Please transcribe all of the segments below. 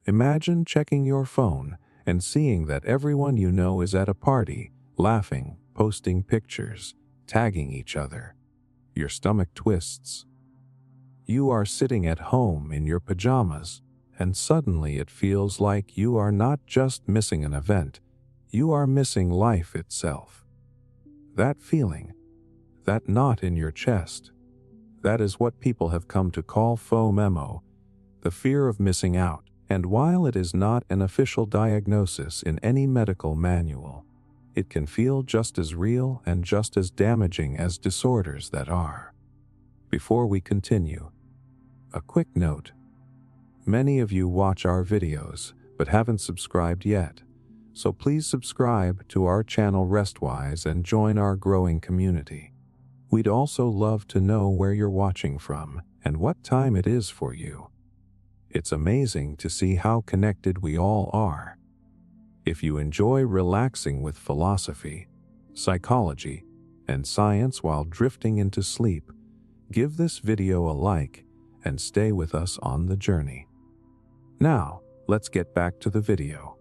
Imagine checking your phone and seeing that everyone you know is at a party, laughing, posting pictures, tagging each other. Your stomach twists. You are sitting at home in your pajamas, and suddenly it feels like you are not just missing an event, you are missing life itself. That feeling, that knot in your chest, that is what people have come to call FOMO, the fear of missing out. And while it is not an official diagnosis in any medical manual, it can feel just as real and just as damaging as disorders that are. Before we continue, a quick note. Many of you watch our videos but haven't subscribed yet, so please subscribe to our channel Restwise and join our growing community. We'd also love to know where you're watching from and what time it is for you. It's amazing to see how connected we all are. If you enjoy relaxing with philosophy, psychology, and science while drifting into sleep, give this video a like and stay with us on the journey. Now, let's get back to the video.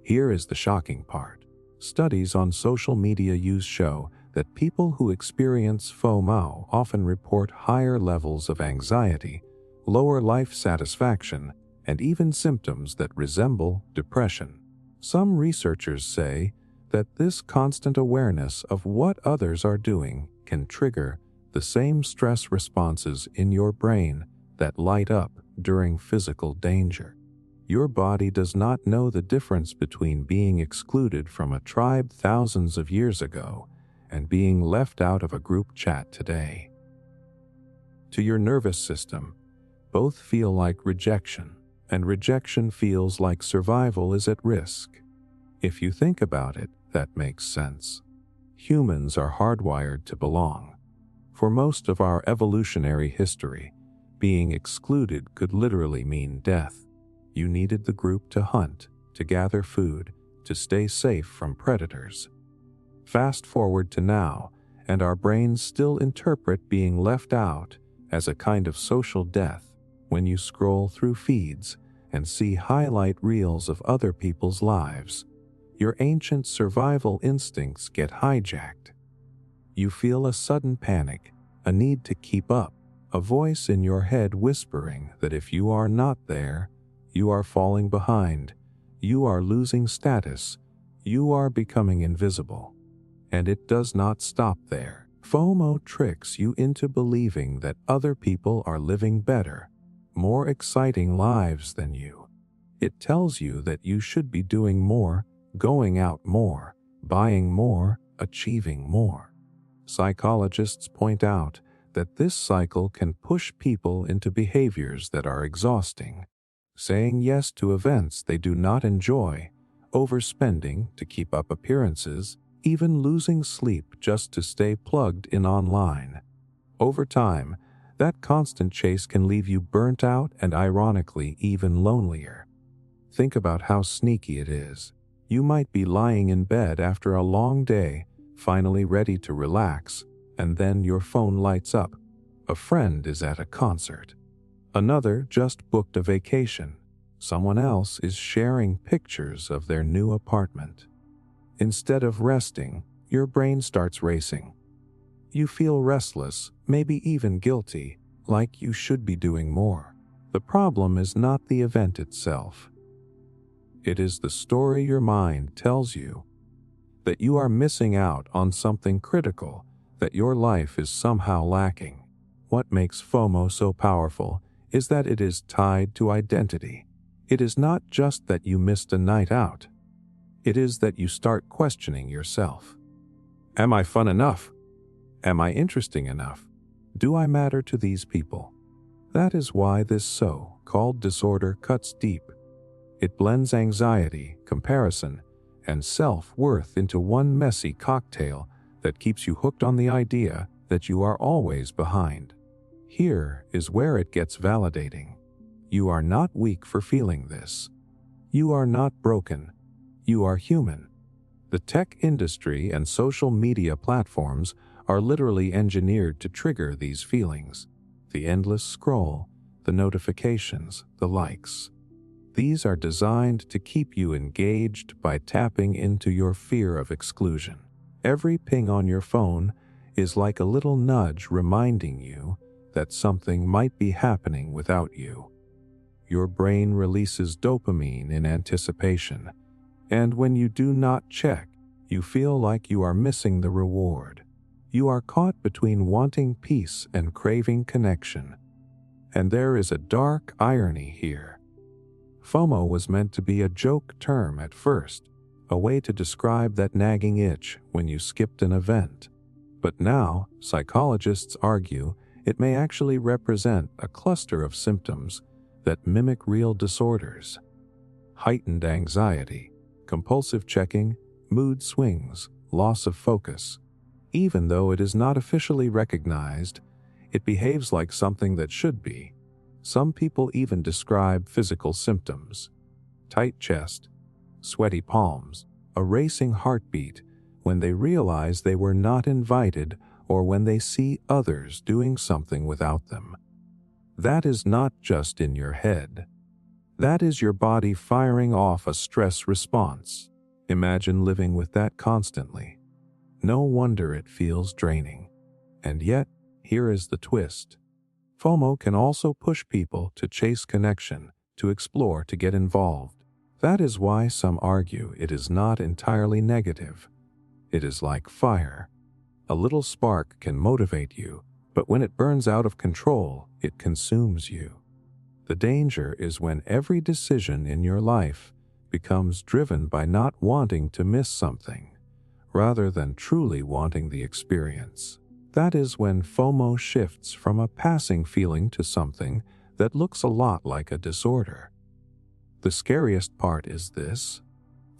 Here is the shocking part. Studies on social media use show that people who experience FOMO often report higher levels of anxiety, lower life satisfaction, and even symptoms that resemble depression. Some researchers say that this constant awareness of what others are doing can trigger the same stress responses in your brain that light up during physical danger. Your body does not know the difference between being excluded from a tribe thousands of years ago and being left out of a group chat today. To your nervous system, both feel like rejection, and rejection feels like survival is at risk. If you think about it, that makes sense. Humans are hardwired to belong. For most of our evolutionary history, being excluded could literally mean death. You needed the group to hunt, to gather food, to stay safe from predators. Fast forward to now, and our brains still interpret being left out as a kind of social death. When you scroll through feeds and see highlight reels of other people's lives, your ancient survival instincts get hijacked. You feel a sudden panic, a need to keep up, a voice in your head whispering that if you are not there, you are falling behind, you are losing status, you are becoming invisible. And it does not stop there. FOMO tricks you into believing that other people are living better, more exciting lives than you. It tells you that you should be doing more, going out more, buying more, achieving more. Psychologists point out that this cycle can push people into behaviors that are exhausting. Saying yes to events they do not enjoy, overspending to keep up appearances, even losing sleep just to stay plugged in online. Over time, that constant chase can leave you burnt out and ironically even lonelier. Think about how sneaky it is. You might be lying in bed after a long day, finally ready to relax, and then your phone lights up. A friend is at a concert. Another just booked a vacation. Someone else is sharing pictures of their new apartment. Instead of resting, your brain starts racing. You feel restless, maybe even guilty, like you should be doing more. The problem is not the event itself. It is the story your mind tells you, that you are missing out on something critical, that your life is somehow lacking. What makes FOMO so powerful is that it is tied to identity. It is not just that you missed a night out. It is that you start questioning yourself. Am I fun enough? Am I interesting enough? Do I matter to these people? That is why this so-called disorder cuts deep. It blends anxiety, comparison, and self-worth into one messy cocktail that keeps you hooked on the idea that you are always behind. Here is where it gets validating. You are not weak for feeling this. You are not broken. You are human. The tech industry and social media platforms are literally engineered to trigger these feelings. The endless scroll, the notifications, the likes. These are designed to keep you engaged by tapping into your fear of exclusion. Every ping on your phone is like a little nudge reminding you that something might be happening without you. Your brain releases dopamine in anticipation, and when you do not check, you feel like you are missing the reward. You are caught between wanting peace and craving connection. And there is a dark irony here. FOMO was meant to be a joke term at first, a way to describe that nagging itch when you skipped an event. But now, psychologists argue it may actually represent a cluster of symptoms that mimic real disorders: heightened anxiety, compulsive checking, mood swings, loss of focus. Even though it is not officially recognized, it behaves like something that should be. Some people even describe physical symptoms: tight chest, sweaty palms, a racing heartbeat when they realize they were not invited or when they see others doing something without them. That is not just in your head. That is your body firing off a stress response. Imagine living with that constantly. No wonder it feels draining. And yet, here is the twist. FOMO can also push people to chase connection, to explore, to get involved. That is why some argue it is not entirely negative. It is like fire. A little spark can motivate you, but when it burns out of control, it consumes you. The danger is when every decision in your life becomes driven by not wanting to miss something, rather than truly wanting the experience. That is when FOMO shifts from a passing feeling to something that looks a lot like a disorder. The scariest part is this: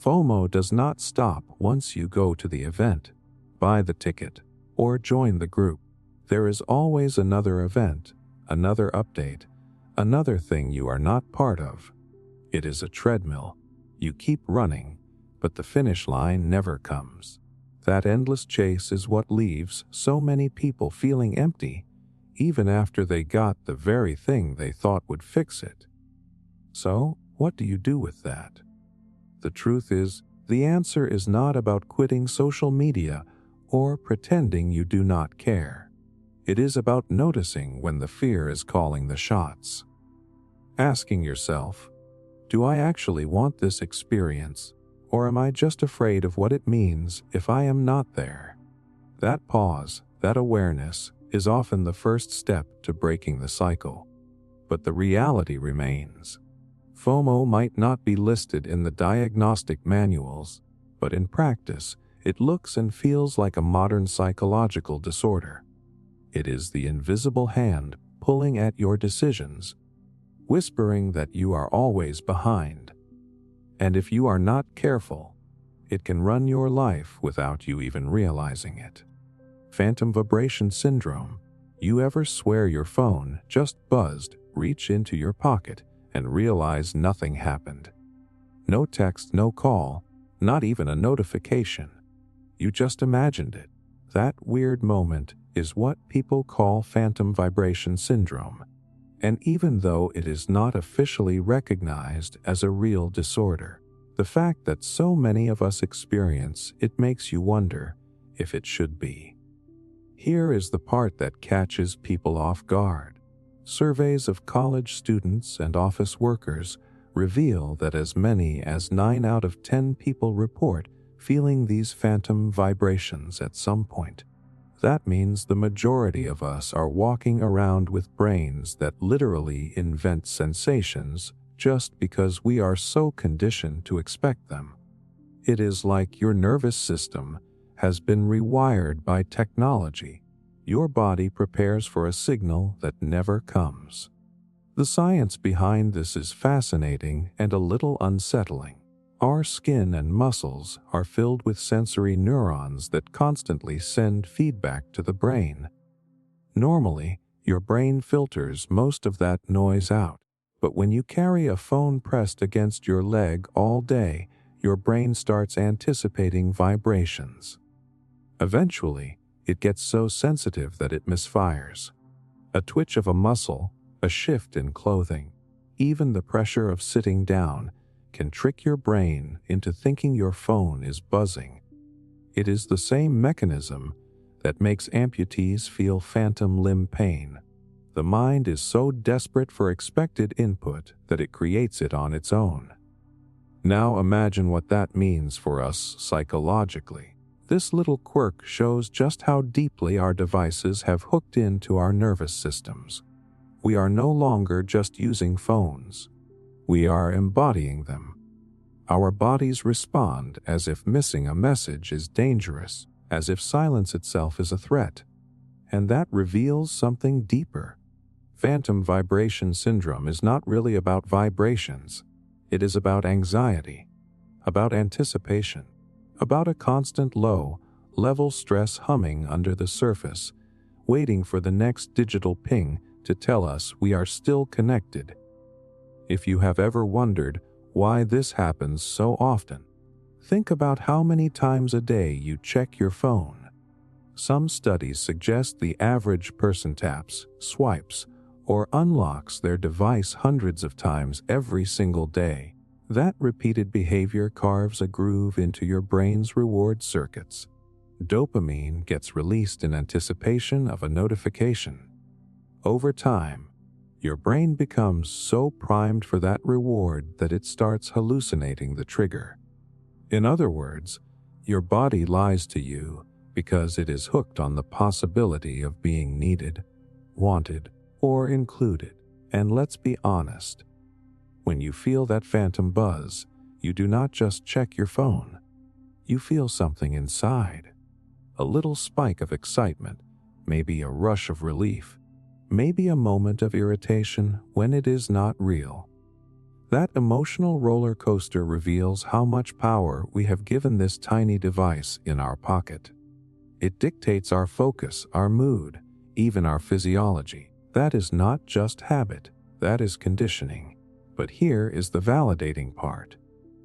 FOMO does not stop once you go to the event, buy the ticket, or join the group. There is always another event, another update, another thing you are not part of. It is a treadmill. You keep running, but the finish line never comes. That endless chase is what leaves so many people feeling empty, even after they got the very thing they thought would fix it. So, what do you do with that? The truth is, the answer is not about quitting social media or pretending you do not care. It is about noticing when the fear is calling the shots. Asking yourself, do I actually want this experience, or am I just afraid of what it means if I am not there? That pause, that awareness, is often the first step to breaking the cycle. But the reality remains. FOMO might not be listed in the diagnostic manuals, but in practice, it looks and feels like a modern psychological disorder. It is the invisible hand pulling at your decisions, whispering that you are always behind. And if you are not careful, it can run your life without you even realizing it. Phantom vibration syndrome. You ever swear your phone just buzzed, reach into your pocket, and realize nothing happened? No text, no call, not even a notification. You just imagined it. That weird moment is what people call phantom vibration syndrome. And even though it is not officially recognized as a real disorder, the fact that so many of us experience it makes you wonder if it should be. Here is the part that catches people off guard. Surveys of college students and office workers reveal that as many as 9 out of 10 people report feeling these phantom vibrations at some point. That means the majority of us are walking around with brains that literally invent sensations just because we are so conditioned to expect them. It is like your nervous system has been rewired by technology. Your body prepares for a signal that never comes. The science behind this is fascinating and a little unsettling. Our skin and muscles are filled with sensory neurons that constantly send feedback to the brain. Normally, your brain filters most of that noise out, but when you carry a phone pressed against your leg all day, your brain starts anticipating vibrations. Eventually, it gets so sensitive that it misfires. A twitch of a muscle, a shift in clothing, even the pressure of sitting down can trick your brain into thinking your phone is buzzing. It is the same mechanism that makes amputees feel phantom limb pain. The mind is so desperate for expected input that it creates it on its own. Now imagine what that means for us psychologically. This little quirk shows just how deeply our devices have hooked into our nervous systems. We are no longer just using phones. We are embodying them. Our bodies respond as if missing a message is dangerous, as if silence itself is a threat. And that reveals something deeper. Phantom vibration syndrome is not really about vibrations. It is about anxiety, about anticipation, about a constant low-level stress humming under the surface, waiting for the next digital ping to tell us we are still connected. If you have ever wondered why this happens so often, think about how many times a day you check your phone. Some studies suggest the average person taps, swipes, or unlocks their device hundreds of times every single day. That repeated behavior carves a groove into your brain's reward circuits. Dopamine gets released in anticipation of a notification. Over time, your brain becomes so primed for that reward that it starts hallucinating the trigger. In other words, your body lies to you because it is hooked on the possibility of being needed, wanted, or included. And let's be honest, when you feel that phantom buzz, you do not just check your phone. You feel something inside. A little spike of excitement, maybe a rush of relief, maybe a moment of irritation when it is not real. That emotional roller coaster reveals how much power we have given this tiny device in our pocket. It dictates our focus, our mood, even our physiology. That is not just habit, that is conditioning. But here is the validating part.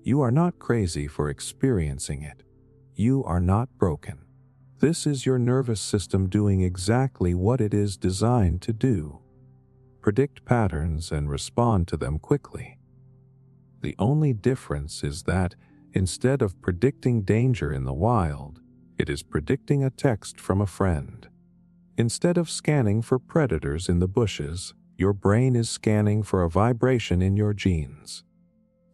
You are not crazy for experiencing it. You are not broken. This is your nervous system doing exactly what it is designed to do: predict patterns and respond to them quickly. The only difference is that instead of predicting danger in the wild, it is predicting a text from a friend. Instead of scanning for predators in the bushes, your brain is scanning for a vibration in your genes.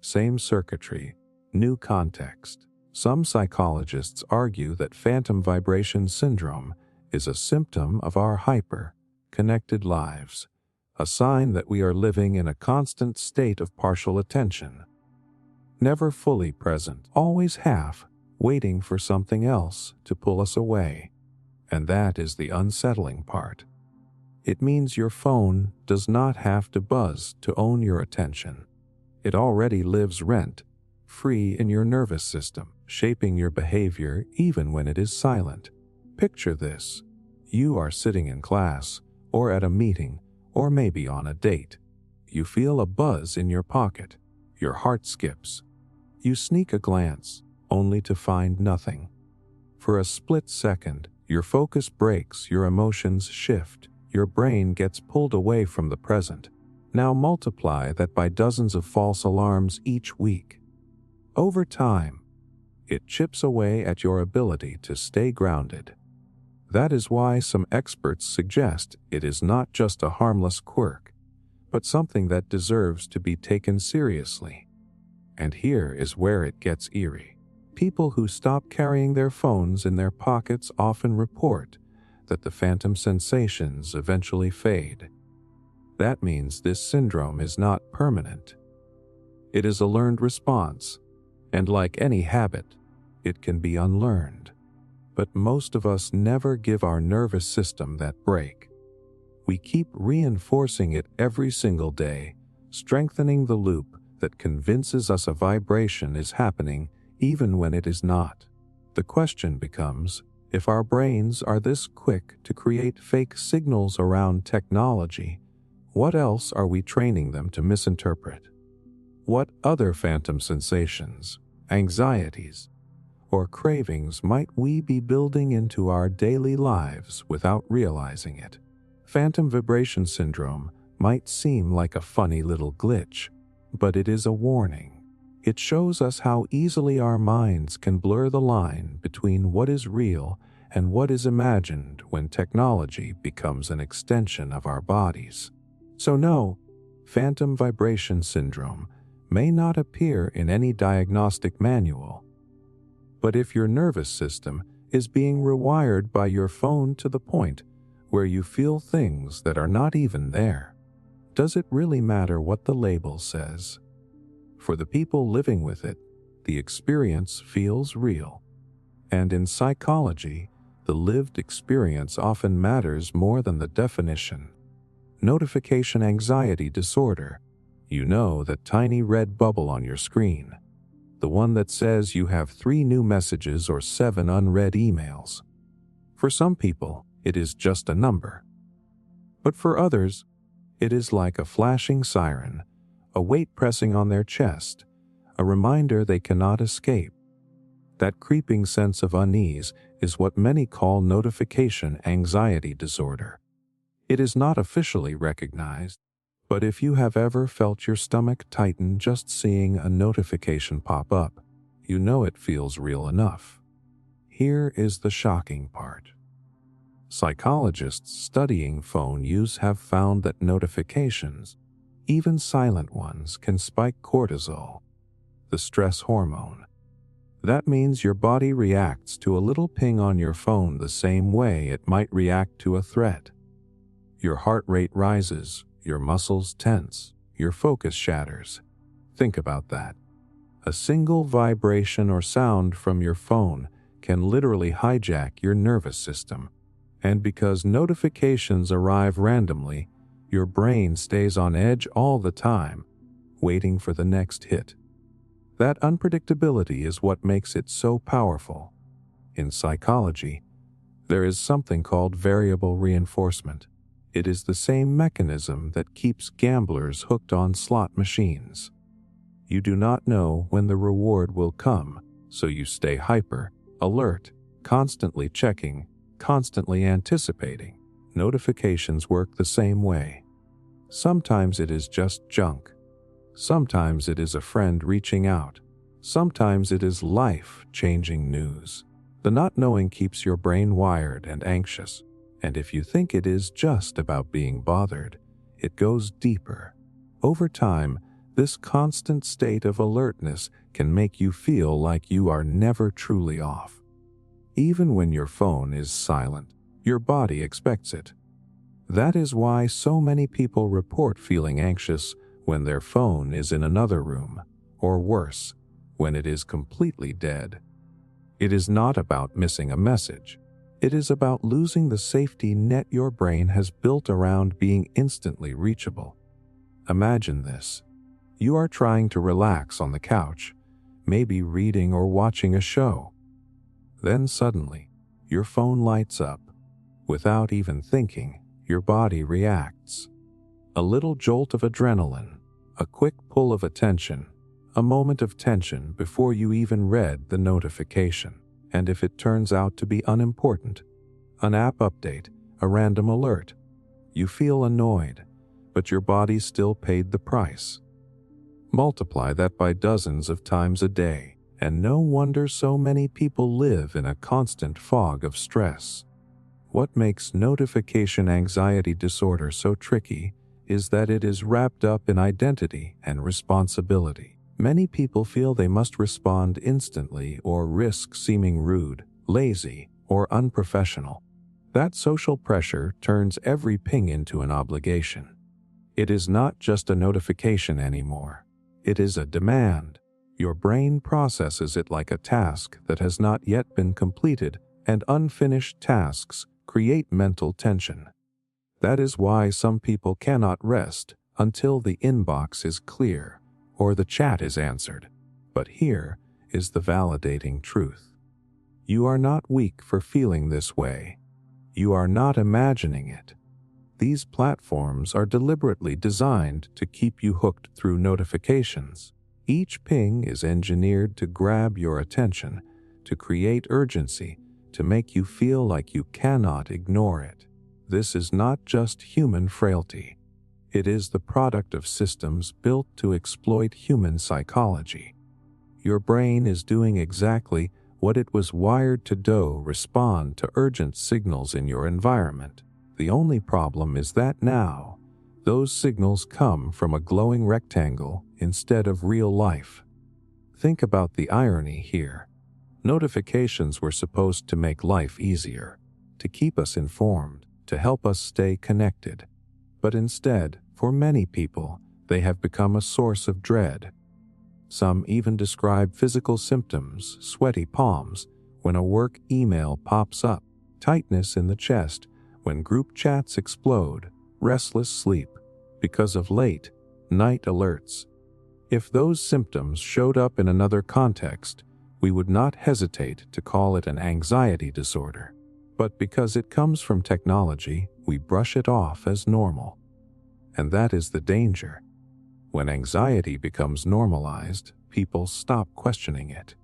Same circuitry, new context. Some psychologists argue that phantom vibration syndrome is a symptom of our hyper-connected lives, a sign that we are living in a constant state of partial attention. Never fully present, always half, waiting for something else to pull us away. And that is the unsettling part. It means your phone does not have to buzz to own your attention. It already lives rent-free in your nervous system, shaping your behavior even when it is silent. Picture this. You are sitting in class, or at a meeting, or maybe on a date. You feel a buzz in your pocket. Your heart skips. You sneak a glance, only to find nothing. For a split second, your focus breaks, your emotions shift, your brain gets pulled away from the present. Now multiply that by dozens of false alarms each week. Over time, it chips away at your ability to stay grounded. That is why some experts suggest it is not just a harmless quirk, but something that deserves to be taken seriously. And here is where it gets eerie. People who stop carrying their phones in their pockets often report that the phantom sensations eventually fade. That means this syndrome is not permanent. It is a learned response, and like any habit, it can be unlearned. But most of us never give our nervous system that break. We keep reinforcing it every single day, strengthening the loop that convinces us a vibration is happening even when it is not. The question becomes, if our brains are this quick to create fake signals around technology, what else are we training them to misinterpret? What other phantom sensations, anxieties, or cravings might we be building into our daily lives without realizing it? Phantom vibration syndrome might seem like a funny little glitch, but it is a warning. It shows us how easily our minds can blur the line between what is real and what is imagined when technology becomes an extension of our bodies. So no, phantom vibration syndrome may not appear in any diagnostic manual. But if your nervous system is being rewired by your phone to the point where you feel things that are not even there, does it really matter what the label says? For the people living with it, the experience feels real. And in psychology, the lived experience often matters more than the definition. Notification anxiety disorder. You know that tiny red bubble on your screen. The one that says you have 3 new messages or 7 unread emails. For some people, it is just a number. But for others, it is like a flashing siren, a weight pressing on their chest, a reminder they cannot escape. That creeping sense of unease is what many call notification anxiety disorder. It is not officially recognized, but if you have ever felt your stomach tighten just seeing a notification pop up, you know it feels real enough. Here is the shocking part. Psychologists studying phone use have found that notifications, even silent ones, can spike cortisol, the stress hormone. That means your body reacts to a little ping on your phone the same way it might react to a threat. Your heart rate rises, your muscles tense, your focus shatters. Think about that. A single vibration or sound from your phone can literally hijack your nervous system. And because notifications arrive randomly, your brain stays on edge all the time, waiting for the next hit. That unpredictability is what makes it so powerful. In psychology, there is something called variable reinforcement. It is the same mechanism that keeps gamblers hooked on slot machines. You do not know when the reward will come, so you stay hyper, alert, constantly checking, constantly anticipating. Notifications work the same way. Sometimes it is just junk. Sometimes it is a friend reaching out. Sometimes it is life-changing news. The not knowing keeps your brain wired and anxious. And if you think it is just about being bothered, it goes deeper. Over time, this constant state of alertness can make you feel like you are never truly off. Even when your phone is silent, your body expects it. That is why so many people report feeling anxious when their phone is in another room, or worse, when it is completely dead. It is not about missing a message. It is about losing the safety net your brain has built around being instantly reachable. Imagine this. You are trying to relax on the couch, maybe reading or watching a show. Then suddenly, your phone lights up. Without even thinking, your body reacts. A little jolt of adrenaline, a quick pull of attention, a moment of tension before you even read the notification. And if it turns out to be unimportant, an app update, a random alert, you feel annoyed, but your body still paid the price. Multiply that by dozens of times a day, and no wonder so many people live in a constant fog of stress. What makes notification anxiety disorder so tricky is that it is wrapped up in identity and responsibility. Many people feel they must respond instantly or risk seeming rude, lazy, or unprofessional. That social pressure turns every ping into an obligation. It is not just a notification anymore. It is a demand. Your brain processes it like a task that has not yet been completed, and unfinished tasks create mental tension. That is why some people cannot rest until the inbox is clear or the chat is answered. But here is the validating truth. You are not weak for feeling this way. You are not imagining it. These platforms are deliberately designed to keep you hooked through notifications. Each ping is engineered to grab your attention, to create urgency, to make you feel like you cannot ignore it. This is not just human frailty. It is the product of systems built to exploit human psychology. Your brain is doing exactly what it was wired to do: respond to urgent signals in your environment. The only problem is that now, those signals come from a glowing rectangle instead of real life. Think about the irony here. Notifications were supposed to make life easier, to keep us informed, to help us stay connected. But instead, for many people, they have become a source of dread. Some even describe physical symptoms: sweaty palms when a work email pops up, tightness in the chest when group chats explode, restless sleep because of late night alerts. If those symptoms showed up in another context, we would not hesitate to call it an anxiety disorder. But because it comes from technology, we brush it off as normal. And that is the danger. When anxiety becomes normalized, people stop questioning it.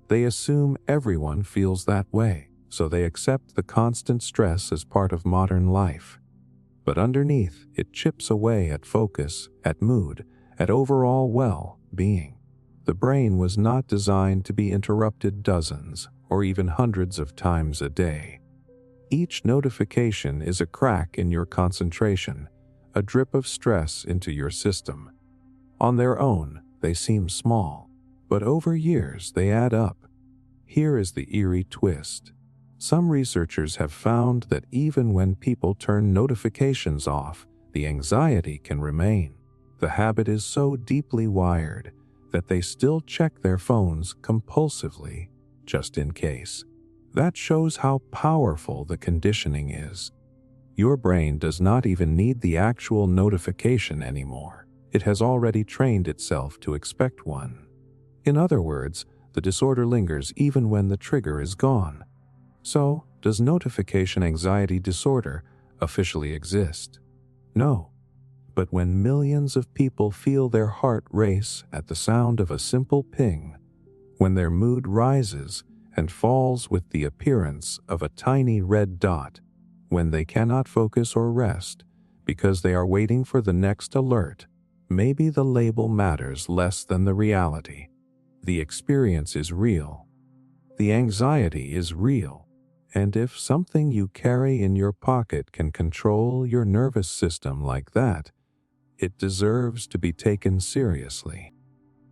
They assume everyone feels that way, so they accept the constant stress as part of modern life. But underneath, it chips away at focus, at mood, at overall well-being. The brain was not designed to be interrupted dozens or even hundreds of times a day. Each notification is a crack in your concentration, a drip of stress into your system. On their own, they seem small, but over years they add up. Here is the eerie twist. Some researchers have found that even when people turn notifications off, the anxiety can remain. The habit is so deeply wired that they still check their phones compulsively, just in case. That shows how powerful the conditioning is. Your brain does not even need the actual notification anymore. It has already trained itself to expect one. In other words, the disorder lingers even when the trigger is gone. So, does notification anxiety disorder officially exist? No. But when millions of people feel their heart race at the sound of a simple ping, when their mood rises and falls with the appearance of a tiny red dot, when they cannot focus or rest because they are waiting for the next alert, maybe the label matters less than the reality. The experience is real. The anxiety is real. And if something you carry in your pocket can control your nervous system like that, it deserves to be taken seriously.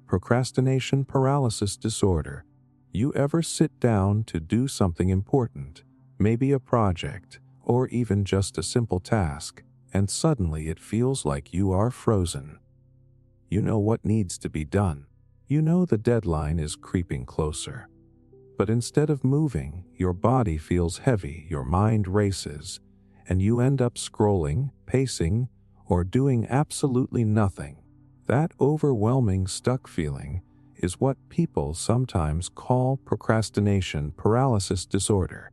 Procrastination paralysis disorder. You ever sit down to do something important, maybe a project, or even just a simple task, and suddenly it feels like you are frozen? You know what needs to be done. You know the deadline is creeping closer. But instead of moving, your body feels heavy, your mind races, and you end up scrolling, pacing, or doing absolutely nothing. That overwhelming stuck feeling is what people sometimes call procrastination paralysis disorder.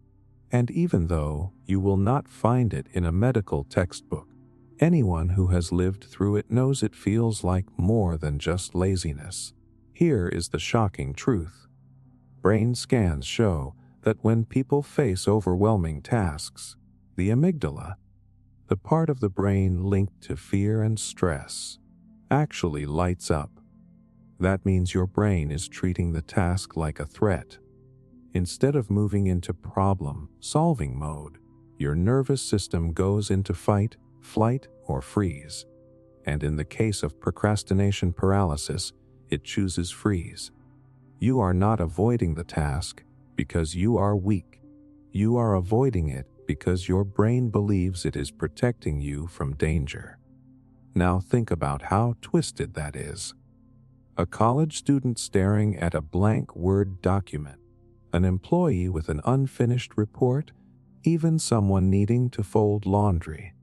And even though you will not find it in a medical textbook, anyone who has lived through it knows it feels like more than just laziness. Here is the shocking truth. Brain scans show that when people face overwhelming tasks, the amygdala, the part of the brain linked to fear and stress, actually lights up. That means your brain is treating the task like a threat. Instead of moving into problem-solving mode, your nervous system goes into fight, flight, or freeze. And in the case of procrastination paralysis, it chooses freeze. You are not avoiding the task because you are weak. You are avoiding it because your brain believes it is protecting you from danger. Now think about how twisted that is. A college student staring at a blank Word document, an employee with an unfinished report, even someone needing to fold laundry.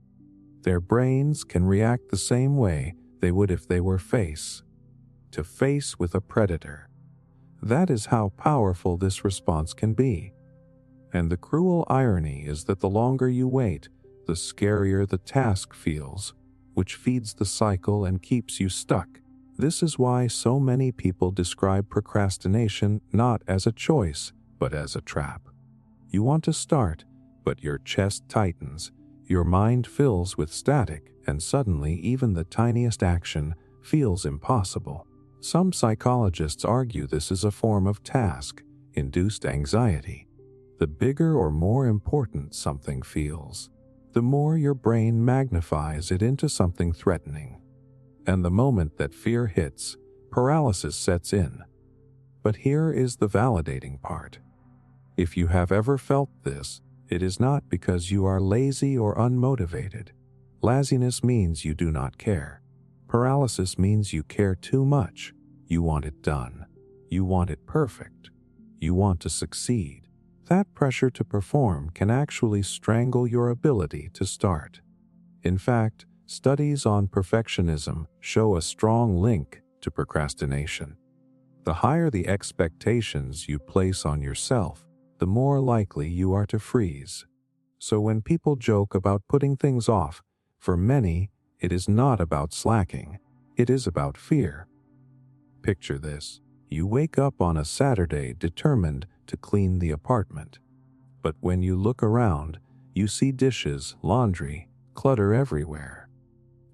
Their brains can react the same way they would if they were face to face with a predator. That is how powerful this response can be. And the cruel irony is that the longer you wait, the scarier the task feels, which feeds the cycle and keeps you stuck. This is why so many people describe procrastination not as a choice, but as a trap. You want to start, but your chest tightens, Your mind fills with static, and suddenly even the tiniest action feels impossible. Some psychologists argue this is a form of task-induced anxiety. The bigger or more important something feels, the more your brain magnifies it into something threatening. And the moment that fear hits, paralysis sets in. But here is the validating part. If you have ever felt this, it is not because you are lazy or unmotivated. Laziness means you do not care. Paralysis means you care too much. You want it done. You want it perfect. You want to succeed. That pressure to perform can actually strangle your ability to start. In fact, studies on perfectionism show a strong link to procrastination. The higher the expectations you place on yourself, the more likely you are to freeze. So when people joke about putting things off, for many, it is not about slacking. It is about fear. Picture this. You wake up on a Saturday determined to clean the apartment. But when you look around, you see dishes, laundry, clutter everywhere.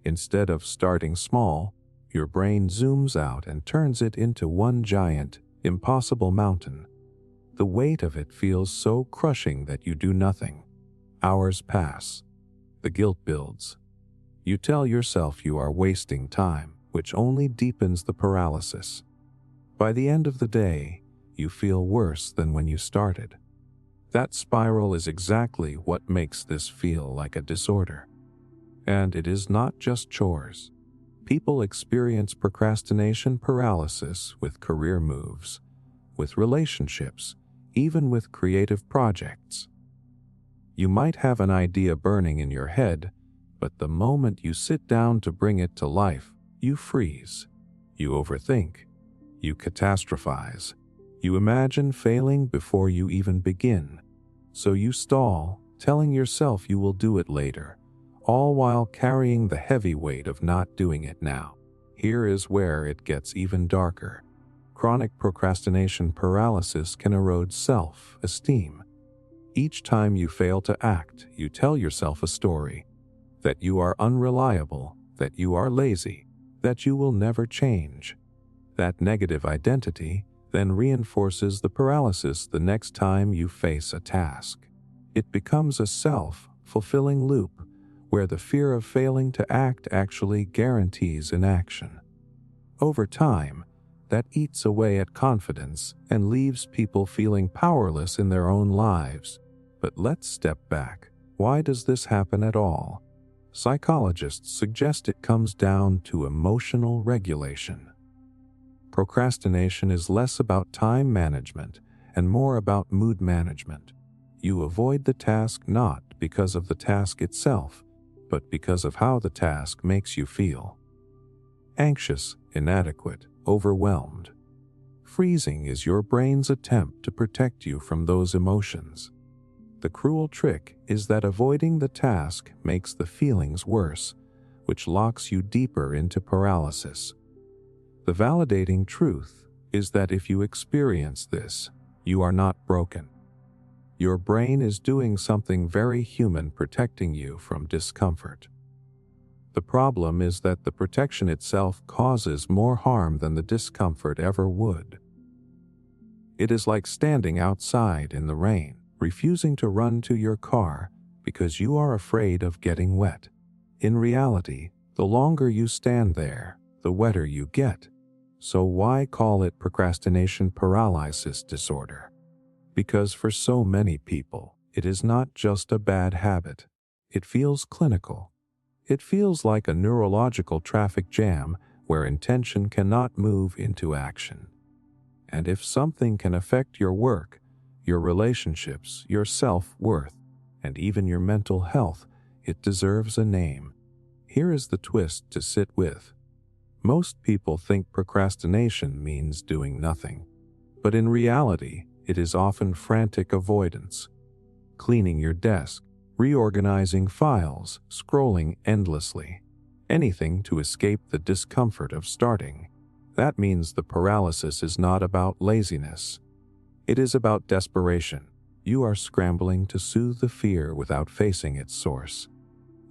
Instead of starting small, your brain zooms out and turns it into one giant, impossible mountain. The weight of it feels so crushing that you do nothing. Hours pass. The guilt builds. You tell yourself you are wasting time, which only deepens the paralysis. By the end of the day, you feel worse than when you started. That spiral is exactly what makes this feel like a disorder. And it is not just chores. People experience procrastination paralysis with career moves, with relationships, even with creative projects. You might have an idea burning in your head, but the moment you sit down to bring it to life, you freeze. You overthink. You catastrophize. You imagine failing before you even begin. So you stall, telling yourself you will do it later, all while carrying the heavy weight of not doing it now. Here is where it gets even darker. Chronic procrastination paralysis can erode self-esteem. Each time you fail to act, you tell yourself a story. That you are unreliable, that you are lazy, that you will never change. That negative identity then reinforces the paralysis the next time you face a task. It becomes a self-fulfilling loop where the fear of failing to act actually guarantees inaction. Over time, that eats away at confidence and leaves people feeling powerless in their own lives. But let's step back. Why does this happen at all? Psychologists suggest it comes down to emotional regulation. Procrastination is less about time management and more about mood management. You avoid the task not because of the task itself, but because of how the task makes you feel. Anxious, inadequate, overwhelmed. Freezing is your brain's attempt to protect you from those emotions. The cruel trick is that avoiding the task makes the feelings worse, which locks you deeper into paralysis. The validating truth is that if you experience this, you are not broken. Your brain is doing something very human, protecting you from discomfort. The problem is that the protection itself causes more harm than the discomfort ever would. It is like standing outside in the rain, refusing to run to your car because you are afraid of getting wet. In reality, the longer you stand there, the wetter you get. So why call it procrastination paralysis disorder? Because for so many people, it is not just a bad habit. It feels clinical. It feels like a neurological traffic jam where intention cannot move into action. And if something can affect your work, your relationships, your self-worth, and even your mental health, it deserves a name. Here is the twist to sit with. Most people think procrastination means doing nothing. But in reality, it is often frantic avoidance. Cleaning your desk, reorganizing files, scrolling endlessly. Anything to escape the discomfort of starting. That means the paralysis is not about laziness. It is about desperation. You are scrambling to soothe the fear without facing its source.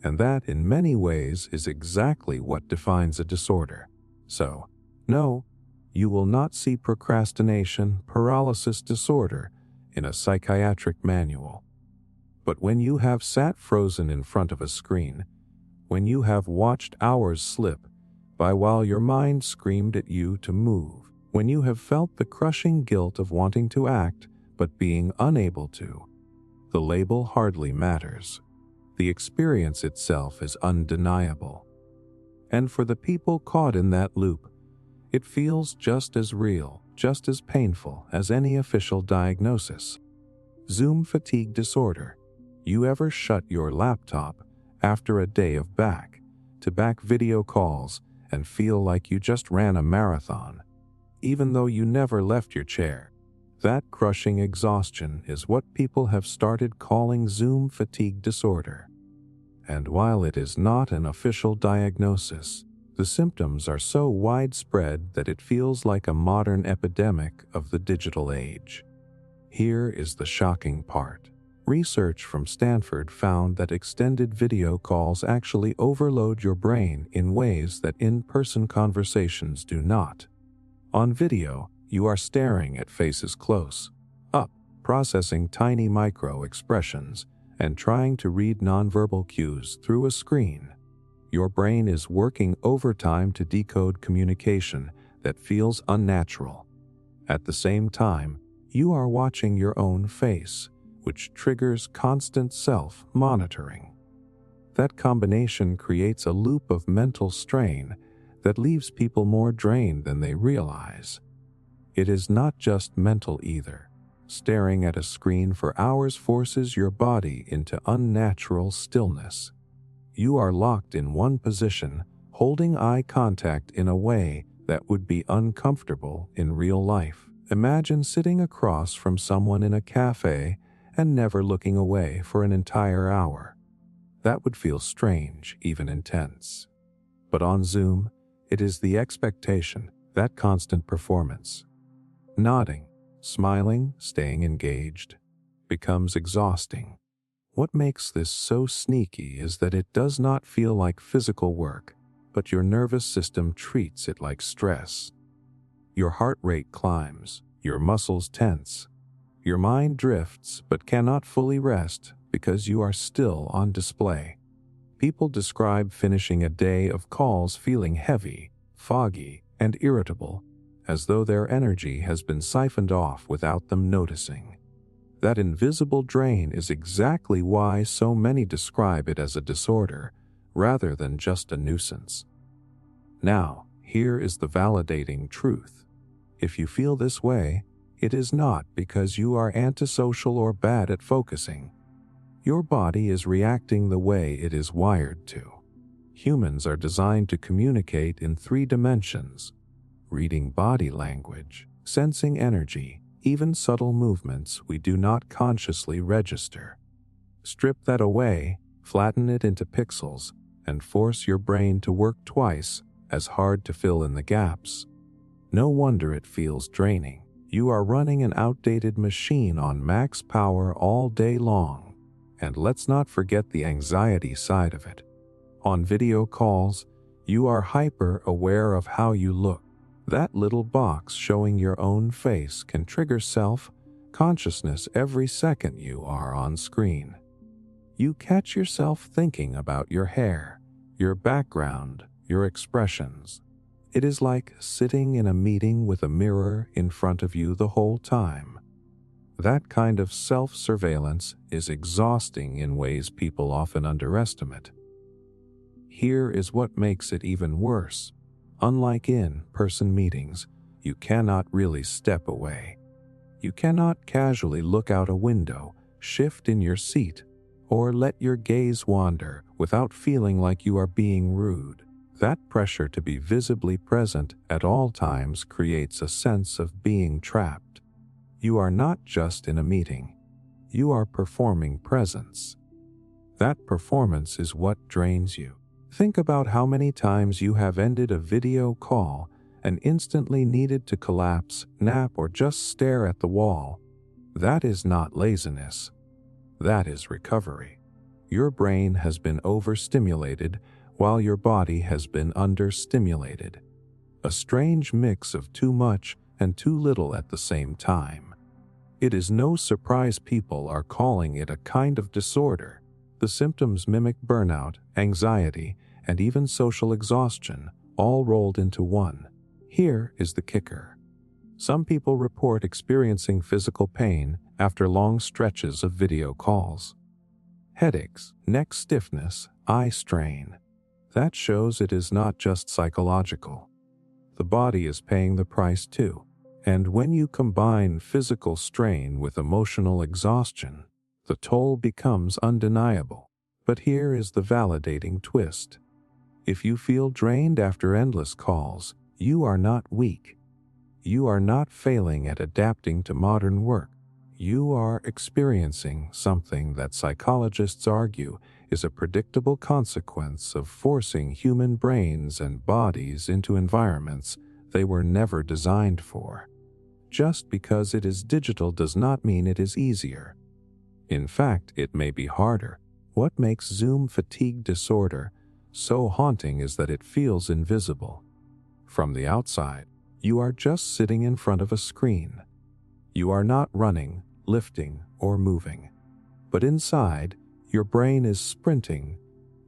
And that, in many ways, is exactly what defines a disorder. So, no, you will not see procrastination paralysis disorder in a psychiatric manual. But when you have sat frozen in front of a screen, when you have watched hours slip by while your mind screamed at you to move, when you have felt the crushing guilt of wanting to act but being unable to, the label hardly matters. The experience itself is undeniable. And for the people caught in that loop, it feels just as real, just as painful as any official diagnosis. Zoom fatigue disorder. You ever shut your laptop after a day of back-to-back video calls and feel like you just ran a marathon, even though you never left your chair? That crushing exhaustion is what people have started calling Zoom fatigue disorder. And while it is not an official diagnosis, the symptoms are so widespread that it feels like a modern epidemic of the digital age. Here is the shocking part. Research from Stanford found that extended video calls actually overload your brain in ways that in-person conversations do not. On video, you are staring at faces close up, processing tiny micro-expressions, and trying to read nonverbal cues through a screen. Your brain is working overtime to decode communication that feels unnatural. At the same time, you are watching your own face, which triggers constant self-monitoring. That combination creates a loop of mental strain that leaves people more drained than they realize. It is not just mental either. Staring at a screen for hours forces your body into unnatural stillness. You are locked in one position, holding eye contact in a way that would be uncomfortable in real life. Imagine sitting across from someone in a cafe and never looking away for an entire hour. That would feel strange, even intense. But on Zoom, it is the expectation, that constant performance. Nodding, smiling, staying engaged, becomes exhausting. What makes this so sneaky is that it does not feel like physical work, but your nervous system treats it like stress. Your heart rate climbs, your muscles tense, your mind drifts but cannot fully rest because you are still on display. People describe finishing a day of calls feeling heavy, foggy, and irritable, as though their energy has been siphoned off without them noticing. That invisible drain is exactly why so many describe it as a disorder, rather than just a nuisance. Now, here is the validating truth. If you feel this way, it is not because you are antisocial or bad at focusing. Your body is reacting the way it is wired to. Humans are designed to communicate in 3 dimensions: reading body language, sensing energy, even subtle movements we do not consciously register. Strip that away, flatten it into pixels, and force your brain to work twice as hard to fill in the gaps. No wonder it feels draining. You are running an outdated machine on max power all day long. And let's not forget the anxiety side of it. On video calls, you are hyper-aware of how you look. That little box showing your own face can trigger self-consciousness every second you are on screen. You catch yourself thinking about your hair, your background, your expressions. It is like sitting in a meeting with a mirror in front of you the whole time. That kind of self-surveillance is exhausting in ways people often underestimate. Here is what makes it even worse. Unlike in-person meetings, you cannot really step away. You cannot casually look out a window, shift in your seat, or let your gaze wander without feeling like you are being rude. That pressure to be visibly present at all times creates a sense of being trapped. You are not just in a meeting. You are performing presence. That performance is what drains you. Think about how many times you have ended a video call and instantly needed to collapse, nap, or just stare at the wall. That is not laziness. That is recovery. Your brain has been overstimulated while your body has been understimulated. A strange mix of too much and too little at the same time. It is no surprise people are calling it a kind of disorder. The symptoms mimic burnout, anxiety, and even social exhaustion, all rolled into one. Here is the kicker. Some people report experiencing physical pain after long stretches of video calls. Headaches, neck stiffness, eye strain. That shows it is not just psychological. The body is paying the price too. And when you combine physical strain with emotional exhaustion, the toll becomes undeniable. But here is the validating twist. If you feel drained after endless calls, you are not weak. You are not failing at adapting to modern work. You are experiencing something that psychologists argue is a predictable consequence of forcing human brains and bodies into environments they were never designed for. Just because it is digital does not mean it is easier. In fact, it may be harder. What makes Zoom fatigue disorder so haunting is that it feels invisible. From the outside, you are just sitting in front of a screen. You are not running, lifting, or moving. But inside, your brain is sprinting,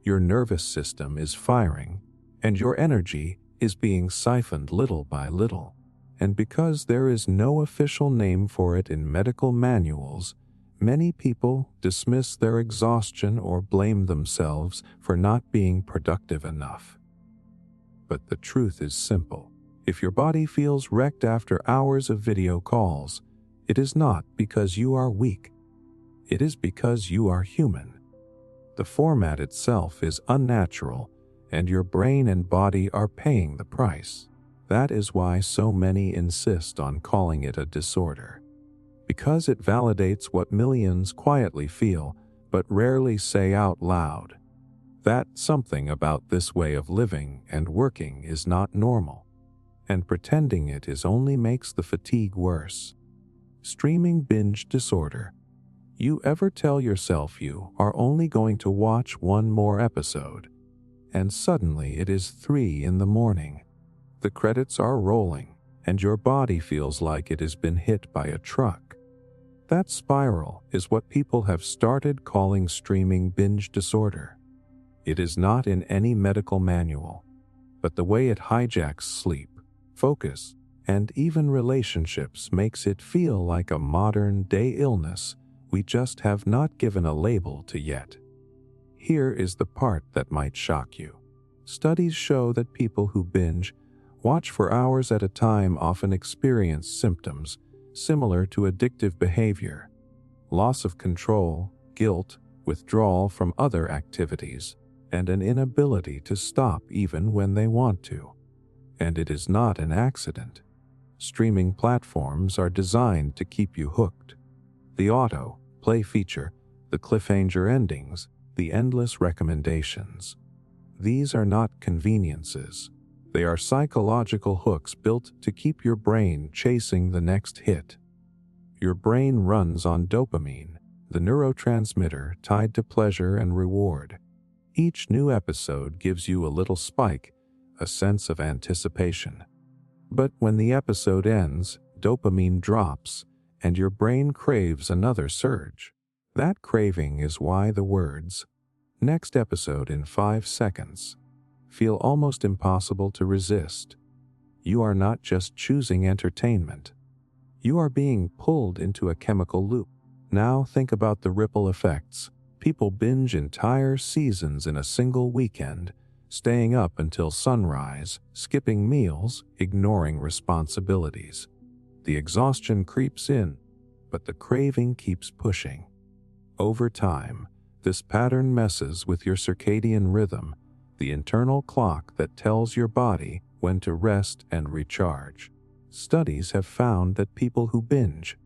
your nervous system is firing, and your energy is being siphoned little by little. And because there is no official name for it in medical manuals, many people dismiss their exhaustion or blame themselves for not being productive enough. But the truth is simple. If your body feels wrecked after hours of video calls, it is not because you are weak. It is because you are human. The format itself is unnatural, and your brain and body are paying the price. That is why so many insist on calling it a disorder. Because it validates what millions quietly feel, but rarely say out loud. That something about this way of living and working is not normal. And pretending it is only makes the fatigue worse. Streaming binge disorder. You ever tell yourself you are only going to watch one more episode, and suddenly it is 3 in the morning. The credits are rolling, and your body feels like it has been hit by a truck. That spiral is what people have started calling streaming binge disorder. It is not in any medical manual, but the way it hijacks sleep, focus, and even relationships makes it feel like a modern-day illness we just have not given a label to yet. Here is the part that might shock you. Studies show that people who binge watch for hours at a time often experience symptoms similar to addictive behavior, loss of control, guilt, withdrawal from other activities, and an inability to stop even when they want to. And it is not an accident. Streaming platforms are designed to keep you hooked. The auto-play feature, the cliffhanger endings, the endless recommendations. These are not conveniences. They are psychological hooks built to keep your brain chasing the next hit. Your brain runs on dopamine, the neurotransmitter tied to pleasure and reward. Each new episode gives you a little spike, a sense of anticipation. But when the episode ends, dopamine drops, and your brain craves another surge. That craving is why the words, "next episode in 5 seconds," feel almost impossible to resist. You are not just choosing entertainment. You are being pulled into a chemical loop. Now think about the ripple effects. People binge entire seasons in a single weekend, staying up until sunrise, skipping meals, ignoring responsibilities. The exhaustion creeps in, but the craving keeps pushing. Over time, this pattern messes with your circadian rhythm, the internal clock that tells your body when to rest and recharge. Studies have found that people who binge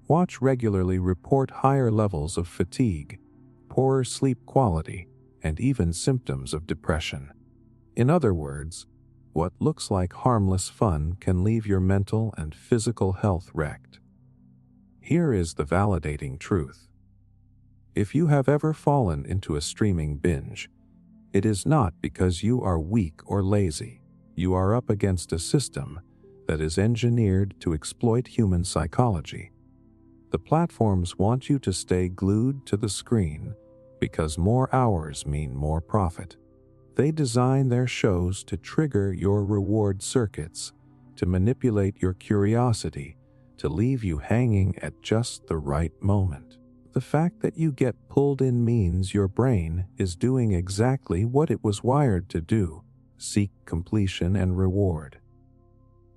watch regularly report higher levels of fatigue, poorer sleep quality, and even symptoms of depression. In other words, what looks like harmless fun can leave your mental and physical health wrecked. Here is the validating truth. If you have ever fallen into a streaming binge, it is not because you are weak or lazy. You are up against a system that is engineered to exploit human psychology. The platforms want you to stay glued to the screen because more hours mean more profit. They design their shows to trigger your reward circuits, to manipulate your curiosity, to leave you hanging at just the right moment. The fact that you get pulled in means your brain is doing exactly what it was wired to do: seek completion and reward.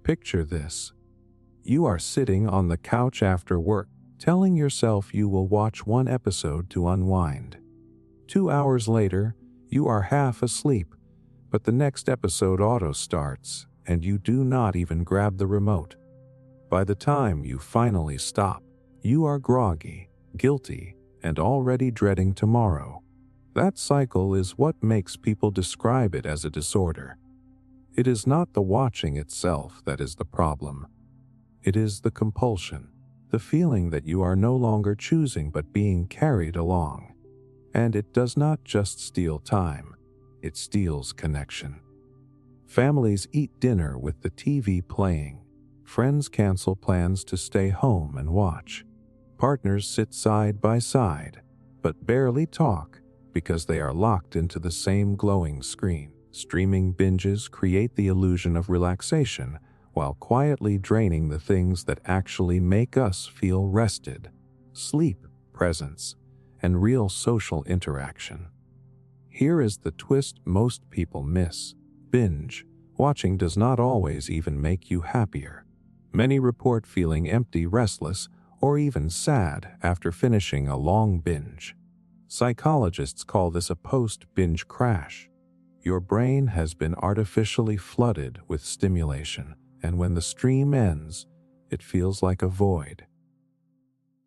Picture this. You are sitting on the couch after work, telling yourself you will watch one episode to unwind. 2 hours later, you are half asleep, but the next episode auto-starts, and you do not even grab the remote. By the time you finally stop, you are groggy, guilty, and already dreading tomorrow. That cycle is what makes people describe it as a disorder. It is not the watching itself that is the problem. It is the compulsion, the feeling that you are no longer choosing but being carried along. And it does not just steal time, it steals connection. Families eat dinner with the TV playing. Friends cancel plans to stay home and watch. Partners sit side by side, but barely talk because they are locked into the same glowing screen. Streaming binges create the illusion of relaxation while quietly draining the things that actually make us feel rested: sleep, presence, and real social interaction. Here is the twist most people miss. Binge watching does not always even make you happier. Many report feeling empty, restless, or even sad after finishing a long binge. Psychologists call this a post-binge crash. Your brain has been artificially flooded with stimulation, and when the stream ends, it feels like a void.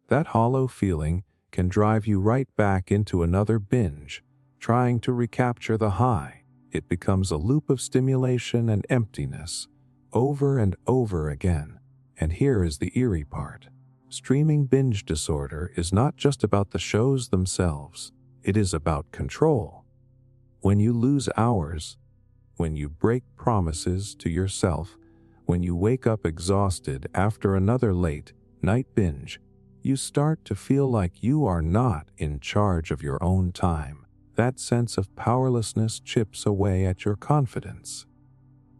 That hollow feeling can drive you right back into another binge, trying to recapture the high. It becomes a loop of stimulation and emptiness, over and over again. And here is the eerie part. Streaming binge disorder is not just about the shows themselves. It is about control. When you lose hours, when you break promises to yourself, when you wake up exhausted after another late-night binge, you start to feel like you are not in charge of your own time. That sense of powerlessness chips away at your confidence.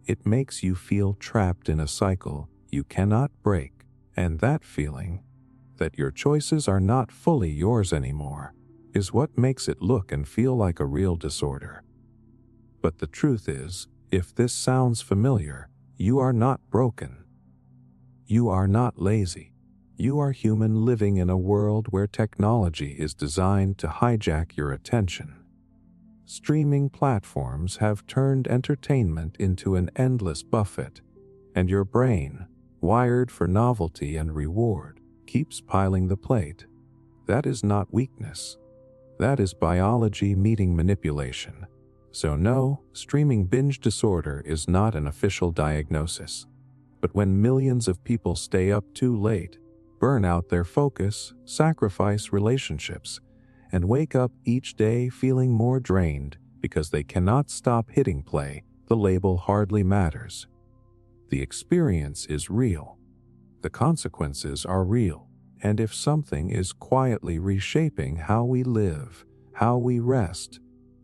It makes you feel trapped in a cycle you cannot break, and that feeling, that your choices are not fully yours anymore, is what makes it look and feel like a real disorder. But the truth is, if this sounds familiar, you are not broken. You are not lazy. You are human living in a world where technology is designed to hijack your attention. Streaming platforms have turned entertainment into an endless buffet, and your brain, wired for novelty and reward, keeps piling the plate. That is not weakness. That is biology meeting manipulation. So no, streaming binge disorder is not an official diagnosis. But when millions of people stay up too late, burn out their focus, sacrifice relationships, and wake up each day feeling more drained because they cannot stop hitting play, the label hardly matters. The experience is real. The consequences are real. And if something is quietly reshaping how we live, how we rest,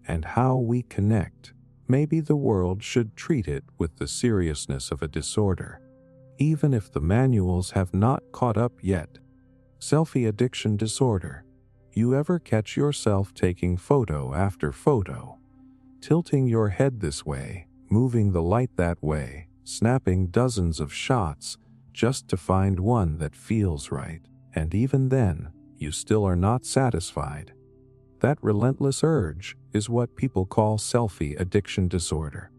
and how we connect, maybe the world should treat it with the seriousness of a disorder, even if the manuals have not caught up yet. Selfie addiction disorder. You ever catch yourself taking photo after photo, tilting your head this way, moving the light that way, snapping dozens of shots just to find one that feels right, and even then, you still are not satisfied? That relentless urge is what people call selfie addiction disorder.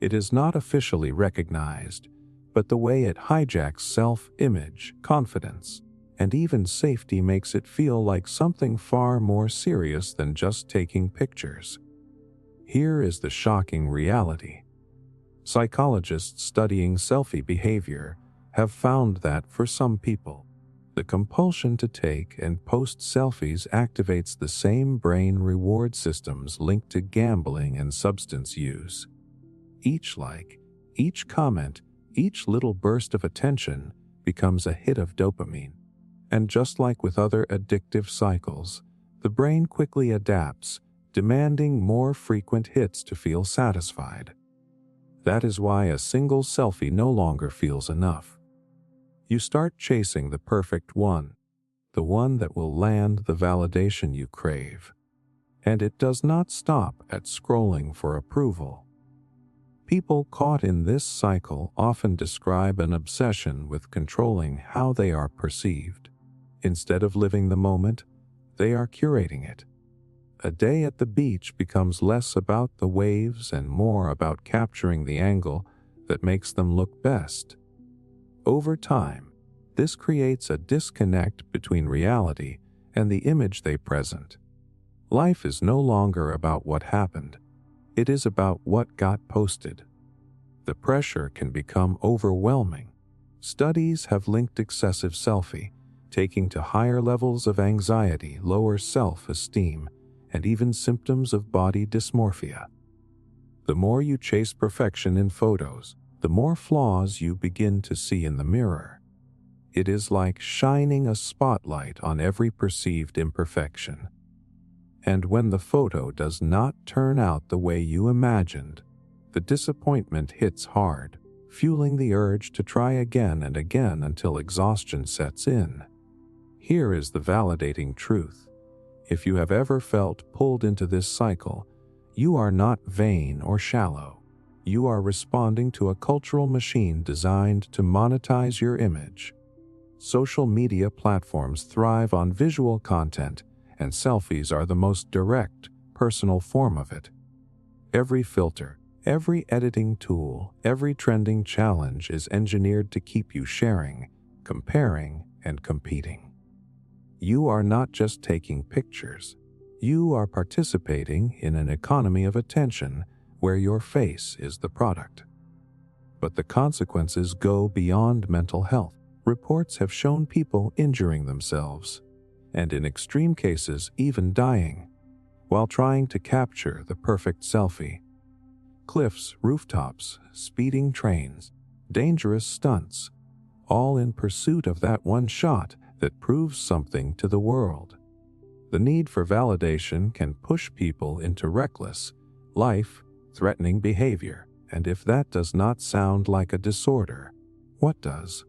It is not officially recognized, but the way it hijacks self-image, confidence, and even safety makes it feel like something far more serious than just taking pictures. Here is the shocking reality. Psychologists studying selfie behavior have found that for some people, The compulsion to take and post selfies activates the same brain reward systems linked to gambling and substance use. Each like, each comment, each little burst of attention becomes a hit of dopamine. And just like with other addictive cycles, the brain quickly adapts, demanding more frequent hits to feel satisfied. That is why a single selfie no longer feels enough. You start chasing the perfect one, the one that will land the validation you crave. And it does not stop at scrolling for approval. People caught in this cycle often describe an obsession with controlling how they are perceived. Instead of living the moment, they are curating it. A day at the beach becomes less about the waves and more about capturing the angle that makes them look best. Over time, this creates a disconnect between reality and the image they present. Life is no longer about what happened. It is about what got posted. The pressure can become overwhelming. Studies have linked excessive selfie taking to higher levels of anxiety, lower self-esteem, and even symptoms of body dysmorphia. The more you chase perfection in photos, the more flaws you begin to see in the mirror. It is like shining a spotlight on every perceived imperfection. And when the photo does not turn out the way you imagined, the disappointment hits hard, fueling the urge to try again and again until exhaustion sets in. Here is the validating truth. If you have ever felt pulled into this cycle, you are not vain or shallow. You are responding to a cultural machine designed to monetize your image. Social media platforms thrive on visual content, and selfies are the most direct, personal form of it. Every filter, every editing tool, every trending challenge is engineered to keep you sharing, comparing, and competing. You are not just taking pictures. You are participating in an economy of attention where your face is the product. But the consequences go beyond mental health. Reports have shown people injuring themselves, and in extreme cases even dying, while trying to capture the perfect selfie. Cliffs, rooftops, speeding trains, dangerous stunts, all in pursuit of that one shot that proves something to the world. The need for validation can push people into reckless, life-threatening behavior, and if that does not sound like a disorder, what does?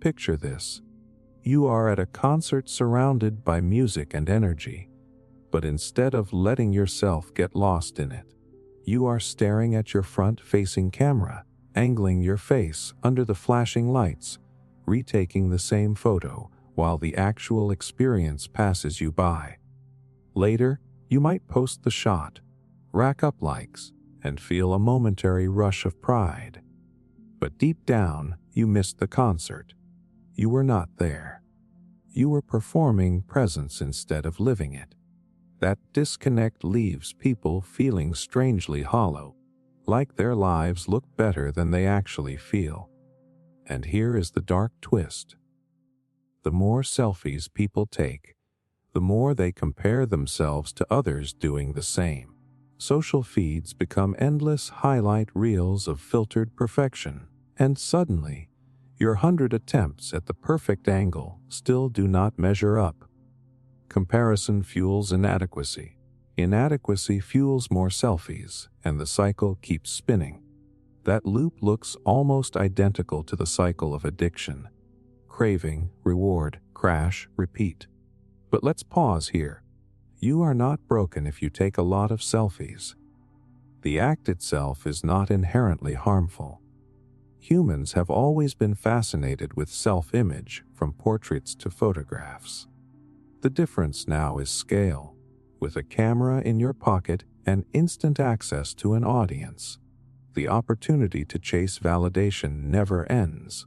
Picture this. You are at a concert surrounded by music and energy, but instead of letting yourself get lost in it, you are staring at your front-facing camera, angling your face under the flashing lights, retaking the same photo while the actual experience passes you by. Later, you might post the shot, rack up likes, and feel a momentary rush of pride. But deep down, you missed the concert. You were not there. You were performing presence instead of living it. That disconnect leaves people feeling strangely hollow, like their lives look better than they actually feel. And here is the dark twist. The more selfies people take, the more they compare themselves to others doing the same. Social feeds become endless highlight reels of filtered perfection, and suddenly, your 100 attempts at the perfect angle still do not measure up. Comparison fuels inadequacy. Inadequacy fuels more selfies, and the cycle keeps spinning. That loop looks almost identical to the cycle of addiction. Craving, reward, crash, repeat. But let's pause here. You are not broken if you take a lot of selfies. The act itself is not inherently harmful. Humans have always been fascinated with self-image, from portraits to photographs. The difference now is scale. With a camera in your pocket and instant access to an audience, the opportunity to chase validation never ends.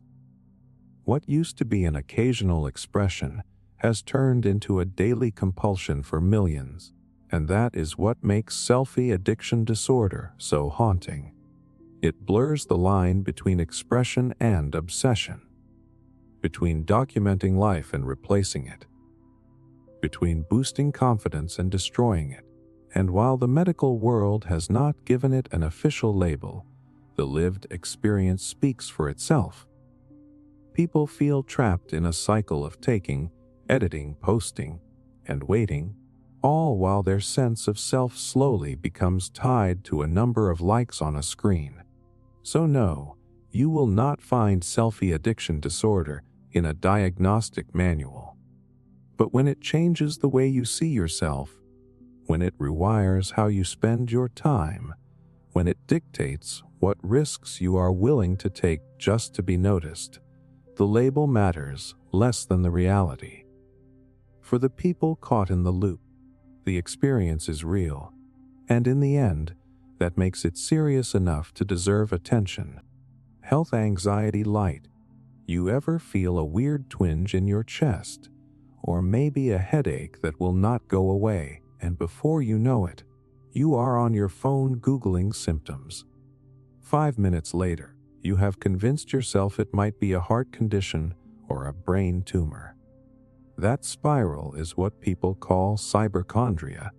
What used to be an occasional expression has turned into a daily compulsion for millions, and that is what makes selfie addiction disorder so haunting. It blurs the line between expression and obsession. between documenting life and replacing it, between boosting confidence and destroying it. And while the medical world has not given it an official label, the lived experience speaks for itself. People feel trapped in a cycle of taking, editing, posting, and waiting, all while their sense of self slowly becomes tied to a number of likes on a screen. So no, you will not find selfie addiction disorder in a diagnostic manual. But when it changes the way you see yourself, when it rewires how you spend your time, when it dictates what risks you are willing to take just to be noticed, the label matters less than the reality. For the people caught in the loop, the experience is real, and in the end, that makes it serious enough to deserve attention. Health anxiety light. You ever feel a weird twinge in your chest, or maybe a headache that will not go away, and before you know it, you are on your phone Googling symptoms. 5 minutes later, you have convinced yourself it might be a heart condition or a brain tumor. That spiral is what people call cyberchondria,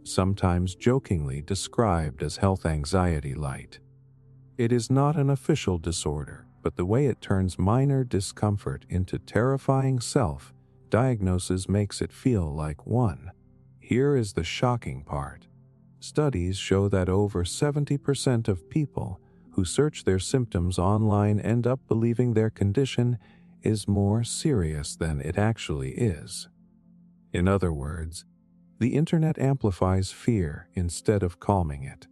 sometimes jokingly described as health anxiety light. It is not an official disorder, but the way it turns minor discomfort into terrifying self-diagnosis makes it feel like one. Here is the shocking part. Studies show that over 70% of people who search their symptoms online end up believing their condition is more serious than it actually is. In other words, the internet amplifies fear instead of calming it.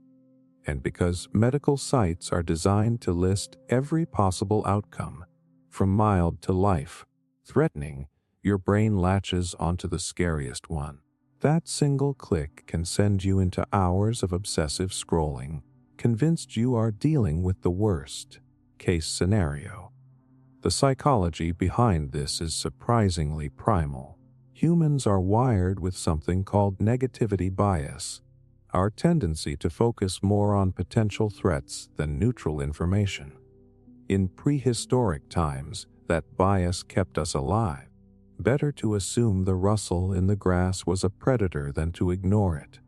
And because medical sites are designed to list every possible outcome, from mild to life-threatening, your brain latches onto the scariest one. That single click can send you into hours of obsessive scrolling, convinced you are dealing with the worst-case scenario. The psychology behind this is surprisingly primal. Humans are wired with something called negativity bias, our tendency to focus more on potential threats than neutral information. In prehistoric times, that bias kept us alive. Better to assume the rustle in the grass was a predator than to ignore it.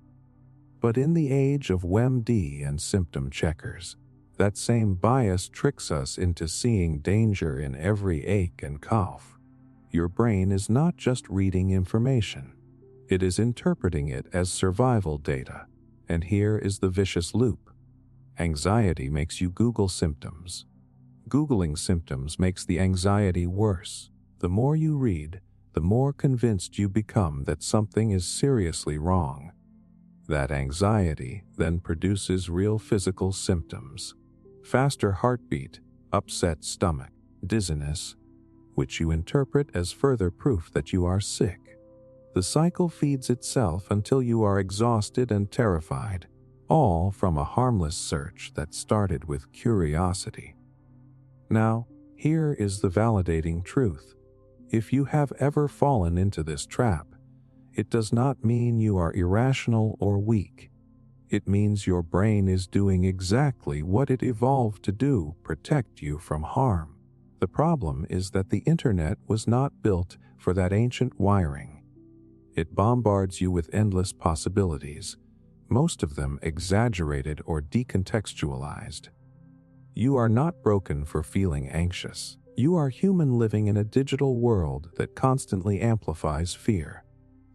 But in the age of WebMD and symptom checkers, that same bias tricks us into seeing danger in every ache and cough. Your brain is not just reading information, it is interpreting it as survival data. And here is the vicious loop. Anxiety makes you Google symptoms. Googling symptoms makes the anxiety worse. The more you read, the more convinced you become that something is seriously wrong. That anxiety then produces real physical symptoms. Faster heartbeat, upset stomach, dizziness, which you interpret as further proof that you are sick. The cycle feeds itself until you are exhausted and terrified, all from a harmless search that started with curiosity. Now, here is the validating truth. If you have ever fallen into this trap, it does not mean you are irrational or weak. It means your brain is doing exactly what it evolved to do: protect you from harm. The problem is that the internet was not built for that ancient wiring. It bombards you with endless possibilities, most of them exaggerated or decontextualized. You are not broken for feeling anxious. You are human living in a digital world that constantly amplifies fear.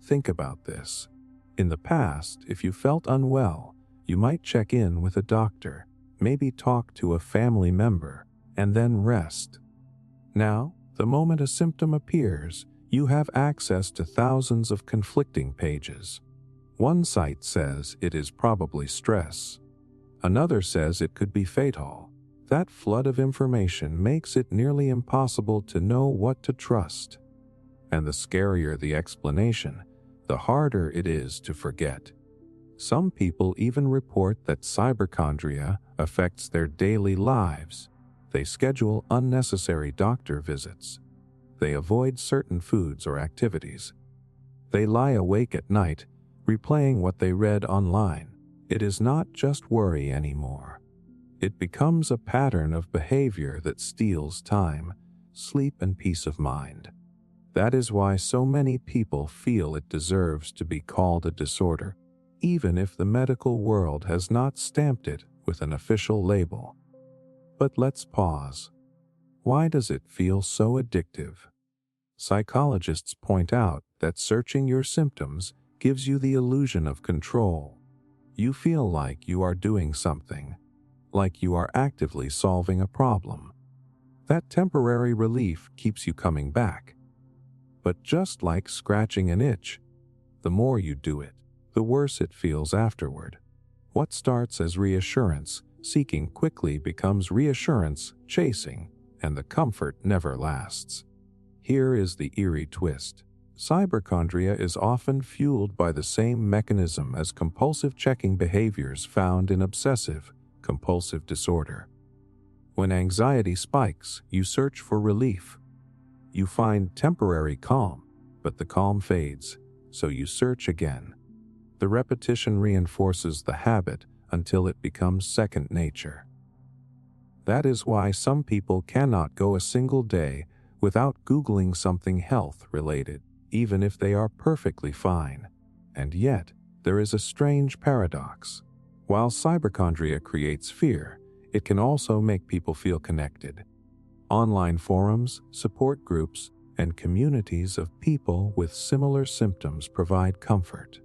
Think about this. In the past, if you felt unwell, you might check in with a doctor, maybe talk to a family member, and then rest. Now, the moment a symptom appears, you have access to thousands of conflicting pages. One site says it is probably stress. Another says it could be fatal. That flood of information makes it nearly impossible to know what to trust. And the scarier the explanation, the harder it is to forget. Some people even report that cyberchondria affects their daily lives. They schedule unnecessary doctor visits. They avoid certain foods or activities. They lie awake at night, replaying what they read online. It is not just worry anymore. It becomes a pattern of behavior that steals time, sleep, and peace of mind. That is why so many people feel it deserves to be called a disorder, even if the medical world has not stamped it with an official label. But let's pause. Why does it feel so addictive? Psychologists point out that searching your symptoms gives you the illusion of control. You feel like you are doing something, like you are actively solving a problem. That temporary relief keeps you coming back. But just like scratching an itch, the more you do it, the worse it feels afterward. What starts as reassurance seeking quickly becomes reassurance chasing, and the comfort never lasts. Here is the eerie twist. Cyberchondria is often fueled by the same mechanism as compulsive checking behaviors found in obsessive compulsive disorder. When anxiety spikes, you search for relief. You find temporary calm, but the calm fades, so you search again. The repetition reinforces the habit until it becomes second nature. That is why some people cannot go a single day without Googling something health-related, even if they are perfectly fine. And yet, there is a strange paradox. While cyberchondria creates fear, it can also make people feel connected. Online forums, support groups, and communities of people with similar symptoms provide comfort.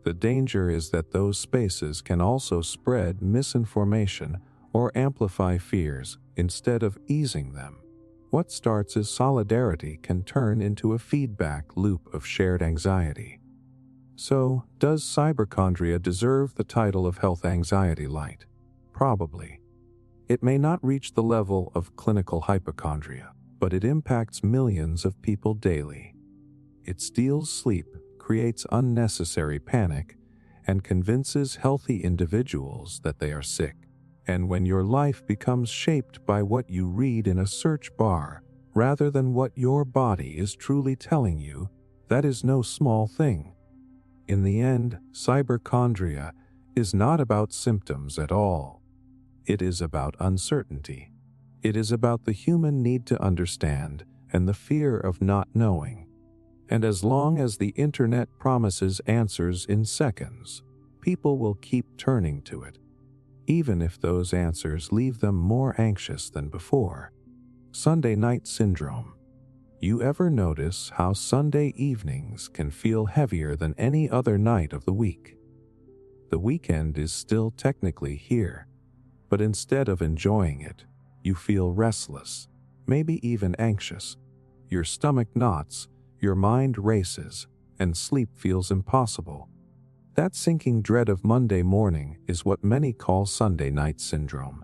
The danger is that those spaces can also spread misinformation or amplify fears instead of easing them. What starts as solidarity can turn into a feedback loop of shared anxiety. So, does cyberchondria deserve the title of health anxiety light? Probably. It may not reach the level of clinical hypochondria, but it impacts millions of people daily. It steals sleep, creates unnecessary panic, and convinces healthy individuals that they are sick. And when your life becomes shaped by what you read in a search bar, rather than what your body is truly telling you, that is no small thing. In the end, cyberchondria is not about symptoms at all. It is about uncertainty. It is about the human need to understand and the fear of not knowing. And as long as the internet promises answers in seconds, people will keep turning to it, even if those answers leave them more anxious than before. Sunday night syndrome. You ever notice how Sunday evenings can feel heavier than any other night of the week? The weekend is still technically here, but instead of enjoying it, you feel restless, maybe even anxious. Your stomach knots, your mind races, and sleep feels impossible. That sinking dread of Monday morning is what many call Sunday night syndrome.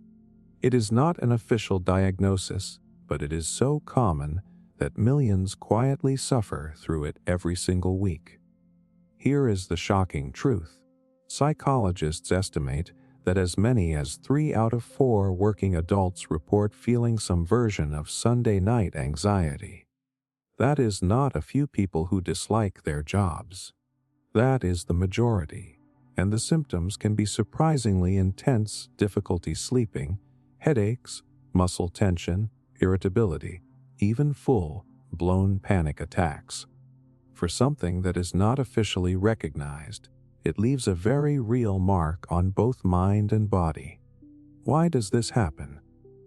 It is not an official diagnosis, but it is so common that millions quietly suffer through it every single week. Here is the shocking truth. Psychologists estimate that as many as 3 out of 4 working adults report feeling some version of Sunday night anxiety. That is not a few people who dislike their jobs. That is the majority, and the symptoms can be surprisingly intense: difficulty sleeping, headaches, muscle tension, irritability, even full-blown panic attacks. For something that is not officially recognized, it leaves a very real mark on both mind and body. Why does this happen?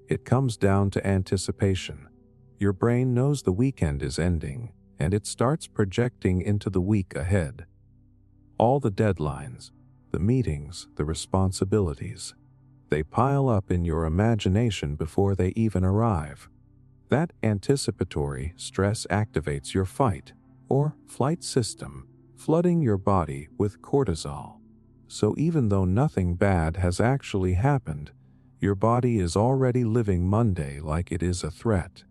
It comes down to anticipation. Your brain knows the weekend is ending, and it starts projecting into the week ahead. All the deadlines, the meetings, the responsibilities, they pile up in your imagination before they even arrive. That anticipatory stress activates your fight or flight system, flooding your body with cortisol. So even though nothing bad has actually happened, your body is already living Monday like it is a threat.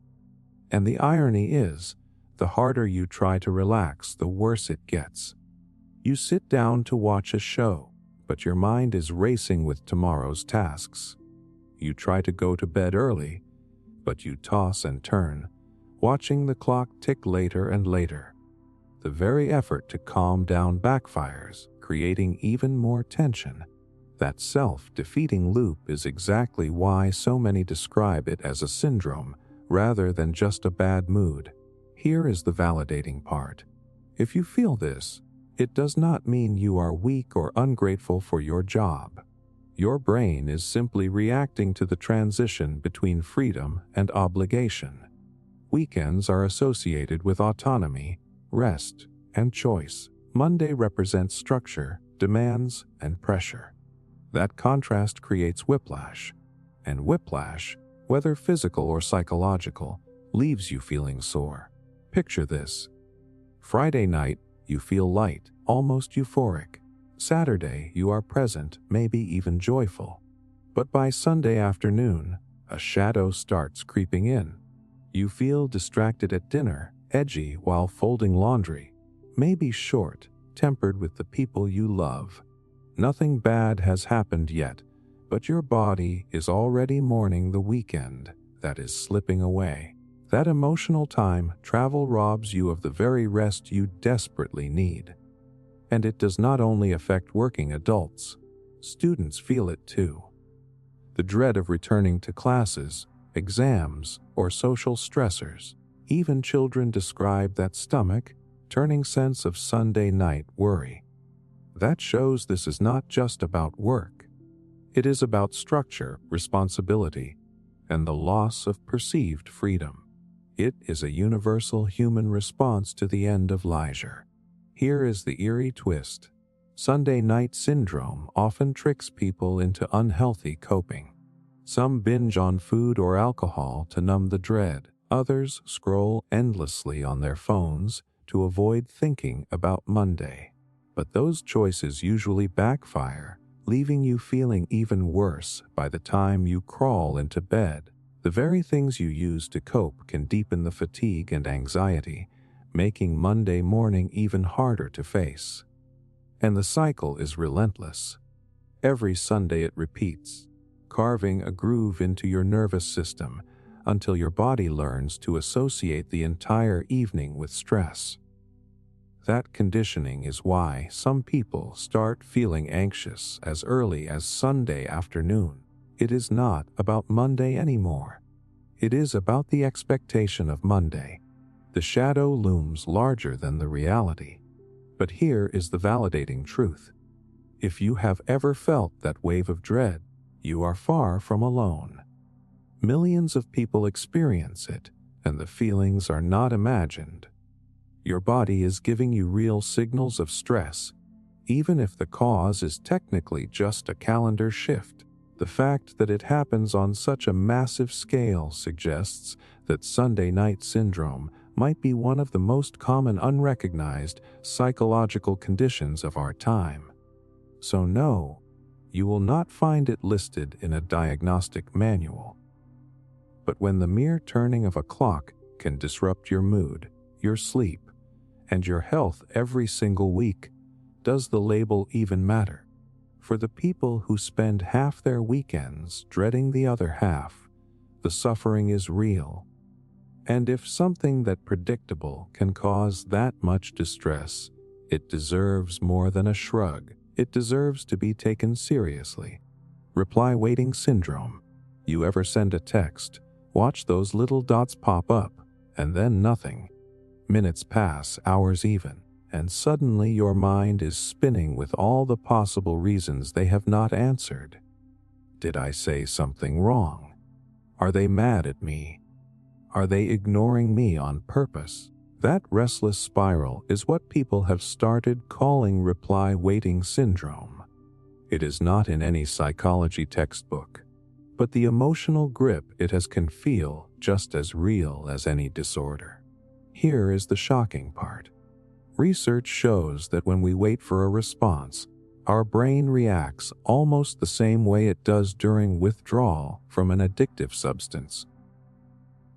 And the irony is, the harder you try to relax, the worse it gets. You sit down to watch a show, but your mind is racing with tomorrow's tasks. You try to go to bed early, but you toss and turn, watching the clock tick later and later. The very effort to calm down backfires, creating even more tension. That self-defeating loop is exactly why so many describe it as a syndrome rather than just a bad mood. Here is the validating part. If you feel this, it does not mean you are weak or ungrateful for your job. Your brain is simply reacting to the transition between freedom and obligation. Weekends are associated with autonomy, rest, and choice. Monday represents structure, demands, and pressure. That contrast creates whiplash. And whiplash, whether physical or psychological, leaves you feeling sore. Picture this. Friday night, you feel light, almost euphoric. Saturday, you are present, maybe even joyful. But by Sunday afternoon, a shadow starts creeping in. You feel distracted at dinner, edgy while folding laundry, maybe short, tempered with the people you love. Nothing bad has happened yet, but your body is already mourning the weekend that is slipping away. That emotional time travel robs you of the very rest you desperately need. And it does not only affect working adults. Students feel it too. The dread of returning to classes, exams, or social stressors. Even children describe that stomach-turning sense of Sunday night worry. That shows this is not just about work. It is about structure, responsibility, and the loss of perceived freedom. It is a universal human response to the end of leisure. Here is the eerie twist. Sunday night syndrome often tricks people into unhealthy coping. Some binge on food or alcohol to numb the dread. Others scroll endlessly on their phones to avoid thinking about Monday. But those choices usually backfire, leaving you feeling even worse by the time you crawl into bed. The very things you use to cope can deepen the fatigue and anxiety, making Monday morning even harder to face. And the cycle is relentless. Every Sunday it repeats, carving a groove into your nervous system until your body learns to associate the entire evening with stress. That conditioning is why some people start feeling anxious as early as Sunday afternoon. It is not about Monday anymore. It is about the expectation of Monday. The shadow looms larger than the reality. But here is the validating truth. If you have ever felt that wave of dread, you are far from alone. Millions of people experience it, and the feelings are not imagined. Your body is giving you real signals of stress, even if the cause is technically just a calendar shift. The fact that it happens on such a massive scale suggests that Sunday night syndrome might be one of the most common unrecognized psychological conditions of our time. So no, you will not find it listed in a diagnostic manual. But when the mere turning of a clock can disrupt your mood, your sleep, and your health every single week, does the label even matter? For the people who spend half their weekends dreading the other half, the suffering is real. And if something that predictable can cause that much distress, it deserves more than a shrug. It deserves to be taken seriously. Reply waiting syndrome. You ever send a text, watch those little dots pop up, and then nothing. Minutes pass, hours even, and suddenly your mind is spinning with all the possible reasons they have not answered. Did I say something wrong? Are they mad at me? Are they ignoring me on purpose? That restless spiral is what people have started calling reply waiting syndrome. It is not in any psychology textbook, but the emotional grip it has can feel just as real as any disorder. Here is the shocking part. Research shows that when we wait for a response, our brain reacts almost the same way it does during withdrawal from an addictive substance.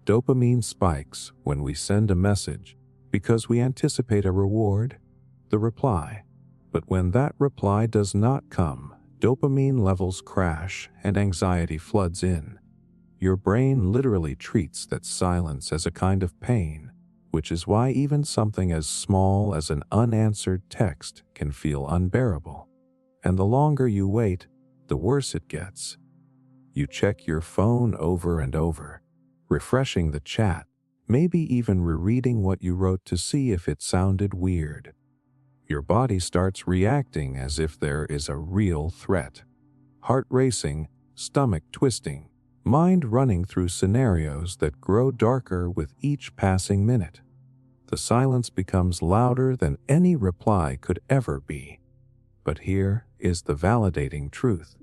Dopamine spikes when we send a message because we anticipate a reward, the reply. But when that reply does not come, dopamine levels crash and anxiety floods in. Your brain literally treats that silence as a kind of pain, which is why even something as small as an unanswered text can feel unbearable. And the longer you wait, the worse it gets. You check your phone over and over, refreshing the chat, maybe even rereading what you wrote to see if it sounded weird. Your body starts reacting as if there is a real threat. Heart racing, stomach twisting, mind running through scenarios that grow darker with each passing minute. The silence becomes louder than any reply could ever be. But here is the validating truth.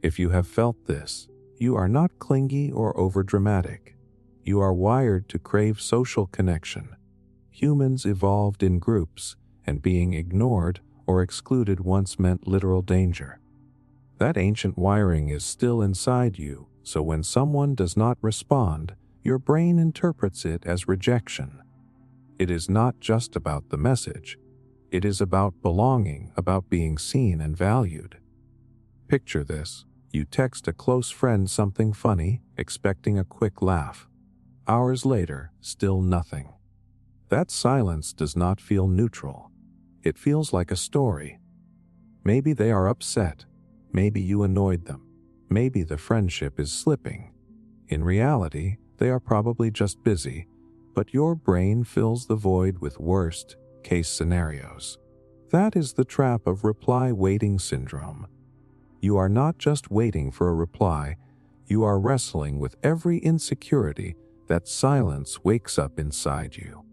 If you have felt this, you are not clingy or overdramatic. You are wired to crave social connection. Humans evolved in groups, and being ignored or excluded once meant literal danger. That ancient wiring is still inside you, so when someone does not respond, your brain interprets it as rejection. It is not just about the message. It is about belonging, about being seen and valued. Picture this. You text a close friend something funny, expecting a quick laugh. Hours later, still nothing. That silence does not feel neutral. It feels like a story. Maybe they are upset. Maybe you annoyed them. Maybe the friendship is slipping. In reality, they are probably just busy, but your brain fills the void with worst-case scenarios. That is the trap of reply waiting syndrome. You are not just waiting for a reply, you are wrestling with every insecurity that silence wakes up inside you.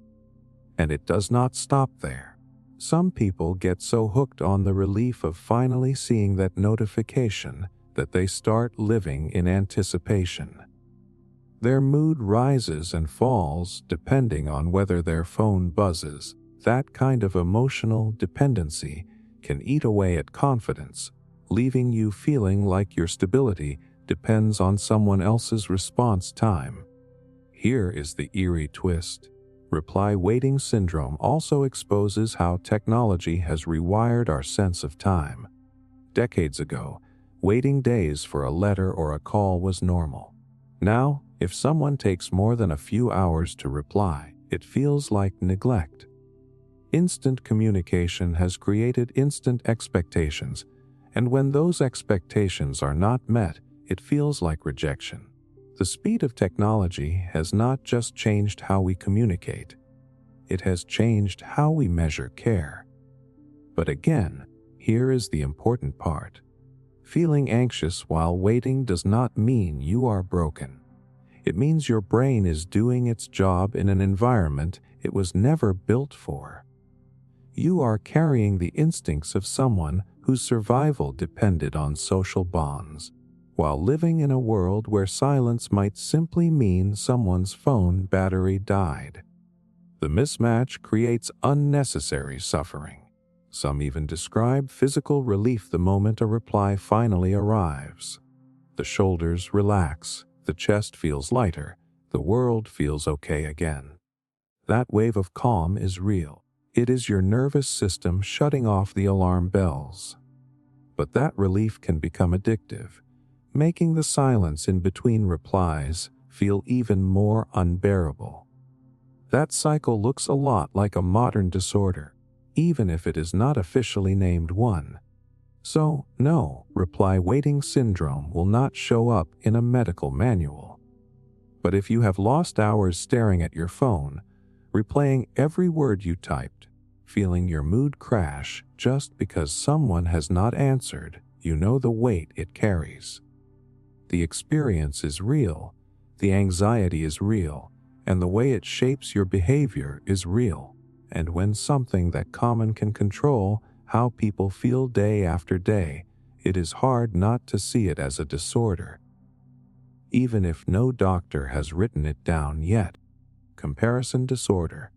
And it does not stop there. Some people get so hooked on the relief of finally seeing that notification that they start living in anticipation. Their mood rises and falls depending on whether their phone buzzes. That kind of emotional dependency can eat away at confidence, leaving you feeling like your stability depends on someone else's response time. Here is the eerie twist. Reply waiting syndrome also exposes how technology has rewired our sense of time. Decades ago, waiting days for a letter or a call was normal. Now, if someone takes more than a few hours to reply, it feels like neglect. Instant communication has created instant expectations, and when those expectations are not met, it feels like rejection. The speed of technology has not just changed how we communicate, it has changed how we measure care. But again, here is the important part. Feeling anxious while waiting does not mean you are broken. It means your brain is doing its job in an environment it was never built for. You are carrying the instincts of someone whose survival depended on social bonds, while living in a world where silence might simply mean someone's phone battery died. The mismatch creates unnecessary suffering. Some even describe physical relief the moment a reply finally arrives. The shoulders relax, the chest feels lighter, the world feels okay again. That wave of calm is real. It is your nervous system shutting off the alarm bells. But that relief can become addictive, making the silence in between replies feel even more unbearable. That cycle looks a lot like a modern disorder, even if it is not officially named one. So, no, reply waiting syndrome will not show up in a medical manual. But if you have lost hours staring at your phone, replaying every word you typed, feeling your mood crash just because someone has not answered, you know the weight it carries. The experience is real, the anxiety is real, and the way it shapes your behavior is real. And when something that common can control how people feel day after day, it is hard not to see it as a disorder. Even if no doctor has written it down yet. Comparison disorder.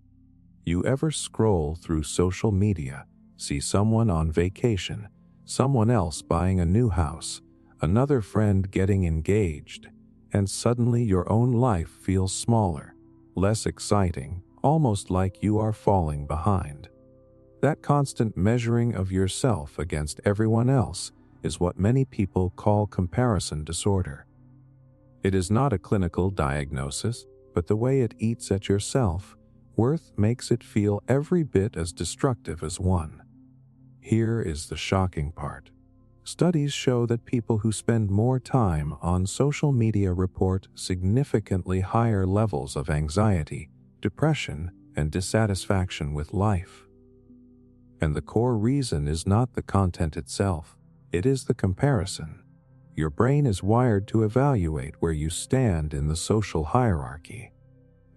You ever scroll through social media, see someone on vacation, someone else buying a new house, another friend getting engaged, and suddenly your own life feels smaller, less exciting, almost like you are falling behind. That constant measuring of yourself against everyone else is what many people call comparison disorder. It is not a clinical diagnosis, but the way it eats at your self-worth makes it feel every bit as destructive as one. Here is the shocking part. Studies show that people who spend more time on social media report significantly higher levels of anxiety, depression, and dissatisfaction with life. And the core reason is not the content itself, it is the comparison. Your brain is wired to evaluate where you stand in the social hierarchy.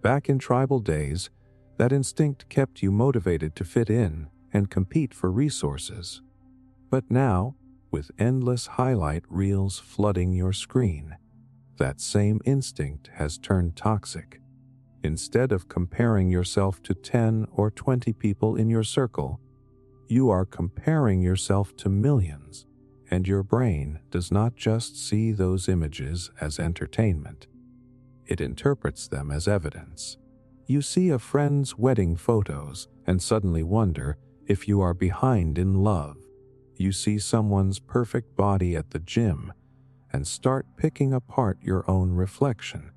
Back in tribal days, that instinct kept you motivated to fit in and compete for resources. But now, with endless highlight reels flooding your screen, that same instinct has turned toxic. Instead of comparing yourself to 10 or 20 people in your circle, you are comparing yourself to millions, and your brain does not just see those images as entertainment. It interprets them as evidence. You see a friend's wedding photos and suddenly wonder if you are behind in love. You see someone's perfect body at the gym and start picking apart your own reflection.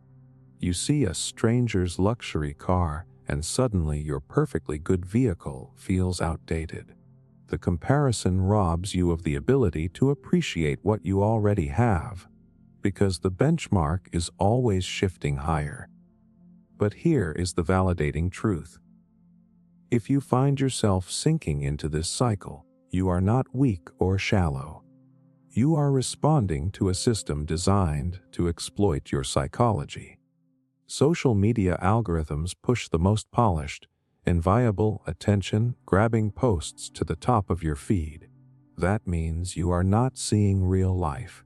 You see a stranger's luxury car and suddenly your perfectly good vehicle feels outdated. The comparison robs you of the ability to appreciate what you already have, because the benchmark is always shifting higher. But here is the validating truth. If you find yourself sinking into this cycle, you are not weak or shallow. You are responding to a system designed to exploit your psychology. Social media algorithms push the most polished, enviable, attention-grabbing posts to the top of your feed. That means you are not seeing real life.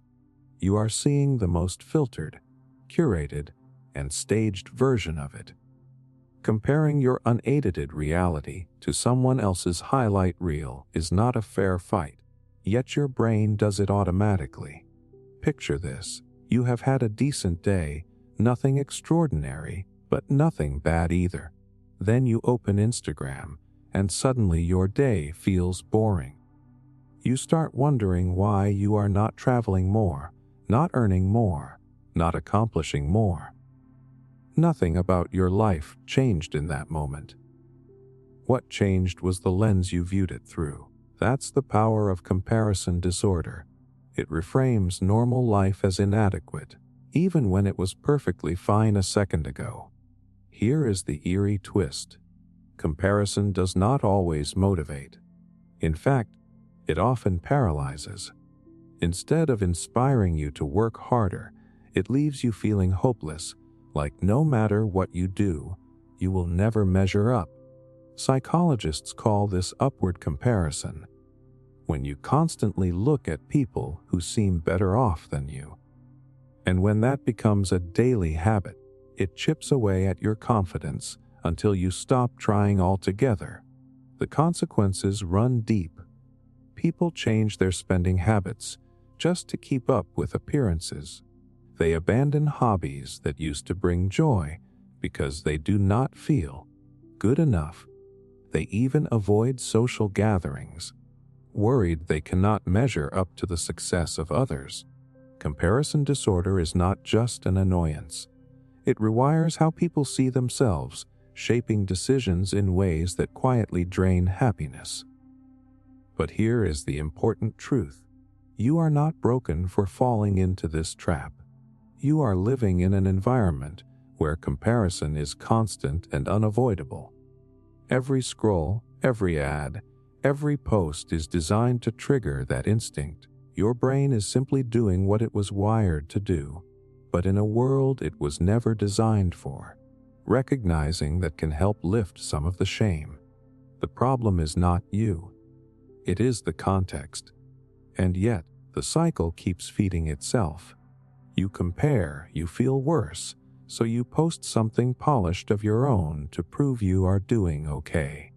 You are seeing the most filtered, curated, and staged version of it. Comparing your unedited reality to someone else's highlight reel is not a fair fight, yet your brain does it automatically. Picture this: you have had a decent day, nothing extraordinary, but nothing bad either. Then you open Instagram, and suddenly your day feels boring. You start wondering why you are not traveling more, not earning more, not accomplishing more. Nothing about your life changed in that moment. What changed was the lens you viewed it through. That's the power of comparison disorder. It reframes normal life as inadequate, even when it was perfectly fine a second ago. Here is the eerie twist. Comparison does not always motivate. In fact, it often paralyzes. Instead of inspiring you to work harder, it leaves you feeling hopeless, like no matter what you do, you will never measure up. Psychologists call this upward comparison. When you constantly look at people who seem better off than you. And when that becomes a daily habit, it chips away at your confidence until you stop trying altogether. The consequences run deep. People change their spending habits just to keep up with appearances. They abandon hobbies that used to bring joy because they do not feel good enough. They even avoid social gatherings, worried they cannot measure up to the success of others. Comparison disorder is not just an annoyance. It rewires how people see themselves, shaping decisions in ways that quietly drain happiness. But here is the important truth. You are not broken for falling into this trap. You are living in an environment where comparison is constant and unavoidable. Every scroll, every ad, every post is designed to trigger that instinct. Your brain is simply doing what it was wired to do, but in a world it was never designed for. Recognizing that can help lift some of the shame. The problem is not you. It is the context. And yet, the cycle keeps feeding itself. You compare, you feel worse, so you post something polished of your own to prove you are doing okay.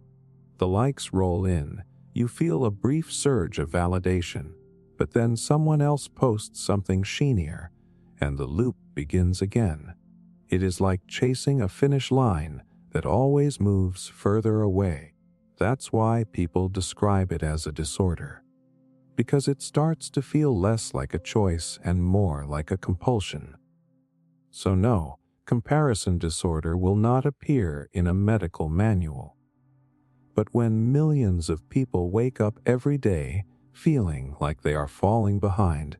The likes roll in, you feel a brief surge of validation, but then someone else posts something sheenier, and the loop begins again. It is like chasing a finish line that always moves further away. That's why people describe it as a disorder. Because it starts to feel less like a choice and more like a compulsion. So no, comparison disorder will not appear in a medical manual. But when millions of people wake up every day feeling like they are falling behind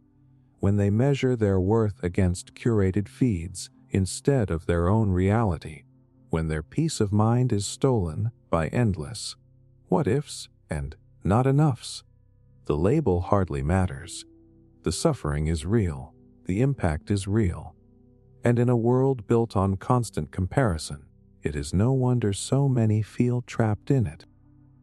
when they measure their worth against curated feeds instead of their own reality, when their peace of mind is stolen by endless what ifs and not enoughs. The label hardly matters. The suffering is real, the impact is real. And in a world built on constant comparison, it is no wonder so many feel trapped in it.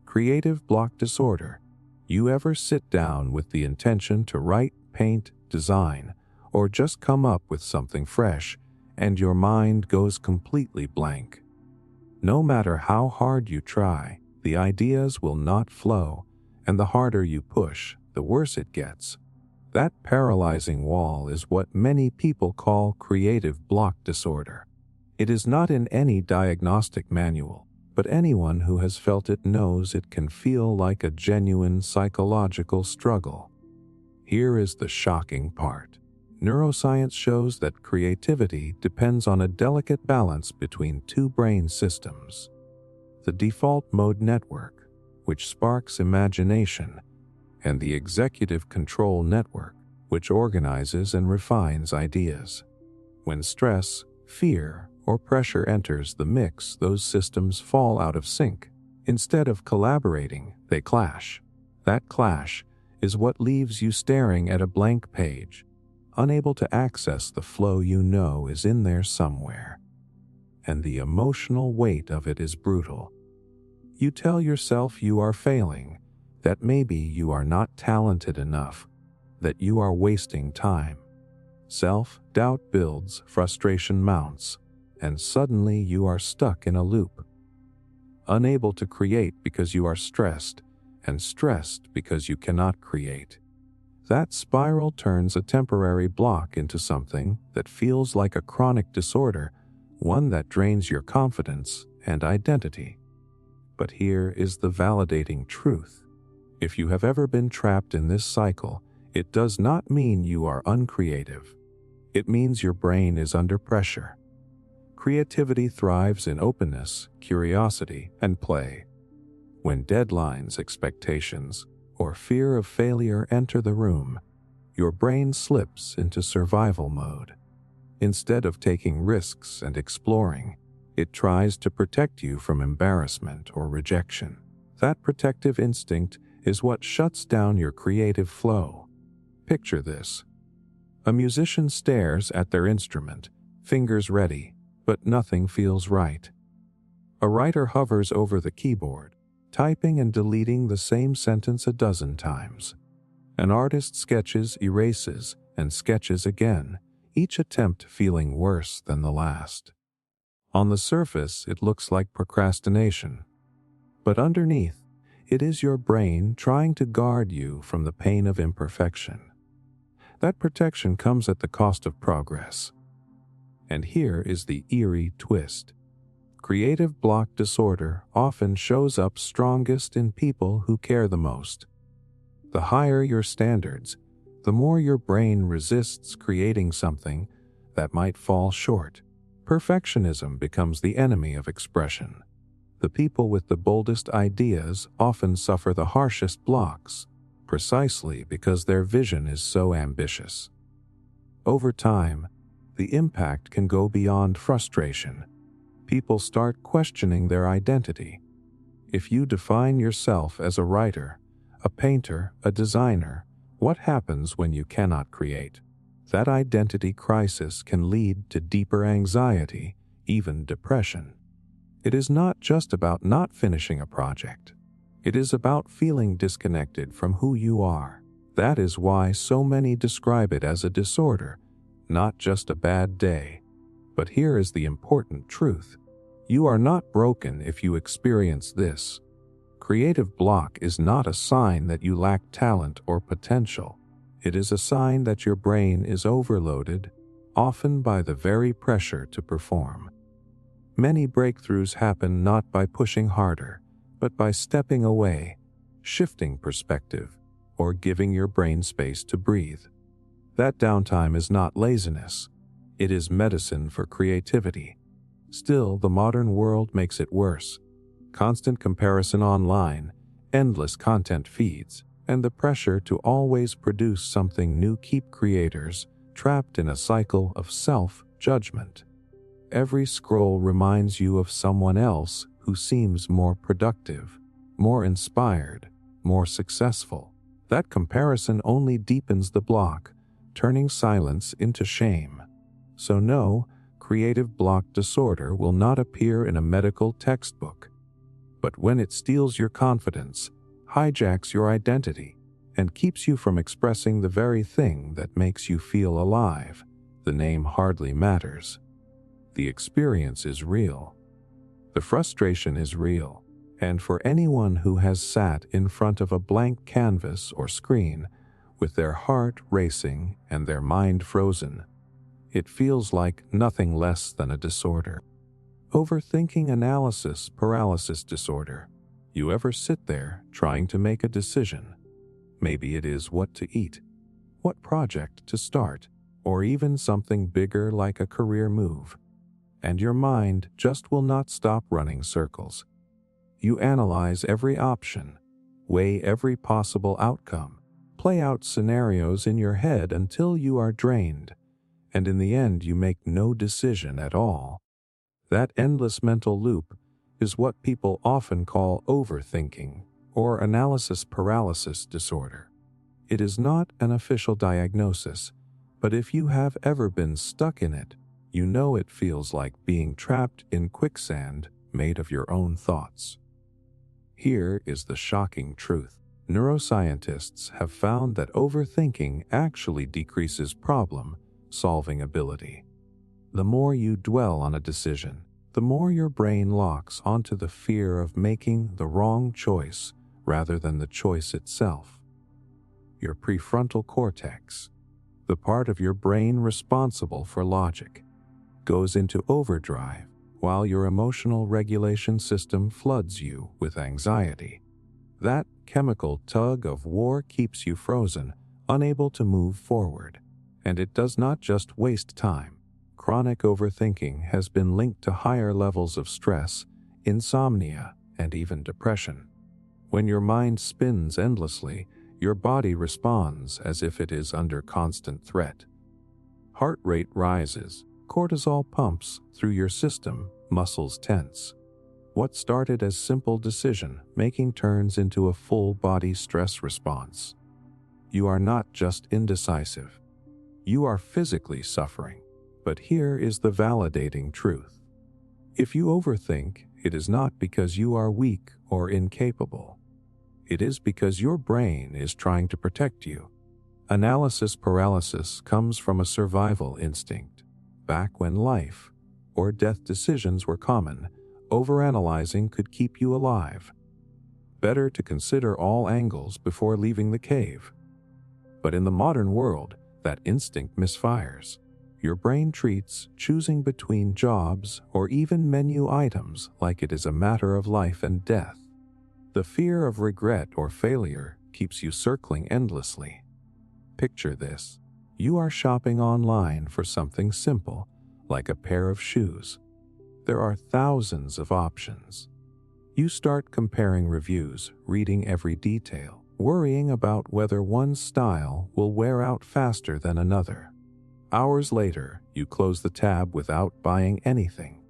Creative block disorder. You ever sit down with the intention to write, paint, design, or just come up with something fresh, and your mind goes completely blank? No matter how hard you try, the ideas will not flow, and the harder you push, the worse it gets. That paralyzing wall is what many people call creative block disorder. It is not in any diagnostic manual, but anyone who has felt it knows it can feel like a genuine psychological struggle. Here is the shocking part. Neuroscience shows that creativity depends on a delicate balance between two brain systems. The default mode network, which sparks imagination, and the executive control network, which organizes and refines ideas. When stress, fear, or pressure enters the mix, those systems fall out of sync. Instead of collaborating, they clash. That clash is what leaves you staring at a blank page, unable to access the flow you know is in there somewhere. And the emotional weight of it is brutal. You tell yourself you are failing, that maybe you are not talented enough, that you are wasting time. Self-doubt builds, frustration mounts, and suddenly you are stuck in a loop. Unable to create because you are stressed, and stressed because you cannot create. That spiral turns a temporary block into something that feels like a chronic disorder, one that drains your confidence and identity. But here is the validating truth. If you have ever been trapped in this cycle, it does not mean you are uncreative. It means your brain is under pressure. Creativity thrives in openness, curiosity, and play. When deadlines, expectations, or fear of failure enter the room, your brain slips into survival mode. Instead of taking risks and exploring, it tries to protect you from embarrassment or rejection. That protective instinct is what shuts down your creative flow. Picture this. A musician stares at their instrument, fingers ready, but nothing feels right. A writer hovers over the keyboard, typing and deleting the same sentence a dozen times. An artist sketches, erases, and sketches again, each attempt feeling worse than the last. On the surface, it looks like procrastination. But underneath, it is your brain trying to guard you from the pain of imperfection. That protection comes at the cost of progress. And here is the eerie twist. Creative block disorder often shows up strongest in people who care the most. The higher your standards, the more your brain resists creating something that might fall short. Perfectionism becomes the enemy of expression. The people with the boldest ideas often suffer the harshest blocks, precisely because their vision is so ambitious. Over time, the impact can go beyond frustration. People start questioning their identity. If you define yourself as a writer, a painter, a designer, what happens when you cannot create? That identity crisis can lead to deeper anxiety, even depression. It is not just about not finishing a project. It is about feeling disconnected from who you are. That is why so many describe it as a disorder, not just a bad day. But here is the important truth. You are not broken if you experience this. Creative block is not a sign that you lack talent or potential. It is a sign that your brain is overloaded, often by the very pressure to perform. Many breakthroughs happen not by pushing harder, but by stepping away, shifting perspective, or giving your brain space to breathe. That downtime is not laziness. It is medicine for creativity. Still, the modern world makes it worse. Constant comparison online, endless content feeds, and the pressure to always produce something new keep creators trapped in a cycle of self-judgment. Every scroll reminds you of someone else who seems more productive, more inspired, more successful. That comparison only deepens the block, turning silence into shame. So no, creative block disorder will not appear in a medical textbook. But when it steals your confidence, hijacks your identity, and keeps you from expressing the very thing that makes you feel alive, the name hardly matters. The experience is real. The frustration is real, and for anyone who has sat in front of a blank canvas or screen, with their heart racing and their mind frozen, it feels like nothing less than a disorder. Overthinking analysis paralysis disorder. You ever sit there trying to make a decision? Maybe it is what to eat, what project to start, or even something bigger like a career move. And your mind just will not stop running circles. You analyze every option, weigh every possible outcome, play out scenarios in your head until you are drained, and in the end you make no decision at all. That endless mental loop is what people often call overthinking or analysis paralysis disorder. It is not an official diagnosis, but if you have ever been stuck in it, you know it feels like being trapped in quicksand made of your own thoughts. Here is the shocking truth. Neuroscientists have found that overthinking actually decreases problem-solving ability. The more you dwell on a decision, the more your brain locks onto the fear of making the wrong choice rather than the choice itself. Your prefrontal cortex, the part of your brain responsible for logic, goes into overdrive while your emotional regulation system floods you with anxiety. That chemical tug of war keeps you frozen, unable to move forward. And it does not just waste time. Chronic overthinking has been linked to higher levels of stress, insomnia, and even depression. When your mind spins endlessly, your body responds as if it is under constant threat. Heart rate rises, cortisol pumps through your system, muscles tense. What started as simple decision-making turns into a full-body stress response. You are not just indecisive. You are physically suffering. But here is the validating truth. If you overthink, it is not because you are weak or incapable. It is because your brain is trying to protect you. Analysis paralysis comes from a survival instinct. Back when life or death decisions were common, overanalyzing could keep you alive. Better to consider all angles before leaving the cave. But in the modern world, that instinct misfires. Your brain treats choosing between jobs or even menu items like it is a matter of life and death. The fear of regret or failure keeps you circling endlessly. Picture this. You are shopping online for something simple, like a pair of shoes. There are thousands of options. You start comparing reviews, reading every detail, worrying about whether one style will wear out faster than another. Hours later, you close the tab without buying anything.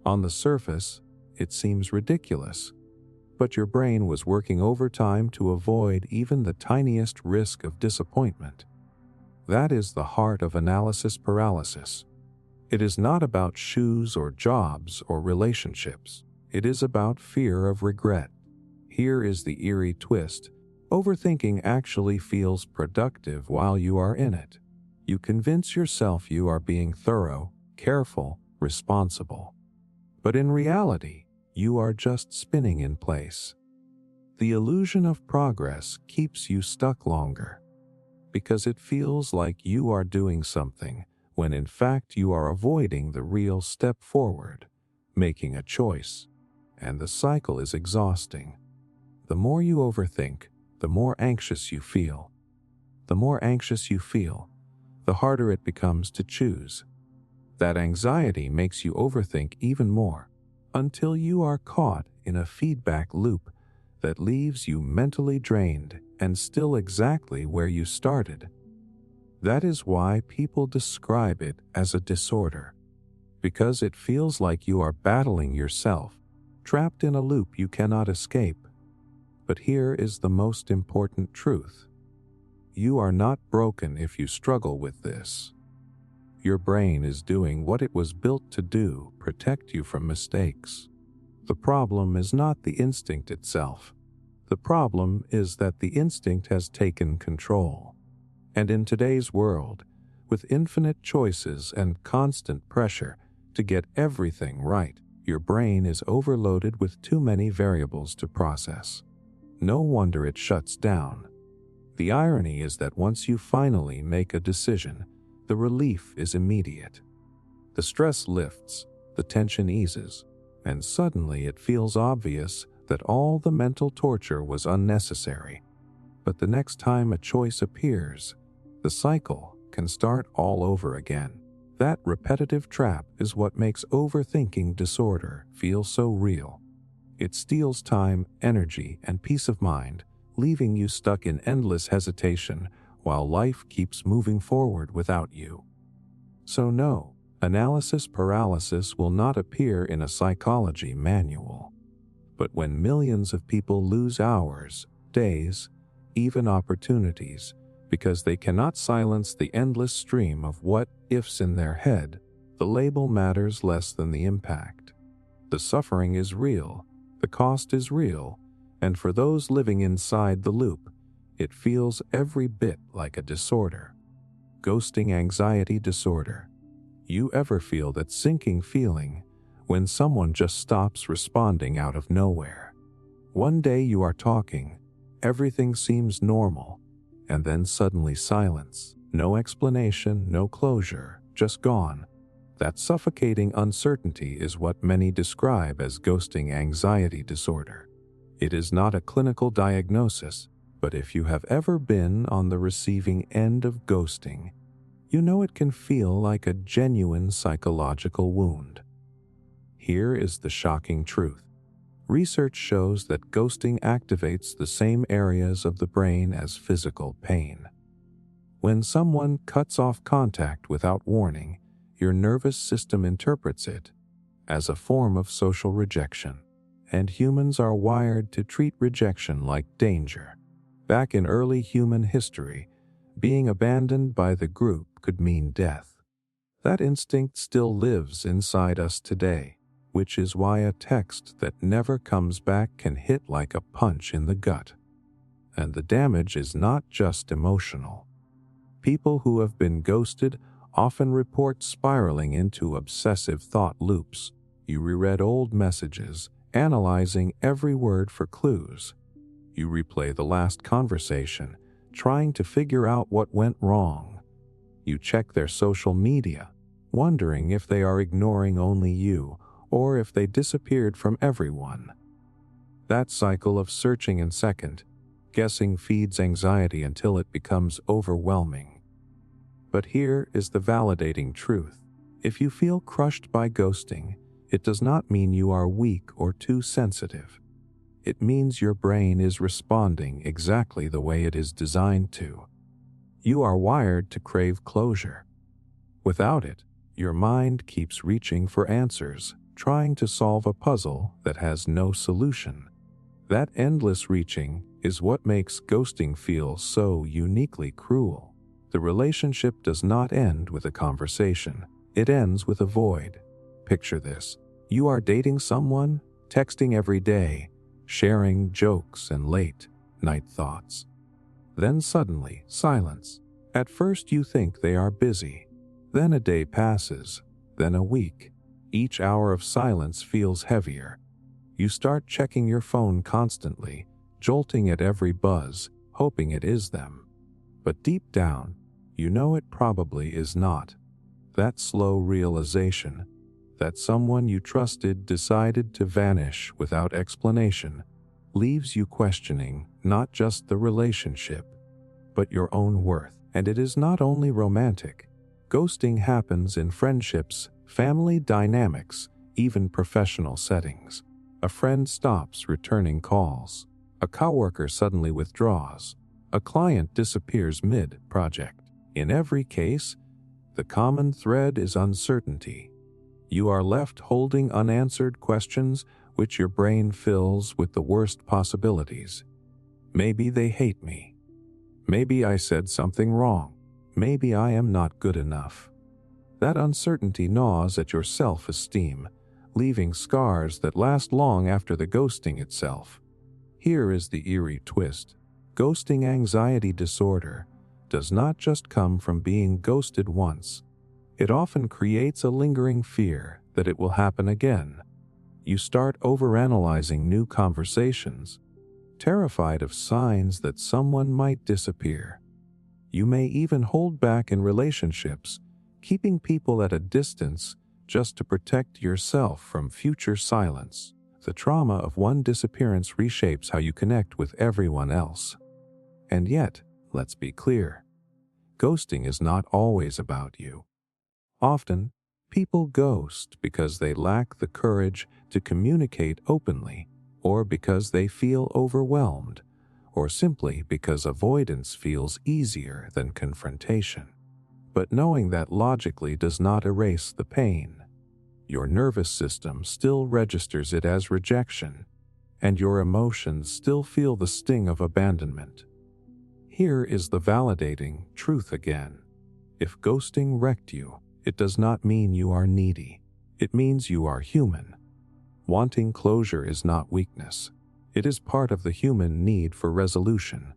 On the surface, it seems ridiculous, but your brain was working overtime to avoid even the tiniest risk of disappointment. That is the heart of analysis paralysis. It is not about shoes or jobs or relationships. It is about fear of regret. Here is the eerie twist. Overthinking actually feels productive while you are in it. You convince yourself you are being thorough, careful, responsible. But in reality, you are just spinning in place. The illusion of progress keeps you stuck longer, because it feels like you are doing something when in fact you are avoiding the real step forward, making a choice, and the cycle is exhausting. The more you overthink, the more anxious you feel. The more anxious you feel, the harder it becomes to choose. That anxiety makes you overthink even more, until you are caught in a feedback loop that leaves you mentally drained and still exactly where you started. That is why people describe it as a disorder, because it feels like you are battling yourself, trapped in a loop you cannot escape. But here is the most important truth. You are not broken if you struggle with this. Your brain is doing what it was built to do, protect you from mistakes. The problem is not the instinct itself. The problem is that the instinct has taken control. And in today's world, with infinite choices and constant pressure to get everything right, your brain is overloaded with too many variables to process. No wonder it shuts down. The irony is that once you finally make a decision, the relief is immediate. The stress lifts, the tension eases, and suddenly it feels obvious that all the mental torture was unnecessary. But the next time a choice appears, the cycle can start all over again. That repetitive trap is what makes overthinking disorder feel so real. It steals time, energy, and peace of mind, leaving you stuck in endless hesitation while life keeps moving forward without you. So no, analysis paralysis will not appear in a psychology manual. But when millions of people lose hours, days, even opportunities, because they cannot silence the endless stream of what-ifs in their head, the label matters less than the impact. The suffering is real, the cost is real, and for those living inside the loop, it feels every bit like a disorder. Ghosting anxiety disorder. You ever feel that sinking feeling when someone just stops responding out of nowhere? One day you are talking, everything seems normal, and then suddenly silence. No explanation, no closure, just gone. That suffocating uncertainty is what many describe as ghosting anxiety disorder. It is not a clinical diagnosis, but if you have ever been on the receiving end of ghosting, you know it can feel like a genuine psychological wound. Here is the shocking truth. Research shows that ghosting activates the same areas of the brain as physical pain. When someone cuts off contact without warning, your nervous system interprets it as a form of social rejection, and humans are wired to treat rejection like danger. Back in early human history, being abandoned by the group could mean death. That instinct still lives inside us today, which is why a text that never comes back can hit like a punch in the gut. And the damage is not just emotional. People who have been ghosted often report spiraling into obsessive thought loops. You reread old messages, analyzing every word for clues. You replay the last conversation, trying to figure out what went wrong. You check their social media, wondering if they are ignoring only you or if they disappeared from everyone. That cycle of searching and second-guessing feeds anxiety until it becomes overwhelming. But here is the validating truth. If you feel crushed by ghosting, it does not mean you are weak or too sensitive. It means your brain is responding exactly the way it is designed to. You are wired to crave closure. Without it, your mind keeps reaching for answers, trying to solve a puzzle that has no solution. That endless reaching is what makes ghosting feel so uniquely cruel. The relationship does not end with a conversation. It ends with a void. Picture this. You are dating someone, texting every day, sharing jokes and late-night thoughts. Then suddenly, silence. At first you think they are busy. Then a day passes, then a week. Each hour of silence feels heavier. You start checking your phone constantly, jolting at every buzz, hoping it is them. But deep down, you know it probably is not. That slow realization that someone you trusted decided to vanish without explanation leaves you questioning not just the relationship, but your own worth. And it is not only romantic. Ghosting happens in friendships, family dynamics, even professional settings. A friend stops returning calls. A coworker suddenly withdraws. A client disappears mid-project. In every case, the common thread is uncertainty. You are left holding unanswered questions which your brain fills with the worst possibilities. Maybe they hate me. Maybe I said something wrong. Maybe I am not good enough. That uncertainty gnaws at your self-esteem, leaving scars that last long after the ghosting itself. Here is the eerie twist. Ghosting anxiety disorder does not just come from being ghosted once. It often creates a lingering fear that it will happen again. You start overanalyzing new conversations, terrified of signs that someone might disappear. You may even hold back in relationships, keeping people at a distance just to protect yourself from future silence. The trauma of one disappearance reshapes how you connect with everyone else. And yet, let's be clear, ghosting is not always about you. Often, people ghost because they lack the courage to communicate openly, or because they feel overwhelmed, or simply because avoidance feels easier than confrontation. But knowing that logically does not erase the pain. Your nervous system still registers it as rejection, and your emotions still feel the sting of abandonment. Here is the validating truth again. If ghosting wrecked you, it does not mean you are needy. It means you are human. Wanting closure is not weakness. It is part of the human need for resolution.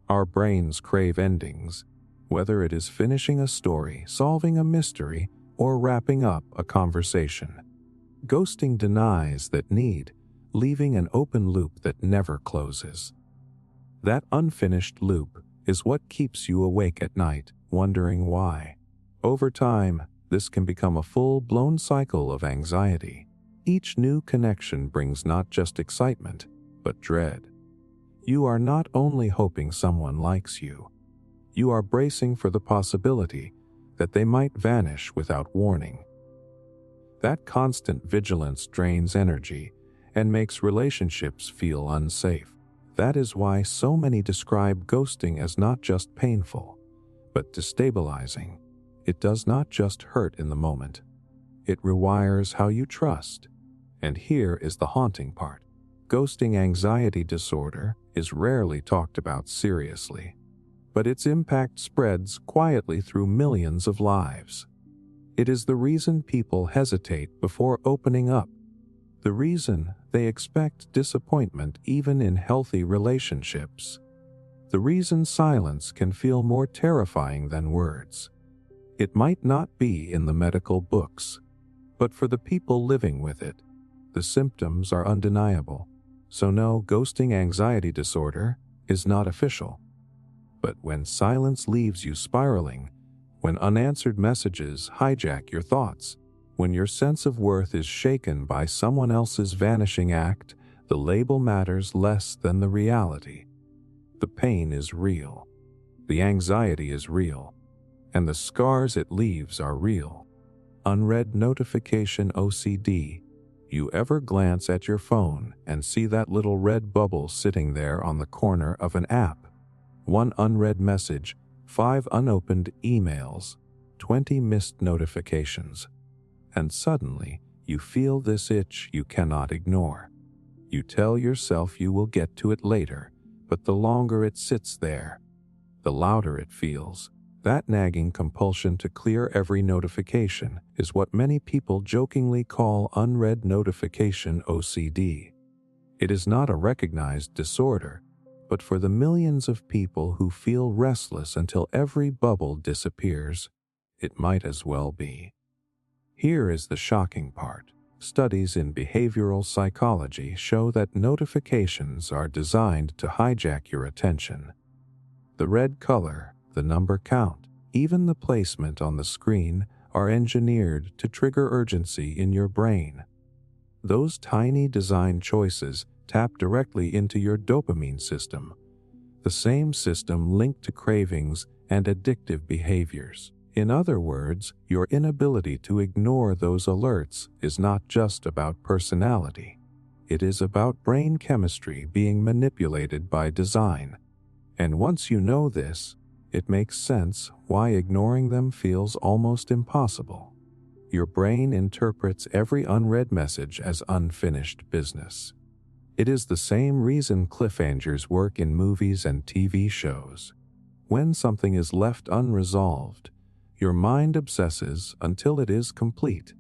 Our brains crave endings, whether it is finishing a story, solving a mystery, or wrapping up a conversation. Ghosting denies that need, leaving an open loop that never closes. That unfinished loop is what keeps you awake at night, wondering why. Over time, this can become a full-blown cycle of anxiety. Each new connection brings not just excitement, but dread. You are not only hoping someone likes you, you are bracing for the possibility that they might vanish without warning. That constant vigilance drains energy and makes relationships feel unsafe. That is why so many describe ghosting as not just painful, but destabilizing. It does not just hurt in the moment. It rewires how you trust. And here is the haunting part. Ghosting anxiety disorder is rarely talked about seriously, but its impact spreads quietly through millions of lives. It is the reason people hesitate before opening up, the reason they expect disappointment even in healthy relationships, the reason silence can feel more terrifying than words. It might not be in the medical books, but for the people living with it, the symptoms are undeniable. So no, ghosting anxiety disorder is not official. But when silence leaves you spiraling, when unanswered messages hijack your thoughts, when your sense of worth is shaken by someone else's vanishing act, the label matters less than the reality. The pain is real, the anxiety is real, and the scars it leaves are real. Unread notification OCD. You ever glance at your phone and see that little red bubble sitting there on the corner of an app? One unread message, 5 unopened emails, 20 missed notifications. And suddenly, you feel this itch you cannot ignore. You tell yourself you will get to it later, but the longer it sits there, the louder it feels. That nagging compulsion to clear every notification is what many people jokingly call unread notification OCD. It is not a recognized disorder, but for the millions of people who feel restless until every bubble disappears, it might as well be. Here is the shocking part. Studies in behavioral psychology show that notifications are designed to hijack your attention. The red color, the number count, even the placement on the screen are engineered to trigger urgency in your brain. Those tiny design choices tap directly into your dopamine system, the same system linked to cravings and addictive behaviors. In other words, your inability to ignore those alerts is not just about personality. It is about brain chemistry being manipulated by design. And once you know this, it makes sense why ignoring them feels almost impossible. Your brain interprets every unread message as unfinished business. It is the same reason cliffhangers work in movies and TV shows. When something is left unresolved, your mind obsesses until it is complete.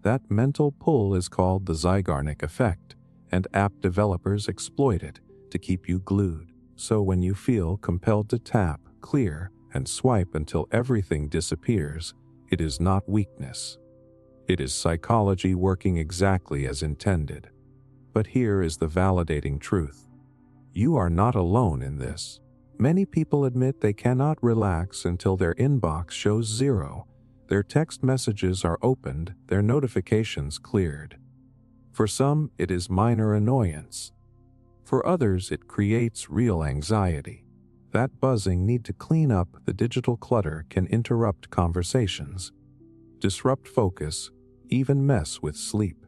That mental pull is called the Zeigarnik effect, and app developers exploit it to keep you glued. So when you feel compelled to tap, clear, and swipe until everything disappears, it is not weakness. It is psychology working exactly as intended. But here is the validating truth. You are not alone in this. Many people admit they cannot relax until their inbox shows 0, their text messages are opened, their notifications cleared. For some, it is minor annoyance. For others, it creates real anxiety. That buzzing need to clean up the digital clutter can interrupt conversations, disrupt focus, even mess with sleep.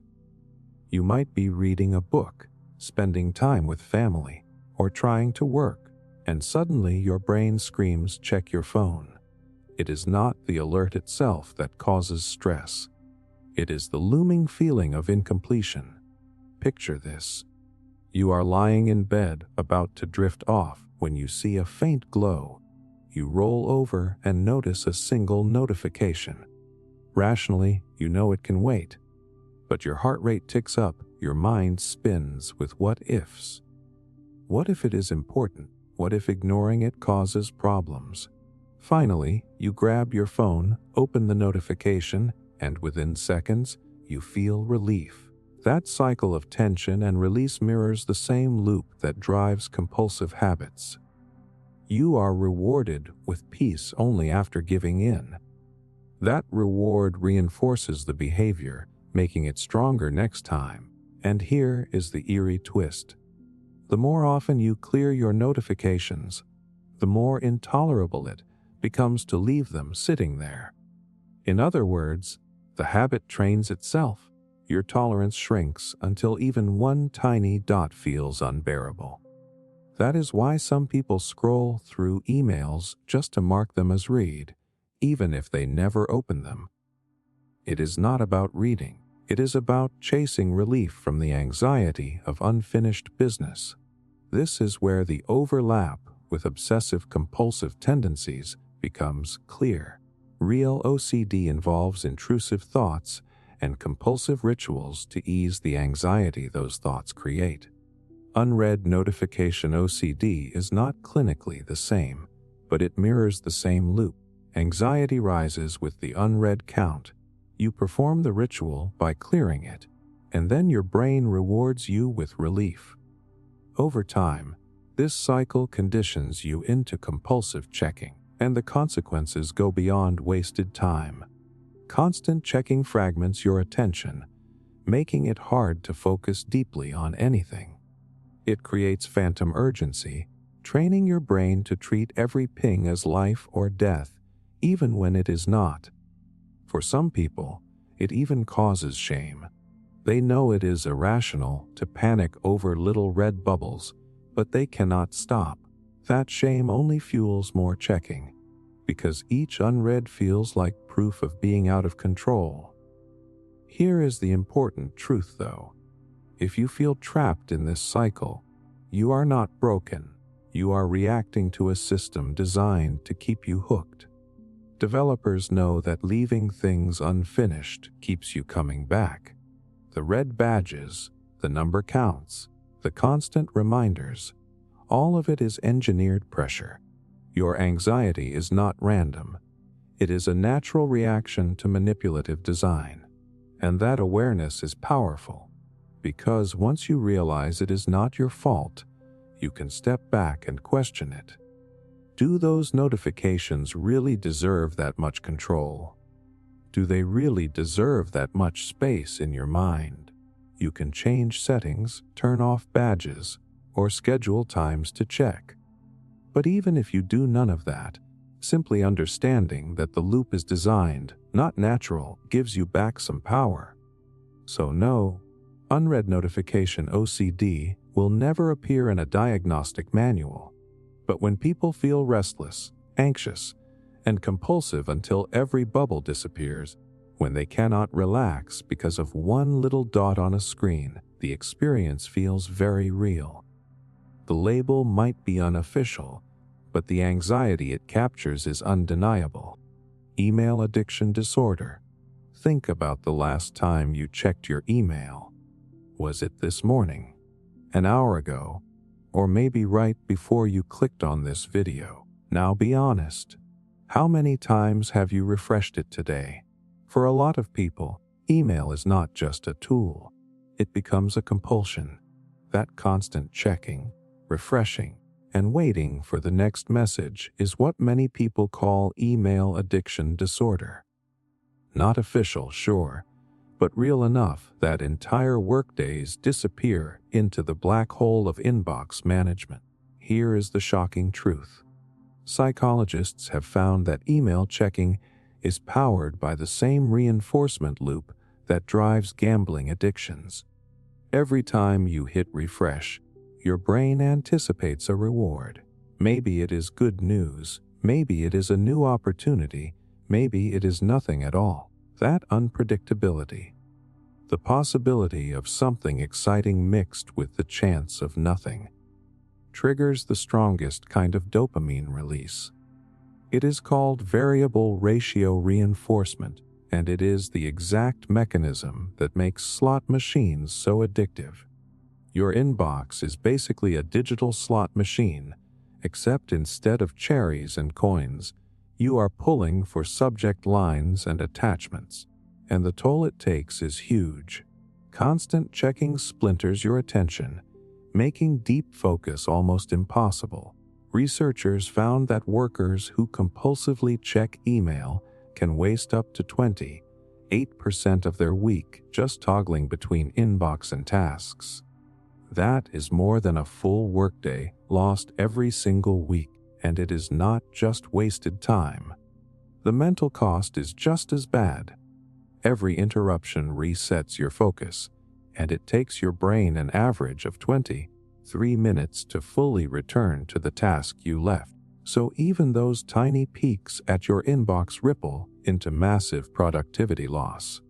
You might be reading a book, spending time with family, or trying to work, and suddenly your brain screams, "Check your phone." It is not the alert itself that causes stress. It is the looming feeling of incompletion. Picture this. You are lying in bed, about to drift off, when you see a faint glow. You roll over and notice a single notification. Rationally, you know it can wait. But your heart rate ticks up, your mind spins with what-ifs. What if it is important? What if ignoring it causes problems? Finally, you grab your phone, open the notification, and within seconds, you feel relief. That cycle of tension and release mirrors the same loop that drives compulsive habits. You are rewarded with peace only after giving in. That reward reinforces the behavior, making it stronger next time. And here is the eerie twist. The more often you clear your notifications, the more intolerable it becomes to leave them sitting there. In other words, the habit trains itself. Your tolerance shrinks until even one tiny dot feels unbearable. That is why some people scroll through emails just to mark them as read, even if they never open them. It is not about reading. It is about chasing relief from the anxiety of unfinished business. This is where the overlap with obsessive-compulsive tendencies becomes clear. Real OCD involves intrusive thoughts and compulsive rituals to ease the anxiety those thoughts create. Unread notification OCD is not clinically the same, but it mirrors the same loop. Anxiety rises with the unread count. You perform the ritual by clearing it, and then your brain rewards you with relief. Over time, this cycle conditions you into compulsive checking, and the consequences go beyond wasted time. Constant checking fragments your attention, making it hard to focus deeply on anything. It creates phantom urgency, training your brain to treat every ping as life or death, even when it is not. For some people, it even causes shame. They know it is irrational to panic over little red bubbles, but they cannot stop. That shame only fuels more checking, because each unread feels like proof of being out of control. Here is the important truth, though. If you feel trapped in this cycle, you are not broken. You are reacting to a system designed to keep you hooked. Developers know that leaving things unfinished keeps you coming back. The red badges, the number counts, the constant reminders, all of it is engineered pressure. Your anxiety is not random. It is a natural reaction to manipulative design. And that awareness is powerful, because once you realize it is not your fault, you can step back and question it. Do those notifications really deserve that much control? Do they really deserve that much space in your mind? You can change settings, turn off badges, or schedule times to check. But even if you do none of that, simply understanding that the loop is designed, not natural, gives you back some power. So no, Unread notification OCD will never appear in a diagnostic manual. But when people feel restless, anxious, and compulsive until every bubble disappears, when they cannot relax because of one little dot on a screen, the experience feels very real. The label might be unofficial, but the anxiety it captures is undeniable. Email addiction disorder. Think about the last time you checked your email. Was it this morning, an hour ago, or maybe right before you clicked on this video? Now be honest. How many times have you refreshed it today? For a lot of people, email is not just a tool. It becomes a compulsion. That constant checking, refreshing, and waiting for the next message is what many people call email addiction disorder. Not official, sure, but real enough that entire workdays disappear into the black hole of inbox management. Here is the shocking truth. Psychologists have found that email checking is powered by the same reinforcement loop that drives gambling addictions. Every time you hit refresh, your brain anticipates a reward. Maybe it is good news, maybe it is a new opportunity, maybe it is nothing at all. That unpredictability, the possibility of something exciting mixed with the chance of nothing, triggers the strongest kind of dopamine release. It is called variable ratio reinforcement, and it is the exact mechanism that makes slot machines so addictive. Your inbox is basically a digital slot machine, except instead of cherries and coins, you are pulling for subject lines and attachments, and the toll it takes is huge. Constant checking splinters your attention, making deep focus almost impossible. Researchers found that workers who compulsively check email can waste up to 28% of their week just toggling between inbox and tasks. That is more than a full workday lost every single week, and it is not just wasted time. The mental cost is just as bad. Every interruption resets your focus, and it takes your brain an average of 23 minutes to fully return to the task you left. So even those tiny peaks at your inbox ripple into massive productivity loss.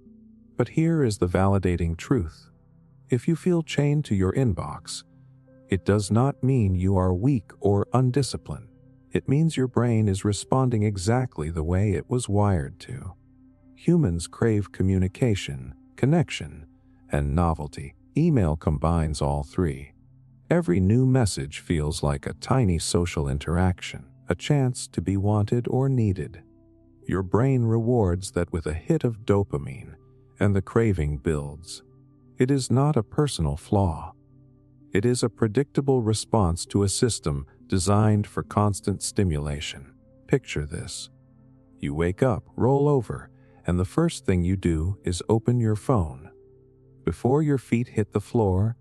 But here is the validating truth. If you feel chained to your inbox, it does not mean you are weak or undisciplined. It means your brain is responding exactly the way it was wired to. Humans crave communication, connection, and novelty. Email combines all three. Every new message feels like a tiny social interaction, a chance to be wanted or needed. Your brain rewards that with a hit of dopamine, and the craving builds. It is not a personal flaw. It is a predictable response to a system designed for constant stimulation. Picture this. You wake up, roll over, and the first thing you do is open your phone. Before your feet hit the floor,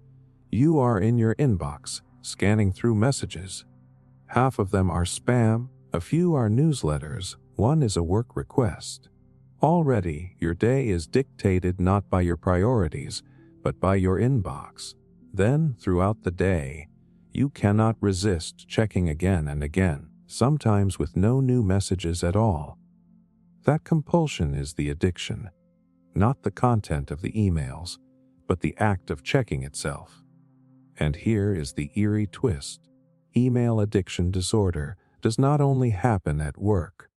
you are in your inbox, scanning through messages. Half of them are spam, a few are newsletters, one is a work request. Already, your day is dictated not by your priorities, but by your inbox. Then, throughout the day, you cannot resist checking again and again, sometimes with no new messages at all. That compulsion is the addiction, not the content of the emails, but the act of checking itself. And here is the eerie twist. Email addiction disorder does not only happen at work.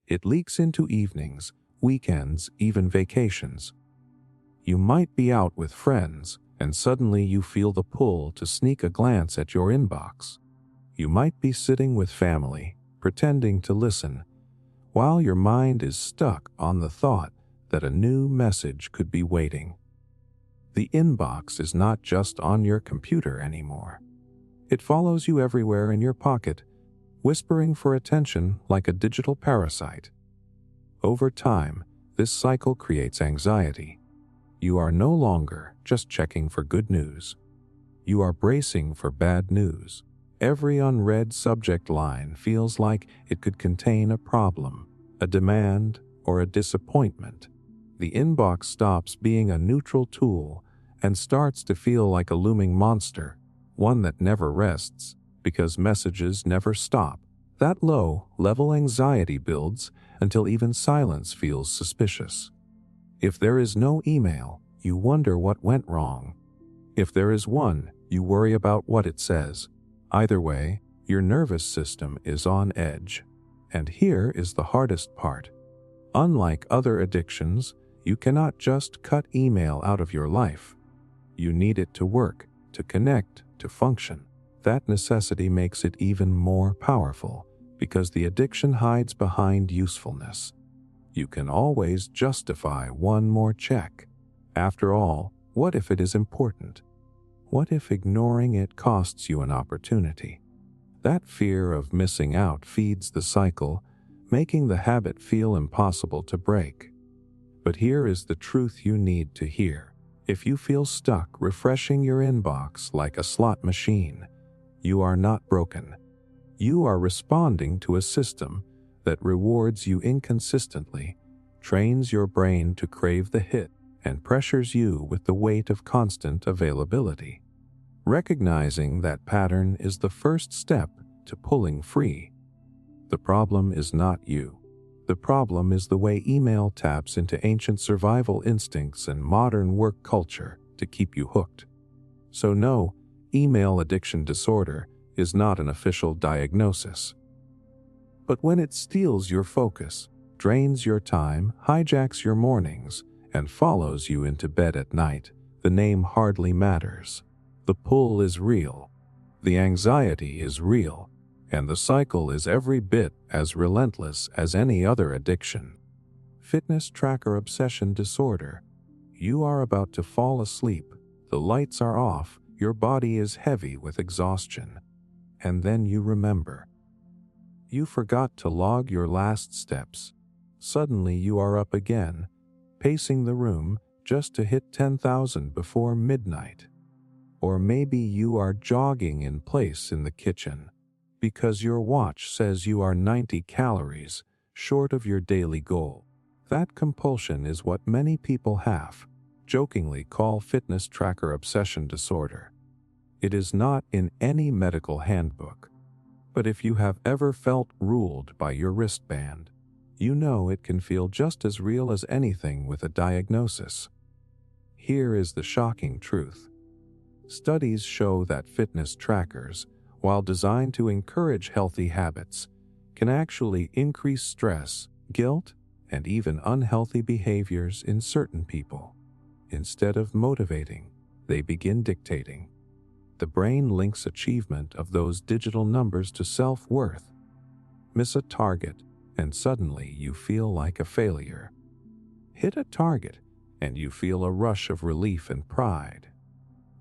It leaks into evenings, weekends, even vacations. You might be out with friends, and suddenly you feel the pull to sneak a glance at your inbox. You might be sitting with family, pretending to listen, while your mind is stuck on the thought that a new message could be waiting. The inbox is not just on your computer anymore. It follows you everywhere in your pocket, whispering for attention like a digital parasite. Over time, this cycle creates anxiety. You are no longer just checking for good news. You are bracing for bad news. Every unread subject line feels like it could contain a problem, a demand, or a disappointment. The inbox stops being a neutral tool and starts to feel like a looming monster, one that never rests, because messages never stop. That low-level anxiety builds until even silence feels suspicious. If there is no email, you wonder what went wrong. If there is one, you worry about what it says. Either way, your nervous system is on edge. And here is the hardest part. Unlike other addictions, you cannot just cut email out of your life. You need it to work, to connect, to function. That necessity makes it even more powerful, because the addiction hides behind usefulness. You can always justify one more check. After all, what if it is important? What if ignoring it costs you an opportunity? That fear of missing out feeds the cycle, making the habit feel impossible to break. But here is the truth you need to hear. If you feel stuck refreshing your inbox like a slot machine, you are not broken. You are responding to a system that rewards you inconsistently, trains your brain to crave the hit, and pressures you with the weight of constant availability. Recognizing that pattern is the first step to pulling free. The problem is not you. The problem is the way email taps into ancient survival instincts and modern work culture to keep you hooked. So no, email addiction disorder is not an official diagnosis. But when it steals your focus, drains your time, hijacks your mornings, and follows you into bed at night, the name hardly matters. The pull is real, the anxiety is real, and the cycle is every bit as relentless as any other addiction. Fitness tracker obsession disorder. You are about to fall asleep, the lights are off, your body is heavy with exhaustion. And then you remember. You forgot to log your last steps. Suddenly you are up again, pacing the room just to hit 10,000 before midnight. Or maybe you are jogging in place in the kitchen because your watch says you are 90 calories short of your daily goal. That compulsion is what many people jokingly call fitness tracker obsession disorder. It is not in any medical handbook. But if you have ever felt ruled by your wristband, you know it can feel just as real as anything with a diagnosis. Here is the shocking truth. Studies show that fitness trackers, while designed to encourage healthy habits, can actually increase stress, guilt, and even unhealthy behaviors in certain people. Instead of motivating, they begin dictating. The brain links achievement of those digital numbers to self-worth. Miss a target, and suddenly you feel like a failure. Hit a target, and you feel a rush of relief and pride.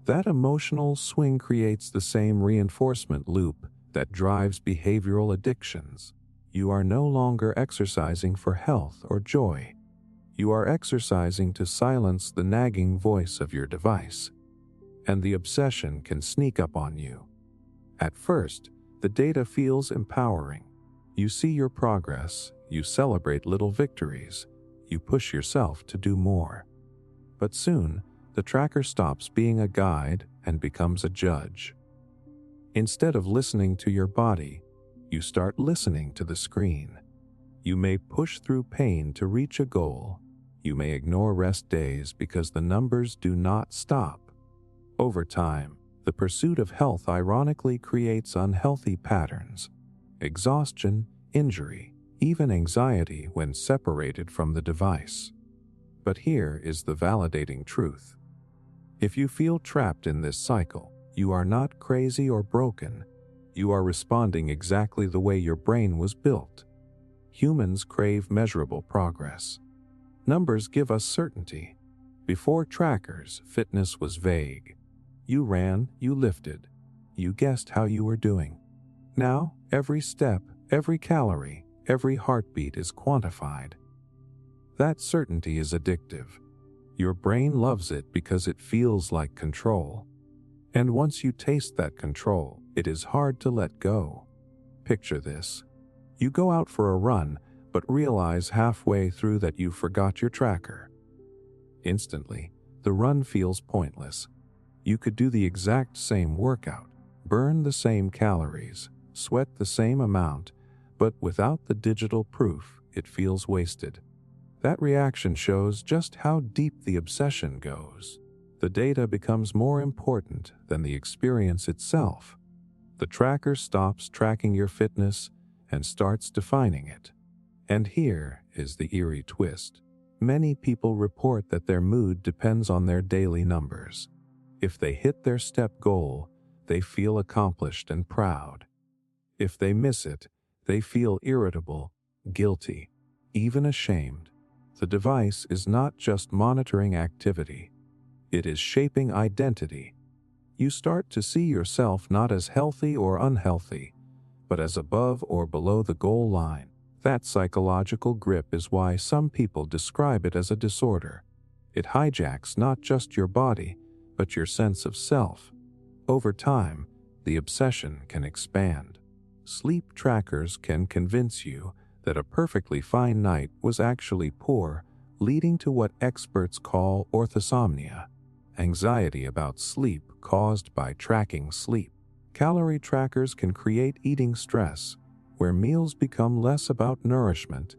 That emotional swing creates the same reinforcement loop that drives behavioral addictions. You are no longer exercising for health or joy. You are exercising to silence the nagging voice of your device. And the obsession can sneak up on you. At first, the data feels empowering. You see your progress, you celebrate little victories, you push yourself to do more. But soon, the tracker stops being a guide and becomes a judge. Instead of listening to your body, you start listening to the screen. You may push through pain to reach a goal. You may ignore rest days because the numbers do not stop. Over time, the pursuit of health ironically creates unhealthy patterns. Exhaustion, injury, even anxiety when separated from the device. But here is the validating truth. If you feel trapped in this cycle, you are not crazy or broken. You are responding exactly the way your brain was built. Humans crave measurable progress. Numbers give us certainty. Before trackers, fitness was vague. You ran, you lifted, you guessed how you were doing. Now, every step, every calorie, every heartbeat is quantified. That certainty is addictive. Your brain loves it because it feels like control. And once you taste that control, it is hard to let go. Picture this. You go out for a run, but realize halfway through that you forgot your tracker. Instantly, The run feels pointless. You could do the exact same workout, burn the same calories, sweat the same amount, but without the digital proof, it feels wasted. That reaction shows just how deep the obsession goes. The data becomes more important than the experience itself. The tracker stops tracking your fitness and starts defining it. And here is the eerie twist. Many people report that their mood depends on their daily numbers. If they hit their step goal, they feel accomplished and proud. If they miss it, they feel irritable, guilty, even ashamed. The device is not just monitoring activity. It is shaping identity. You start to see yourself not as healthy or unhealthy, but as above or below the goal line. That psychological grip is why some people describe it as a disorder. It hijacks not just your body, but your sense of self. Over time, the obsession can expand. Sleep trackers can convince you that a perfectly fine night was actually poor, leading to what experts call orthosomnia, anxiety about sleep caused by tracking sleep. Calorie trackers can create eating stress, where meals become less about nourishment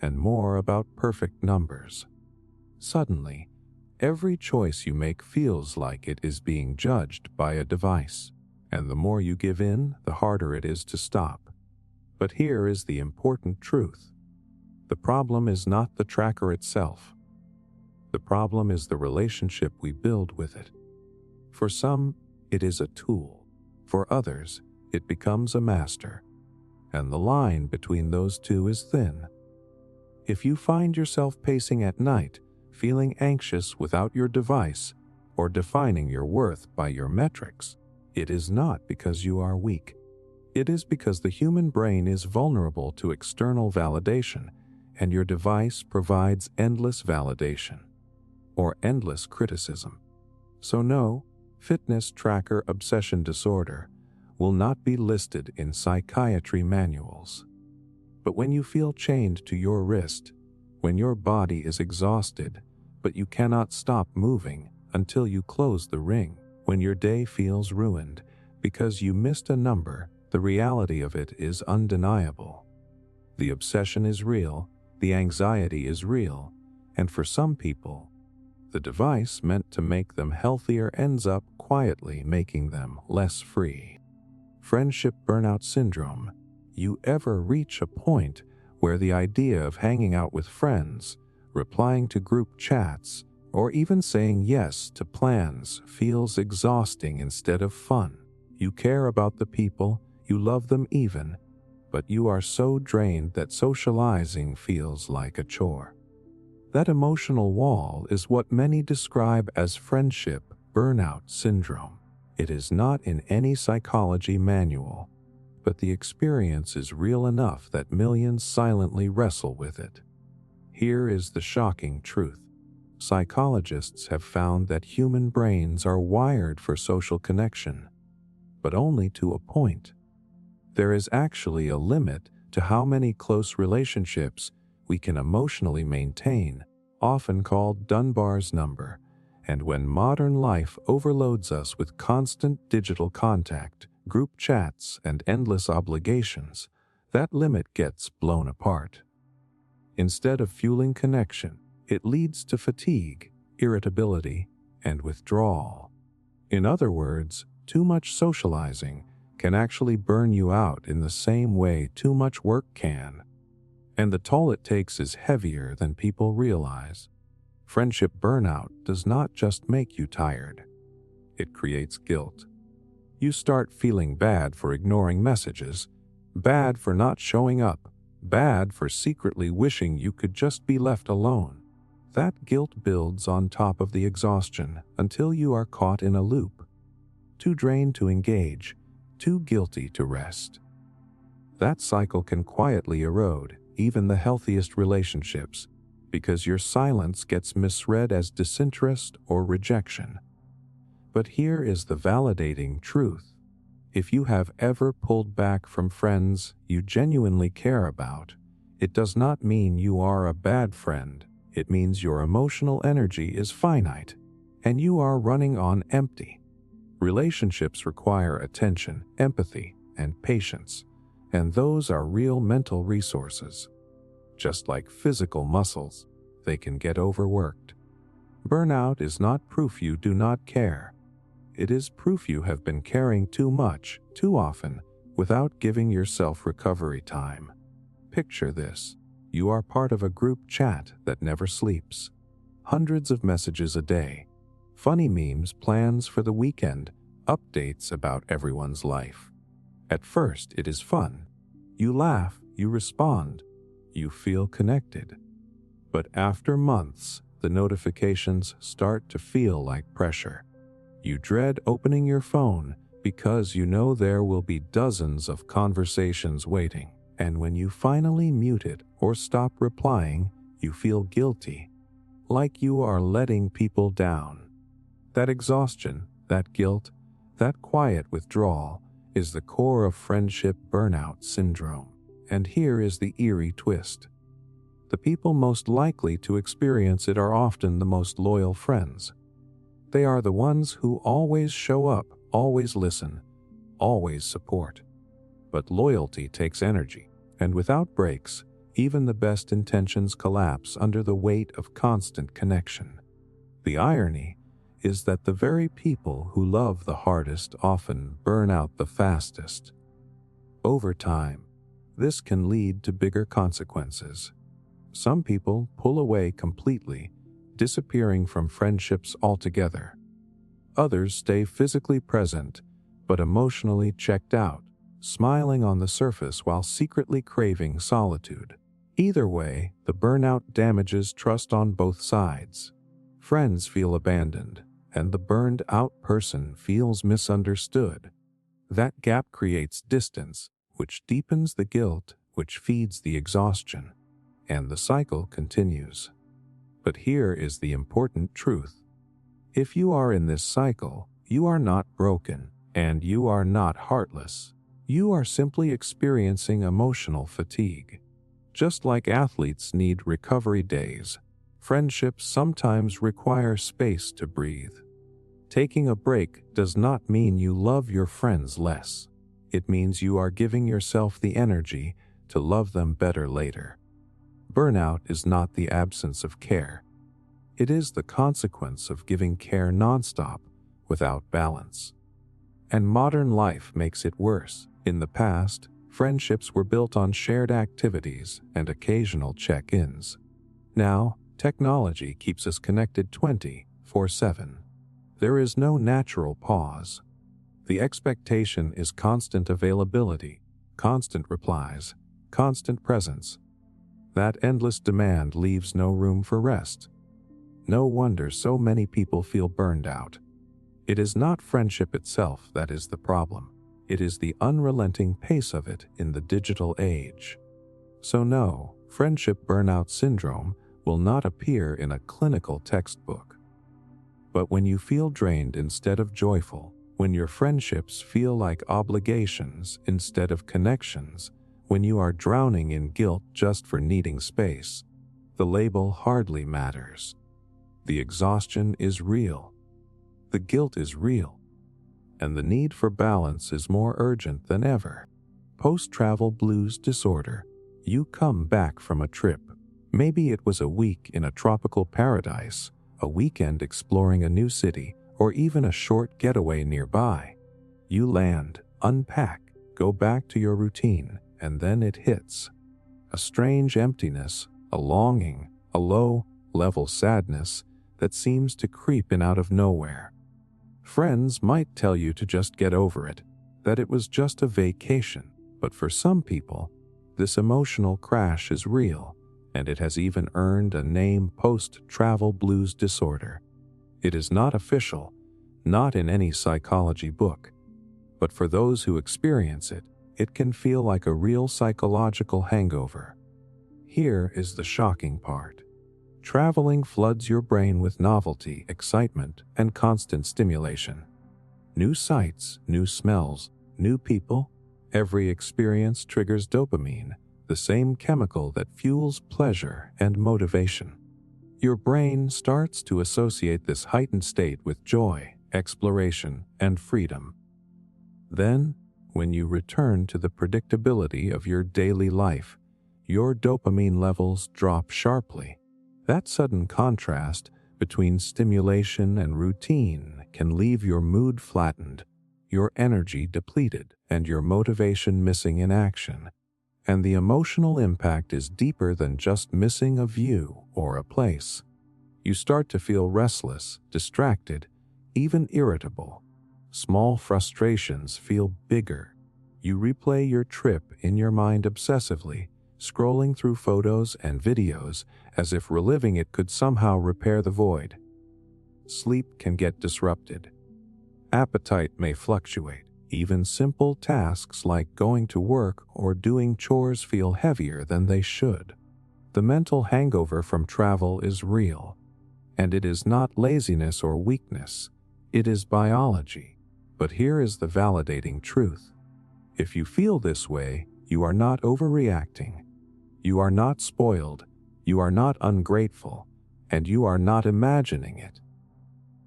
and more about perfect numbers. Suddenly, every choice you make feels like it is being judged by a device, and the more you give in, the harder it is to stop. But here is the important truth. The problem is not the tracker itself. The problem is the relationship we build with it. For some, it is a tool. For others, it becomes a master. And the line between those two is thin. If you find yourself pacing at night, feeling anxious without your device, or defining your worth by your metrics, it is not because you are weak. It is because the human brain is vulnerable to external validation, and your device provides endless validation, or endless criticism. So no, fitness tracker obsession disorder will not be listed in psychiatry manuals. But when you feel chained to your wrist, when your body is exhausted, but you cannot stop moving until you close the ring, when your day feels ruined because you missed a number, the reality of it is undeniable. The obsession is real, the anxiety is real, and for some people, the device meant to make them healthier ends up quietly making them less free. Friendship burnout syndrome. You ever reach a point where the idea of hanging out with friends, replying to group chats, or even saying yes to plans feels exhausting instead of fun? You care about the people, you love them even, but you are so drained that socializing feels like a chore. That emotional wall is what many describe as friendship burnout syndrome. It is not in any psychology manual, but the experience is real enough that millions silently wrestle with it. Here is the shocking truth. Psychologists have found that human brains are wired for social connection, but only to a point. There is actually a limit to how many close relationships we can emotionally maintain, often called Dunbar's number. And when modern life overloads us with constant digital contact, group chats, and endless obligations, that limit gets blown apart. Instead of fueling connection, it leads to fatigue, irritability, and withdrawal. In other words, too much socializing can actually burn you out in the same way too much work can. And the toll it takes is heavier than people realize. Friendship burnout does not just make you tired. It creates guilt. You start feeling bad for ignoring messages, bad for not showing up, bad for secretly wishing you could just be left alone. That guilt builds on top of the exhaustion until you are caught in a loop. Too drained to engage, too guilty to rest. That cycle can quietly erode even the healthiest relationships, because your silence gets misread as disinterest or rejection. But here is the validating truth. If you have ever pulled back from friends you genuinely care about, it does not mean you are a bad friend. It means your emotional energy is finite. and you are running on empty. Relationships require attention, empathy, and patience, and those are real mental resources. Just like physical muscles, they can get overworked. Burnout is not proof you do not care. It is proof you have been caring too much, too often, without giving yourself recovery time. Picture this. You are part of a group chat that never sleeps. Hundreds of messages a day. Funny memes, plans for the weekend, updates about everyone's life. At first, it is fun. You laugh, you respond, you feel connected. But after months, the notifications start to feel like pressure. You dread opening your phone because you know there will be dozens of conversations waiting. And when you finally mute it or stop replying, you feel guilty, like you are letting people down. That exhaustion, that guilt, that quiet withdrawal is the core of friendship burnout syndrome. And here is the eerie twist. The people most likely to experience it are often the most loyal friends. They are the ones who always show up, always listen, always support. But loyalty takes energy, and without breaks, even the best intentions collapse under the weight of constant connection. The irony is that the very people who love the hardest often burn out the fastest. Over time, this can lead to bigger consequences. Some people pull away completely, disappearing from friendships altogether. Others stay physically present, but emotionally checked out, smiling on the surface while secretly craving solitude. Either way, the burnout damages trust on both sides. Friends feel abandoned, and the burned out person feels misunderstood. That gap creates distance, which deepens the guilt, which feeds the exhaustion, and the cycle continues. But here is the important truth. If you are in this cycle, you are not broken, and you are not heartless. You are simply experiencing emotional fatigue. Just like athletes need recovery days, friendships sometimes require space to breathe. Taking a break does not mean you love your friends less. It means you are giving yourself the energy to love them better later. Burnout is not the absence of care. It is the consequence of giving care nonstop without balance. And modern life makes it worse. In the past, friendships were built on shared activities and occasional check-ins. Now, technology keeps us connected 24/7. There is no natural pause. The expectation is constant availability, constant replies, constant presence. That endless demand leaves no room for rest. No wonder so many people feel burned out. It is not friendship itself that is the problem. It is the unrelenting pace of it in the digital age. So no, friendship burnout syndrome will not appear in a clinical textbook. But when you feel drained instead of joyful, when your friendships feel like obligations instead of connections, when you are drowning in guilt just for needing space, the label hardly matters. The exhaustion is real. The guilt is real. And the need for balance is more urgent than ever. Post-travel blues disorder. You come back from a trip. Maybe it was a week in a tropical paradise, a weekend exploring a new city, or even a short getaway nearby. You land, unpack, go back to your routine, and then it hits. A strange emptiness, a longing, a low-level sadness that seems to creep in out of nowhere. Friends might tell you to just get over it, that it was just a vacation, but for some people, this emotional crash is real, and it has even earned a name: post-travel blues disorder. It is not official, not in any psychology book, but for those who experience it, it can feel like a real psychological hangover. Here is the shocking part. Traveling floods your brain with novelty, excitement, and constant stimulation. New sights, new smells, new people. Every experience triggers dopamine, the same chemical that fuels pleasure and motivation. Your brain starts to associate this heightened state with joy, exploration, and freedom. Then, when you return to the predictability of your daily life, your dopamine levels drop sharply. That sudden contrast between stimulation and routine can leave your mood flattened, your energy depleted, and your motivation missing in action. And the emotional impact is deeper than just missing a view or a place. You start to feel restless, distracted, even irritable. Small frustrations feel bigger. You replay your trip in your mind obsessively, scrolling through photos and videos as if reliving it could somehow repair the void. Sleep can get disrupted. Appetite may fluctuate. Even simple tasks like going to work or doing chores feel heavier than they should. The mental hangover from travel is real, and it is not laziness or weakness. It is biology. But here is the validating truth. If you feel this way, you are not overreacting. You are not spoiled. You are not ungrateful. And you are not imagining it.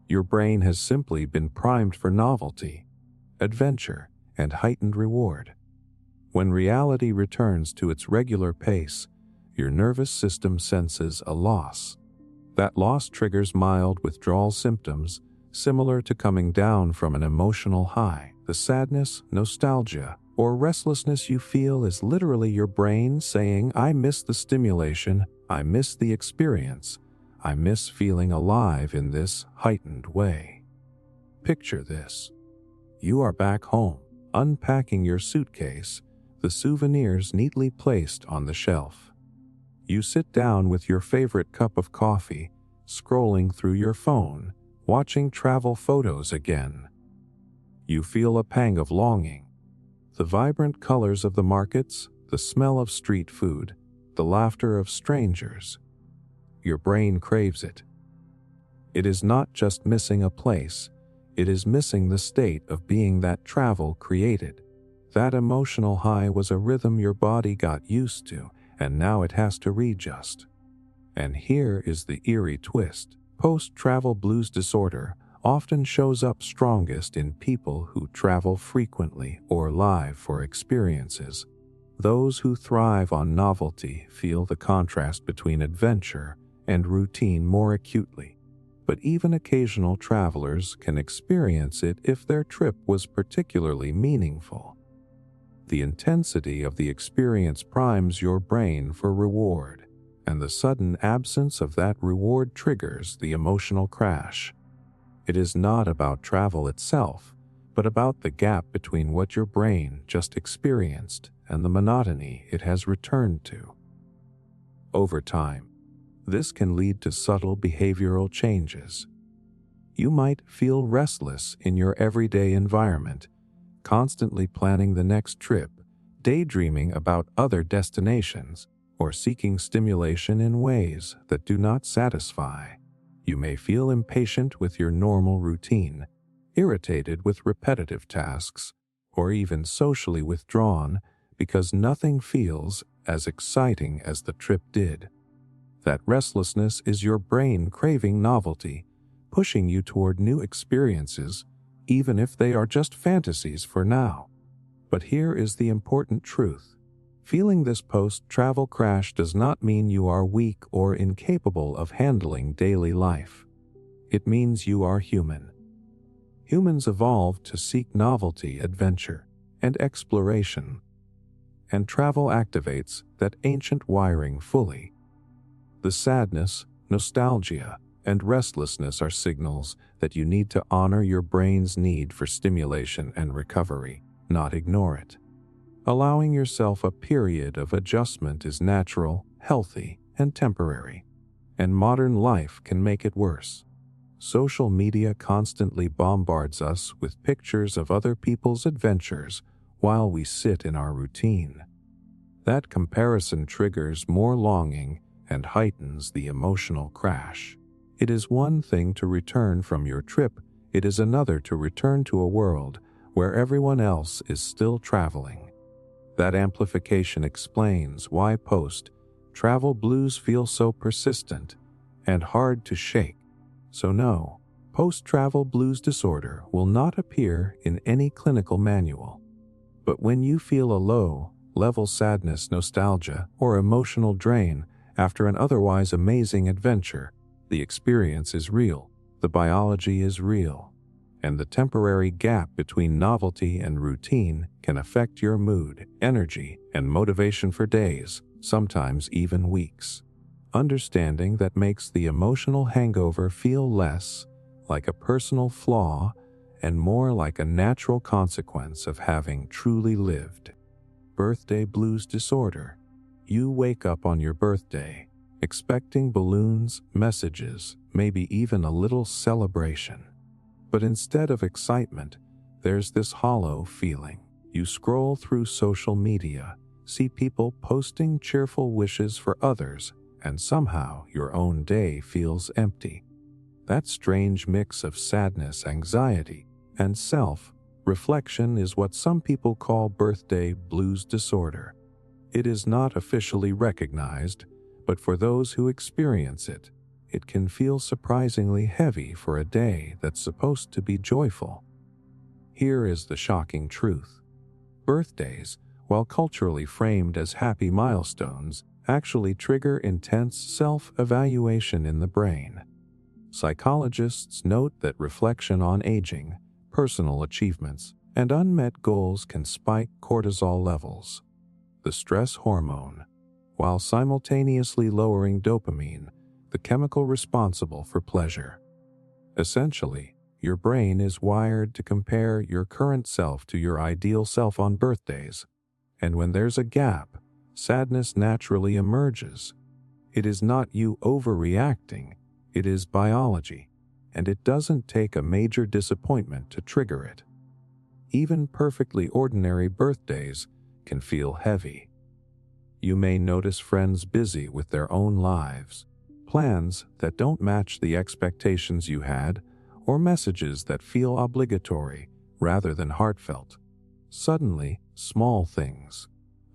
Your brain has simply been primed for novelty, adventure, and heightened reward. When reality returns to its regular pace, your nervous system senses a loss. That loss triggers mild withdrawal symptoms similar to coming down from an emotional high. The sadness, nostalgia, or restlessness you feel is literally your brain saying, "I miss the stimulation, I miss the experience, I miss feeling alive in this heightened way." Picture this. You are back home, unpacking your suitcase, the souvenirs neatly placed on the shelf. You sit down with your favorite cup of coffee, scrolling through your phone, watching travel photos again. You feel a pang of longing. The vibrant colors of the markets, the smell of street food, the laughter of strangers. Your brain craves it. It is not just missing a place. It is missing the state of being that travel created. That emotional high was a rhythm your body got used to, and now it has to readjust. And here is the eerie twist. Post-travel blues disorder often shows up strongest in people who travel frequently or live for experiences. Those who thrive on novelty feel the contrast between adventure and routine more acutely. But even occasional travelers can experience it if their trip was particularly meaningful. The intensity of the experience primes your brain for reward, and the sudden absence of that reward triggers the emotional crash. It is not about travel itself, but about the gap between what your brain just experienced and the monotony it has returned to. Over time, this can lead to subtle behavioral changes. You might feel restless in your everyday environment, constantly planning the next trip, daydreaming about other destinations, or seeking stimulation in ways that do not satisfy. You may feel impatient with your normal routine, irritated with repetitive tasks, or even socially withdrawn because nothing feels as exciting as the trip did. That restlessness is your brain craving novelty, pushing you toward new experiences, even if they are just fantasies for now. But here is the important truth. Feeling this post-travel crash does not mean you are weak or incapable of handling daily life. It means you are human. Humans evolved to seek novelty, adventure, and exploration, and travel activates that ancient wiring fully. The sadness, nostalgia, and restlessness are signals that you need to honor your brain's need for stimulation and recovery, not ignore it. Allowing yourself a period of adjustment is natural, healthy, and temporary, and modern life can make it worse. Social media constantly bombards us with pictures of other people's adventures while we sit in our routine. That comparison triggers more longing and heightens the emotional crash. It is one thing to return from your trip, it is another to return to a world where everyone else is still traveling. That amplification explains why post-travel blues feel so persistent and hard to shake. So no, post-travel blues disorder will not appear in any clinical manual. But when you feel a low-level sadness, nostalgia, or emotional drain after an otherwise amazing adventure, the experience is real, the biology is real, and the temporary gap between novelty and routine can affect your mood, energy, and motivation for days, sometimes even weeks. Understanding that makes the emotional hangover feel less like a personal flaw and more like a natural consequence of having truly lived. Birthday blues disorder. You wake up on your birthday, expecting balloons, messages, maybe even a little celebration. But instead of excitement, there's this hollow feeling. You scroll through social media, see people posting cheerful wishes for others, and somehow your own day feels empty. That strange mix of sadness, anxiety, and self-reflection is what some people call birthday blues disorder. It is not officially recognized, but for those who experience it, it can feel surprisingly heavy for a day that's supposed to be joyful. Here is the shocking truth. Birthdays, while culturally framed as happy milestones, actually trigger intense self-evaluation in the brain. Psychologists note that reflection on aging, personal achievements, and unmet goals can spike cortisol levels, the stress hormone, while simultaneously lowering dopamine, the chemical responsible for pleasure. Essentially, your brain is wired to compare your current self to your ideal self on birthdays, and when there's a gap, sadness naturally emerges. It is not you overreacting, it is biology, and it doesn't take a major disappointment to trigger it. Even perfectly ordinary birthdays can feel heavy. You may notice friends busy with their own lives, plans that don't match the expectations you had, or messages that feel obligatory rather than heartfelt. Suddenly, small things,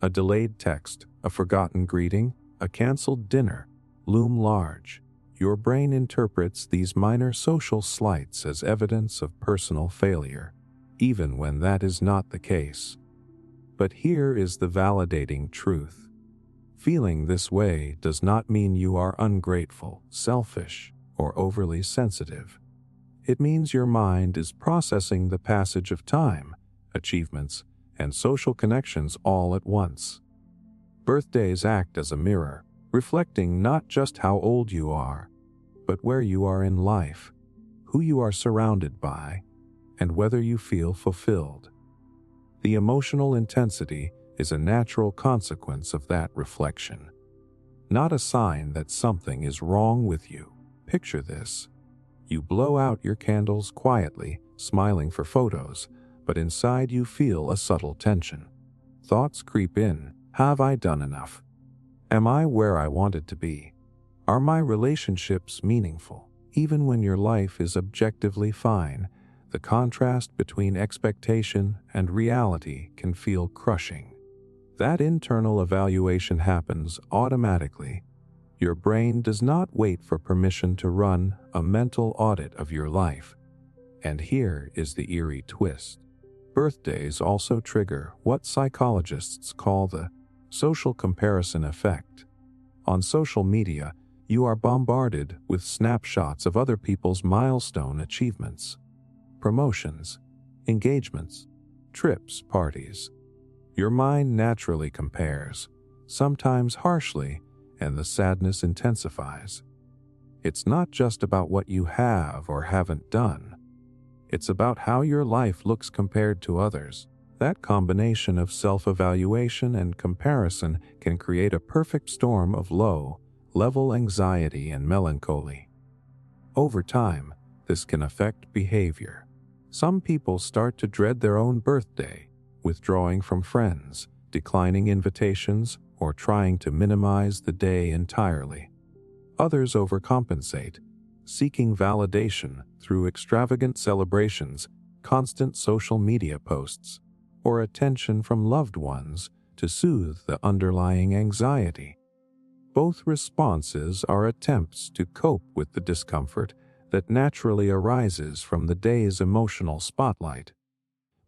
a delayed text, a forgotten greeting, a canceled dinner, loom large. Your brain interprets these minor social slights as evidence of personal failure, even when that is not the case. But here is the validating truth. Feeling this way does not mean you are ungrateful, selfish, or overly sensitive. It means your mind is processing the passage of time, achievements, and social connections all at once. Birthdays act as a mirror, reflecting not just how old you are, but where you are in life, who you are surrounded by, and whether you feel fulfilled. The emotional intensity is a natural consequence of that reflection, not a sign that something is wrong with you. Picture this. You blow out your candles quietly, smiling for photos, but inside you feel a subtle tension. Thoughts creep in. Have I done enough? Am I where I wanted to be? Are my relationships meaningful? Even when your life is objectively fine, the contrast between expectation and reality can feel crushing. That internal evaluation happens automatically. Your brain does not wait for permission to run a mental audit of your life. And here is the eerie twist. Birthdays also trigger what psychologists call the social comparison effect. On social media, you are bombarded with snapshots of other people's milestone achievements, promotions, engagements, trips, parties. Your mind naturally compares, sometimes harshly, and the sadness intensifies. It's not just about what you have or haven't done. It's about how your life looks compared to others. That combination of self-evaluation and comparison can create a perfect storm of low-level anxiety and melancholy. Over time, this can affect behavior. Some people start to dread their own birthday, withdrawing from friends, declining invitations, or trying to minimize the day entirely. Others overcompensate, seeking validation through extravagant celebrations, constant social media posts, or attention from loved ones to soothe the underlying anxiety. Both responses are attempts to cope with the discomfort that naturally arises from the day's emotional spotlight.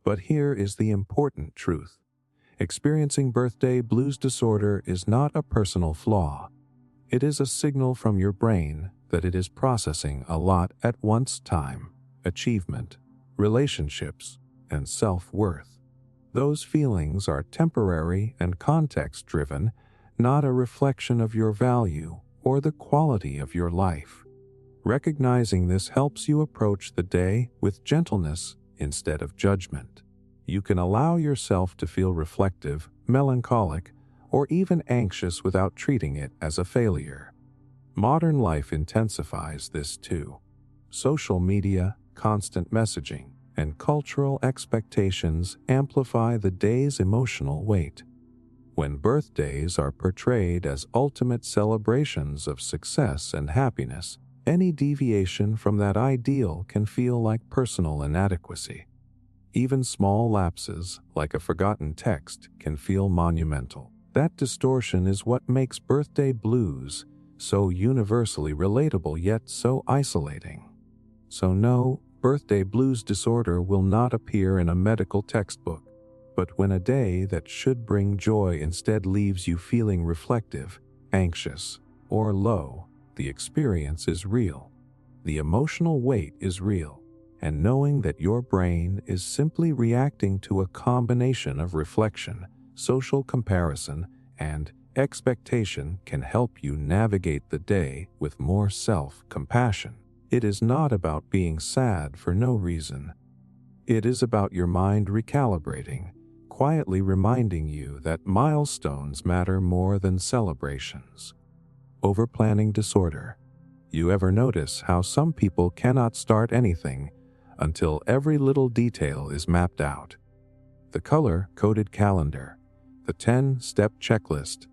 But here is the important truth. Experiencing birthday blues disorder is not a personal flaw. It is a signal from your brain that it is processing a lot at once: time, achievement, relationships, and self-worth. Those feelings are temporary and context-driven, not a reflection of your value or the quality of your life. Recognizing this helps you approach the day with gentleness instead of judgment. You can allow yourself to feel reflective, melancholic, or even anxious without treating it as a failure. Modern life intensifies this too. Social media, constant messaging, and cultural expectations amplify the day's emotional weight. When birthdays are portrayed as ultimate celebrations of success and happiness, any deviation from that ideal can feel like personal inadequacy. Even small lapses, like a forgotten text, can feel monumental. That distortion is what makes birthday blues so universally relatable yet so isolating. So no, birthday blues disorder will not appear in a medical textbook. But when a day that should bring joy instead leaves you feeling reflective, anxious, or low, the experience is real. The emotional weight is real. And knowing that your brain is simply reacting to a combination of reflection, social comparison, and expectation can help you navigate the day with more self-compassion. It is not about being sad for no reason. It is about your mind recalibrating, quietly reminding you that milestones matter more than celebrations. Overplanning disorder. You ever notice how some people cannot start anything until every little detail is mapped out? The color-coded calendar, the 10-step checklist,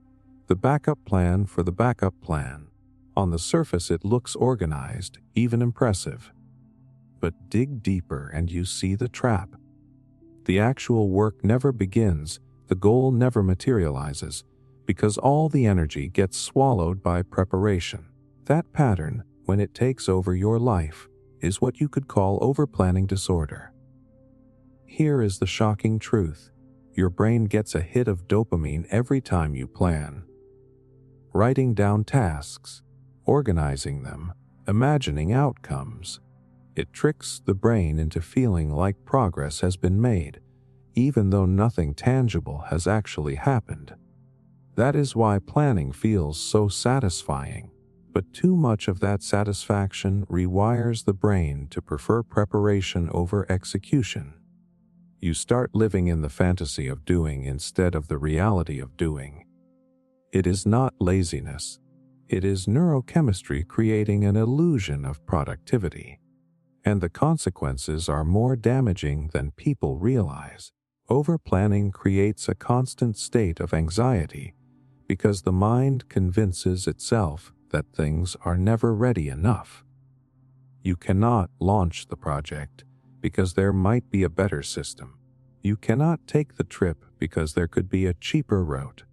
the backup plan for the backup plan. On the surface it looks organized, even impressive. But dig deeper and you see the trap. The actual work never begins, the goal never materializes, because all the energy gets swallowed by preparation. That pattern, when it takes over your life, is what you could call overplanning disorder. Here is the shocking truth. Your brain gets a hit of dopamine every time you plan. Writing down tasks, organizing them, imagining outcomes. It tricks the brain into feeling like progress has been made, even though nothing tangible has actually happened. That is why planning feels so satisfying. But too much of that satisfaction rewires the brain to prefer preparation over execution. You start living in the fantasy of doing instead of the reality of doing. It is not laziness. It is neurochemistry creating an illusion of productivity. And the consequences are more damaging than people realize. Overplanning creates a constant state of anxiety because the mind convinces itself that things are never ready enough. You cannot launch the project because there might be a better system. You cannot take the trip because there could be a cheaper route.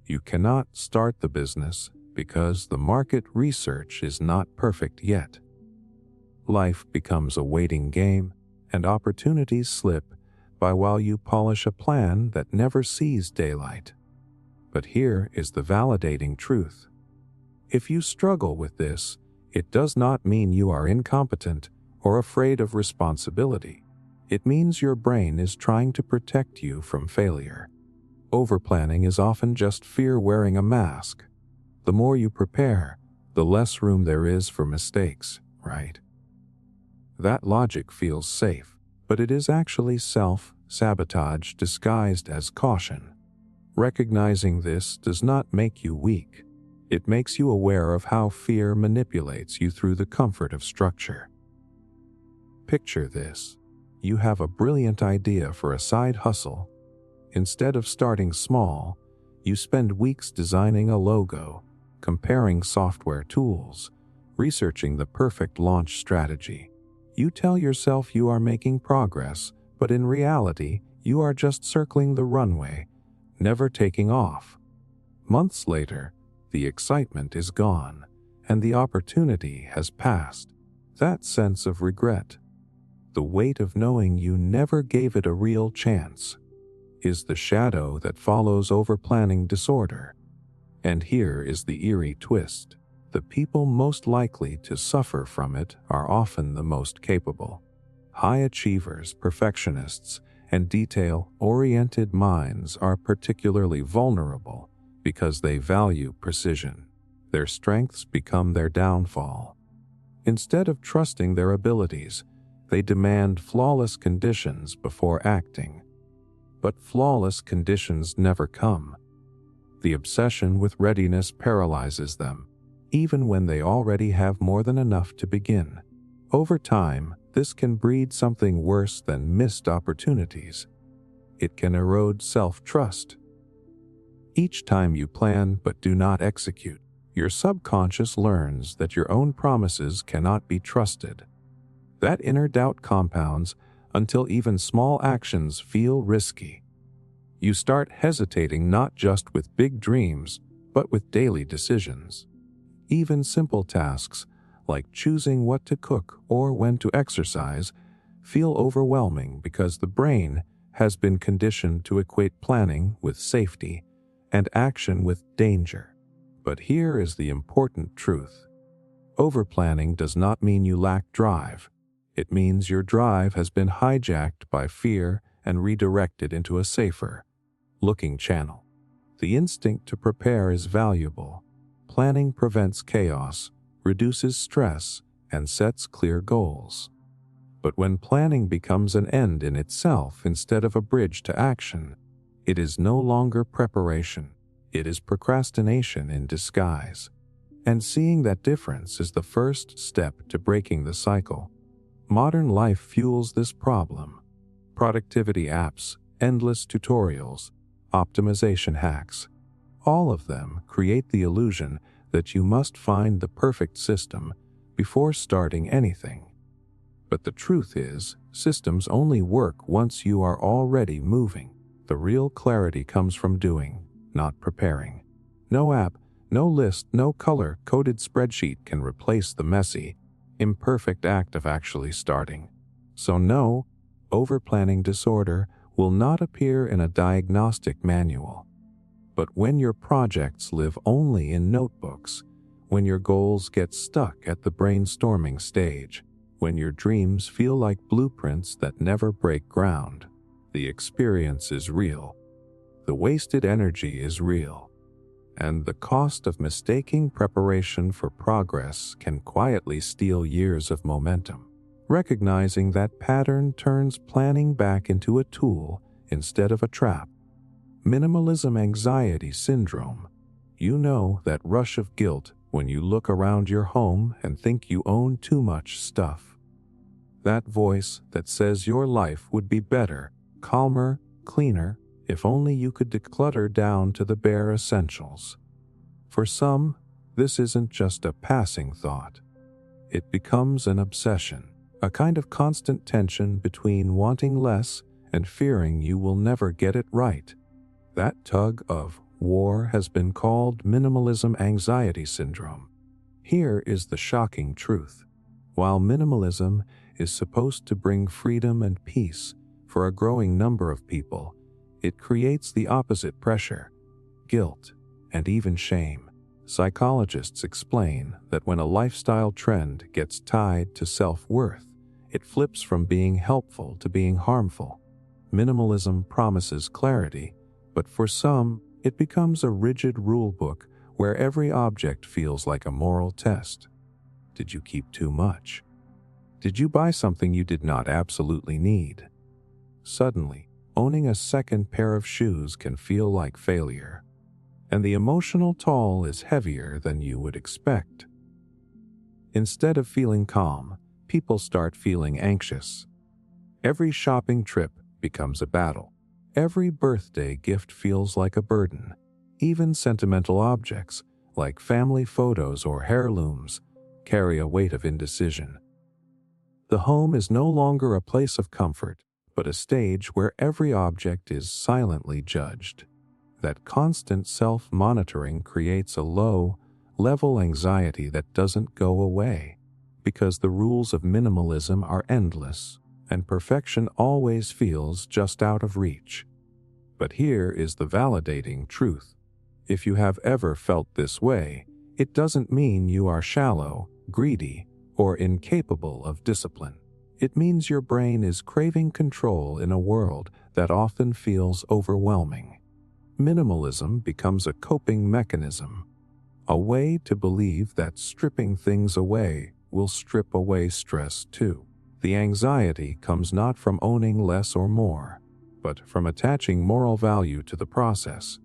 You cannot start the business because the market research is not perfect yet. Life becomes a waiting game, and opportunities slip by while you polish a plan that never sees daylight. But here is the validating truth. If you struggle with this, it does not mean you are incompetent or afraid of responsibility. It means your brain is trying to protect you from failure. Overplanning is often just fear wearing a mask. The more you prepare, the less room there is for mistakes, right? That logic feels safe, but it is actually self-sabotage disguised as caution. Recognizing this does not make you weak. It makes you aware of how fear manipulates you through the comfort of structure. Picture this. You have a brilliant idea for a side hustle. Instead of starting small, you spend weeks designing a logo, comparing software tools, researching the perfect launch strategy. You tell yourself you are making progress, but in reality, you are just circling the runway, never taking off. Months later, The excitement is gone, and the opportunity has passed. That sense of regret, the weight of knowing you never gave it a real chance, is the shadow that follows overplanning disorder. And here is the eerie twist. The people most likely to suffer from it are often the most capable. High achievers, perfectionists, and detail-oriented minds are particularly vulnerable because they value precision. Their strengths become their downfall. Instead of trusting their abilities, they demand flawless conditions before acting. But flawless conditions never come. The obsession with readiness paralyzes them, even when they already have more than enough to begin. Over time, this can breed something worse than missed opportunities. It can erode self-trust. Each time you plan but do not execute, your subconscious learns that your own promises cannot be trusted. That inner doubt compounds until even small actions feel risky. You start hesitating not just with big dreams, but with daily decisions. Even simple tasks, like choosing what to cook or when to exercise, feel overwhelming because the brain has been conditioned to equate planning with safety and action with danger. But here is the important truth. Overplanning does not mean you lack drive. It means your drive has been hijacked by fear and redirected into a safer looking channel. The instinct to prepare is valuable. Planning prevents chaos, reduces stress, and sets clear goals. But when planning becomes an end in itself instead of a bridge to action, it is no longer preparation. It is procrastination in disguise. And seeing that difference is the first step to breaking the cycle. Modern life fuels this problem. Productivity apps, endless tutorials, optimization hacks, all of them create the illusion that you must find the perfect system before starting anything. But the truth is, systems only work once you are already moving. The real clarity comes from doing, not preparing. No app, no list, no color-coded spreadsheet can replace the messy, imperfect act of actually starting. So no, overplanning disorder will not appear in a diagnostic manual. But when your projects live only in notebooks, when your goals get stuck at the brainstorming stage, when your dreams feel like blueprints that never break ground, the experience is real. The wasted energy is real. And the cost of mistaking preparation for progress can quietly steal years of momentum. Recognizing that pattern turns planning back into a tool instead of a trap. Minimalism anxiety syndrome. You know that rush of guilt when you look around your home and think you own too much stuff. That voice that says your life would be better, calmer, cleaner, if only you could declutter down to the bare essentials. For some, this isn't just a passing thought. It becomes an obsession. A kind of constant tension between wanting less and fearing you will never get it right. That tug of war has been called minimalism anxiety syndrome. Here is the shocking truth. While minimalism is supposed to bring freedom and peace for a growing number of people, it creates the opposite pressure, guilt, and even shame. Psychologists explain that when a lifestyle trend gets tied to self-worth, it flips from being helpful to being harmful. Minimalism promises clarity, but for some, it becomes a rigid rulebook where every object feels like a moral test. Did you keep too much? Did you buy something you did not absolutely need? Suddenly, owning a second pair of shoes can feel like failure, and the emotional toll is heavier than you would expect. Instead of feeling calm, people start feeling anxious. Every shopping trip becomes a battle. Every birthday gift feels like a burden. Even sentimental objects, like family photos or heirlooms, carry a weight of indecision. The home is no longer a place of comfort, but a stage where every object is silently judged. That constant self-monitoring creates a low-level anxiety that doesn't go away, because the rules of minimalism are endless, and perfection always feels just out of reach. But here is the validating truth. If you have ever felt this way, it doesn't mean you are shallow, greedy, or incapable of discipline. It means your brain is craving control in a world that often feels overwhelming. Minimalism becomes a coping mechanism, a way to believe that stripping things away will strip away stress too. The anxiety comes not from owning less or more, but from attaching moral value to the process.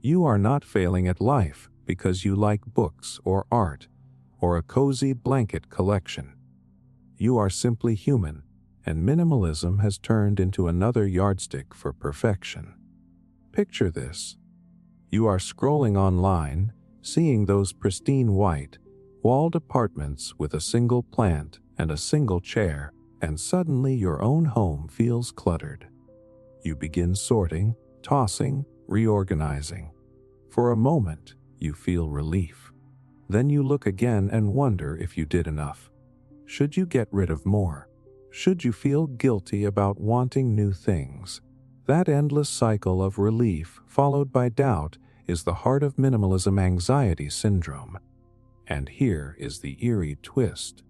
You are not failing at life because you like books or art or a cozy blanket collection. You are simply human, and minimalism has turned into another yardstick for perfection. Picture this. You are scrolling online, seeing those pristine white, walled apartments with a single plant and a single chair, and suddenly your own home feels cluttered. You begin sorting, tossing, reorganizing. For a moment, you feel relief. Then you look again and wonder if you did enough. Should you get rid of more? Should you feel guilty about wanting new things? That endless cycle of relief followed by doubt is the heart of minimalism anxiety syndrome. And here is the eerie twist.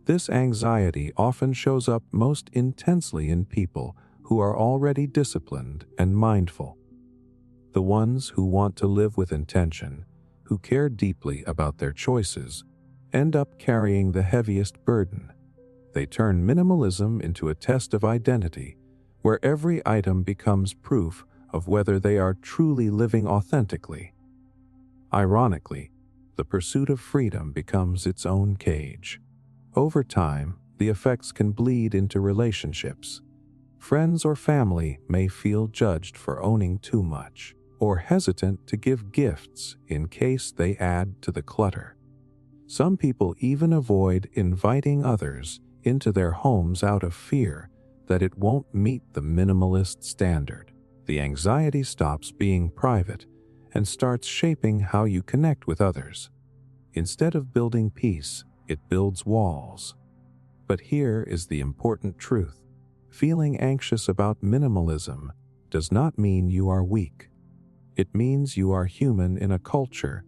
This anxiety often shows up most intensely in people who are already disciplined and mindful. The ones who want to live with intention, who care deeply about their choices, end up carrying the heaviest burden. They turn minimalism into a test of identity, where every item becomes proof of whether they are truly living authentically. Ironically, the pursuit of freedom becomes its own cage. Over time, the effects can bleed into relationships. Friends or family may feel judged for owning too much, or hesitant to give gifts in case they add to the clutter. Some people even avoid inviting others into their homes out of fear that it won't meet the minimalist standard. The anxiety stops being private and starts shaping how you connect with others. Instead of building peace, it builds walls. But here is the important truth. Feeling anxious about minimalism does not mean you are weak. It means you are human in a culture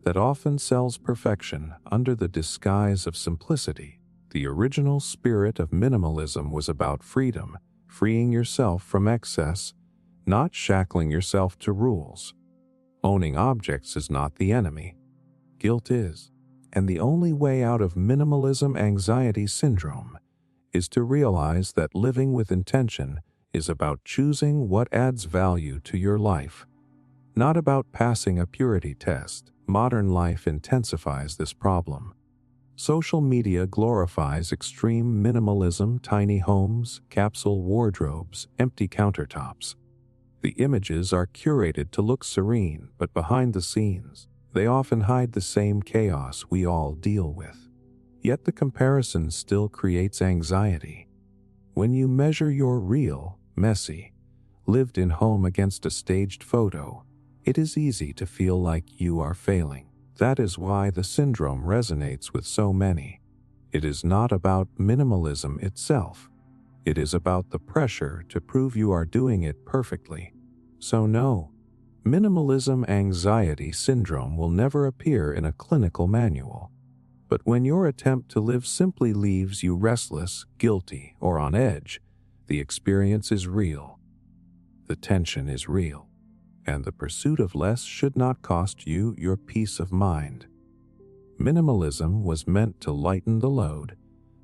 that often sells perfection under the disguise of simplicity. The original spirit of minimalism was about freedom, freeing yourself from excess, not shackling yourself to rules. Owning objects is not the enemy. Guilt is. And the only way out of minimalism anxiety syndrome is to realize that living with intention is about choosing what adds value to your life, not about passing a purity test. Modern life intensifies this problem. Social media glorifies extreme minimalism, tiny homes, capsule wardrobes, empty countertops. The images are curated to look serene, but behind the scenes, they often hide the same chaos we all deal with. Yet the comparison still creates anxiety. When you measure your real, messy, lived-in home against a staged photo, it is easy to feel like you are failing. That is why the syndrome resonates with so many. It is not about minimalism itself. It is about the pressure to prove you are doing it perfectly. So no, minimalism anxiety syndrome will never appear in a clinical manual. But when your attempt to live simply leaves you restless, guilty, or on edge, the experience is real. The tension is real. And the pursuit of less should not cost you your peace of mind. Minimalism was meant to lighten the load,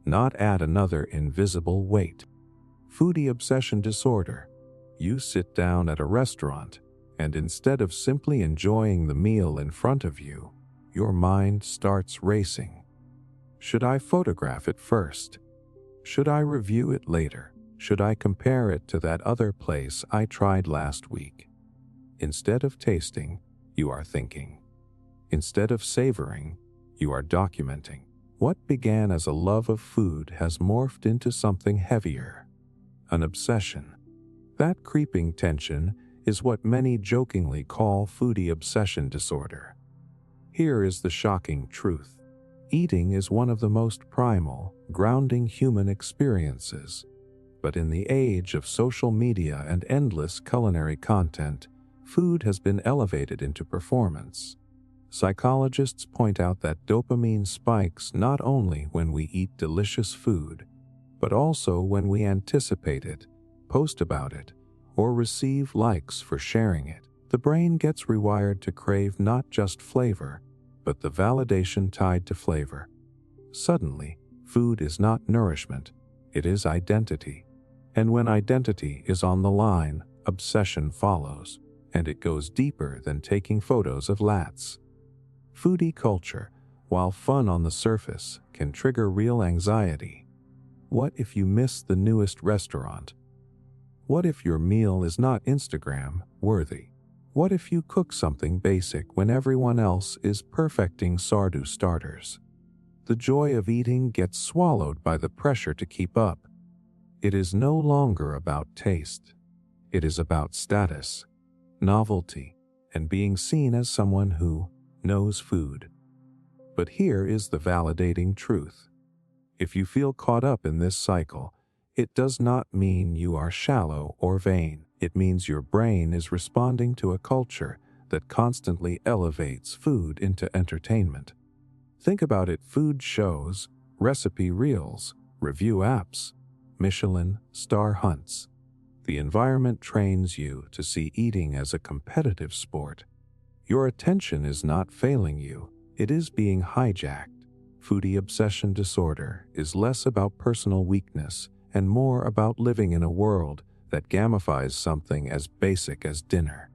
not add another invisible weight. Foodie obsession disorder. You sit down at a restaurant, and instead of simply enjoying the meal in front of you, your mind starts racing. Should I photograph it first? Should I review it later? Should I compare it to that other place I tried last week? Instead of tasting, you are thinking. Instead of savoring, you are documenting. What began as a love of food has morphed into something heavier, an obsession. That creeping tension is what many jokingly call foodie obsession disorder. Here is the shocking truth. Eating is one of the most primal, grounding human experiences. But in the age of social media and endless culinary content, food has been elevated into performance. Psychologists point out that dopamine spikes not only when we eat delicious food, but also when we anticipate it, post about it, or receive likes for sharing it. The brain gets rewired to crave not just flavor, but the validation tied to flavor. Suddenly, food is not nourishment, it is identity. And when identity is on the line, obsession follows, and it goes deeper than taking photos of lats. Foodie culture, while fun on the surface, can trigger real anxiety. What if you miss the newest restaurant? What if your meal is not Instagram worthy? What if you cook something basic when everyone else is perfecting sourdough starters? The joy of eating gets swallowed by the pressure to keep up. It is no longer about taste. It is about status, novelty, and being seen as someone who knows food. But here is the validating truth. If you feel caught up in this cycle, it does not mean you are shallow or vain. It means your brain is responding to a culture that constantly elevates food into entertainment. Think about it: food shows, recipe reels, review apps, Michelin star hunts. The environment trains you to see eating as a competitive sport. Your attention is not failing you, it is being hijacked. Foodie obsession disorder is less about personal weakness and more about living in a world that gamifies something as basic as dinner.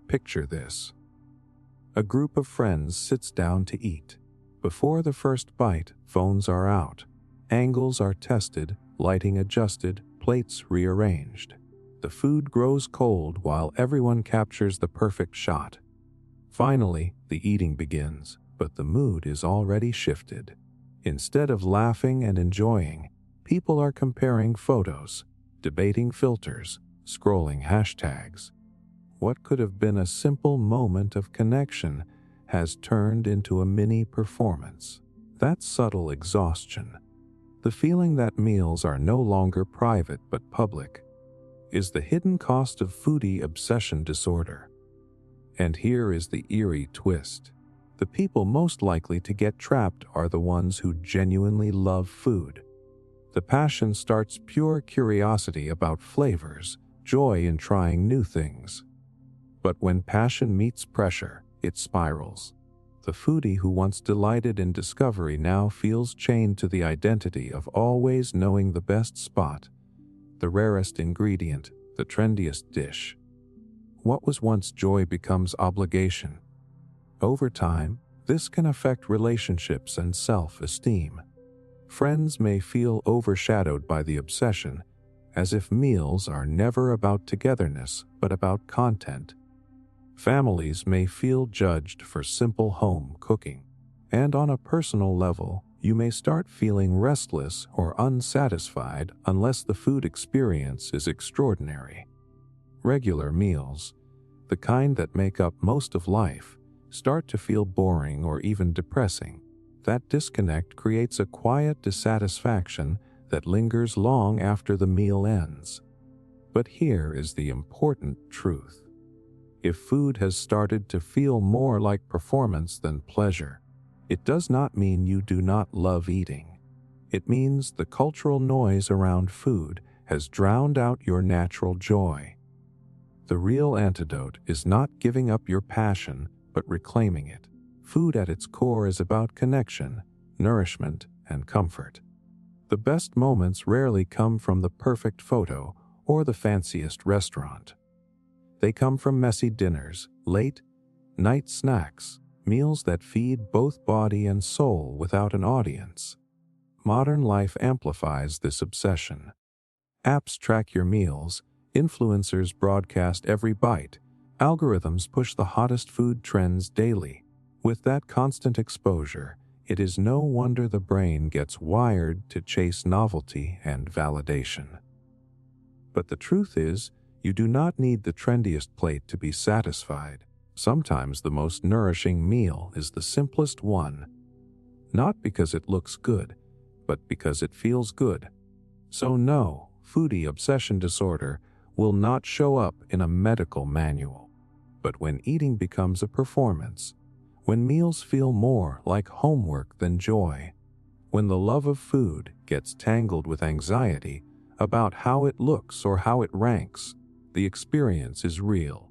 Picture this. A group of friends sits down to eat. Before the first bite, phones are out. Angles are tested, lighting adjusted, plates rearranged. The food grows cold while everyone captures the perfect shot. Finally, the eating begins, but the mood is already shifted. Instead of laughing and enjoying, people are comparing photos, debating filters, scrolling hashtags. What could have been a simple moment of connection has turned into a mini performance. That's subtle exhaustion. The feeling that meals are no longer private but public is the hidden cost of foodie obsession disorder. And here is the eerie twist. The people most likely to get trapped are the ones who genuinely love food. The passion starts pure curiosity about flavors, joy in trying new things. But when passion meets pressure, it spirals. The foodie who once delighted in discovery now feels chained to the identity of always knowing the best spot, the rarest ingredient, the trendiest dish. What was once joy becomes obligation. Over time, this can affect relationships and self-esteem. Friends may feel overshadowed by the obsession, as if meals are never about togetherness but about content. Families may feel judged for simple home cooking, and on a personal level, you may start feeling restless or unsatisfied unless the food experience is extraordinary. Regular meals, the kind that make up most of life, start to feel boring or even depressing. That disconnect creates a quiet dissatisfaction that lingers long after the meal ends. But here is the important truth. If food has started to feel more like performance than pleasure, it does not mean you do not love eating. It means the cultural noise around food has drowned out your natural joy. The real antidote is not giving up your passion, but reclaiming it. Food at its core is about connection, nourishment, and comfort. The best moments rarely come from the perfect photo or the fanciest restaurant. They come from messy dinners, late night snacks, meals that feed both body and soul without an audience. Modern life amplifies this obsession. Apps track your meals, influencers broadcast every bite, algorithms push the hottest food trends daily. With that constant exposure, it is no wonder the brain gets wired to chase novelty and validation. But the truth is, You do not need the trendiest plate to be satisfied. Sometimes the most nourishing meal is the simplest one, not because it looks good, but because it feels good. So no, foodie obsession disorder will not show up in a medical manual. But when eating becomes a performance, when meals feel more like homework than joy, when the love of food gets tangled with anxiety about how it looks or how it ranks, the experience is real.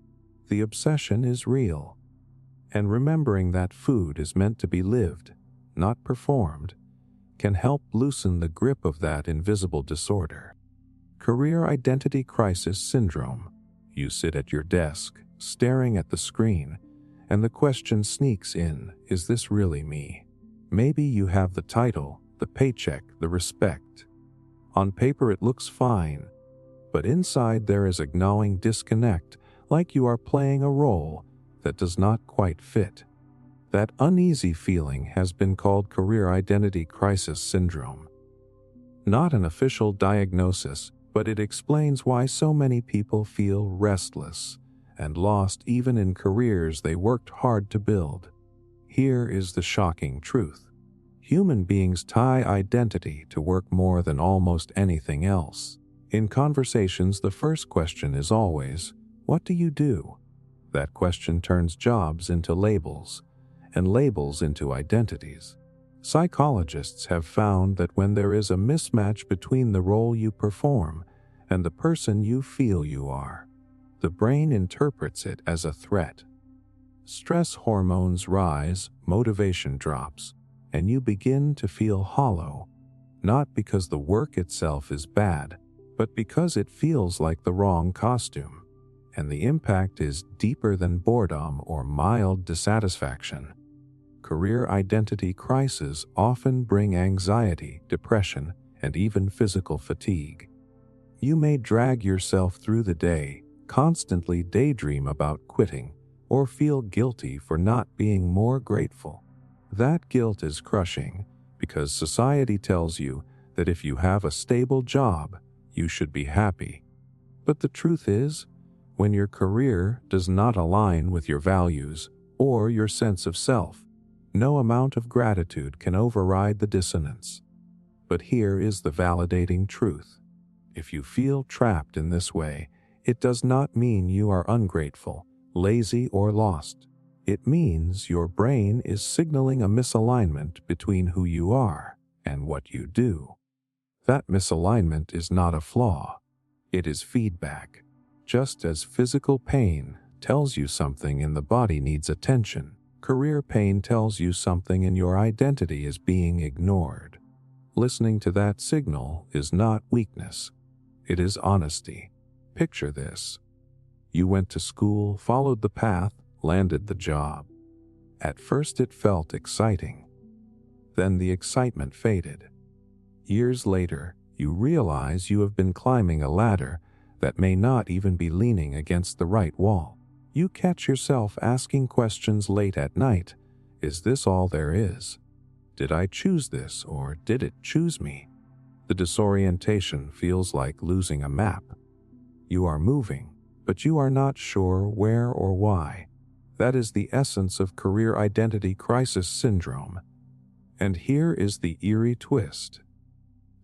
The obsession is real. And remembering that food is meant to be lived, not performed, can help loosen the grip of that invisible disorder. Career identity crisis syndrome. You sit at your desk, staring at the screen, and the question sneaks in, is this really me? Maybe you have the title, the paycheck, the respect. On paper it looks fine, but inside there is a gnawing disconnect, like you are playing a role that does not quite fit. That uneasy feeling has been called career identity crisis syndrome. Not an official diagnosis, but it explains why so many people feel restless and lost even in careers they worked hard to build. Here is the shocking truth. Human beings tie identity to work more than almost anything else. In conversations, the first question is always, "What do you do?" That question turns jobs into labels, and labels into identities. Psychologists have found that when there is a mismatch between the role you perform and the person you feel you are, the brain interprets it as a threat. Stress hormones rise, motivation drops, and you begin to feel hollow, not because the work itself is bad, but because it feels like the wrong costume. And the impact is deeper than boredom or mild dissatisfaction. Career identity crises often bring anxiety, depression, and even physical fatigue. You may drag yourself through the day, constantly daydream about quitting, or feel guilty for not being more grateful. That guilt is crushing because society tells you that if you have a stable job, you should be happy. But the truth is, when your career does not align with your values or your sense of self, no amount of gratitude can override the dissonance. But here is the validating truth. If you feel trapped in this way, it does not mean you are ungrateful, lazy, or lost. It means your brain is signaling a misalignment between who you are and what you do. That misalignment is not a flaw. It is feedback. Just as physical pain tells you something in the body needs attention, career pain tells you something in your identity is being ignored. Listening to that signal is not weakness. It is honesty. Picture this. You went to school, followed the path, landed the job. At first it felt exciting. Then the excitement faded. Years later, you realize you have been climbing a ladder that may not even be leaning against the right wall. You catch yourself asking questions late at night. Is this all there is? Did I choose this, or did it choose me? The disorientation feels like losing a map. You are moving, but you are not sure where or why. That is the essence of career identity crisis syndrome. And here is the eerie twist.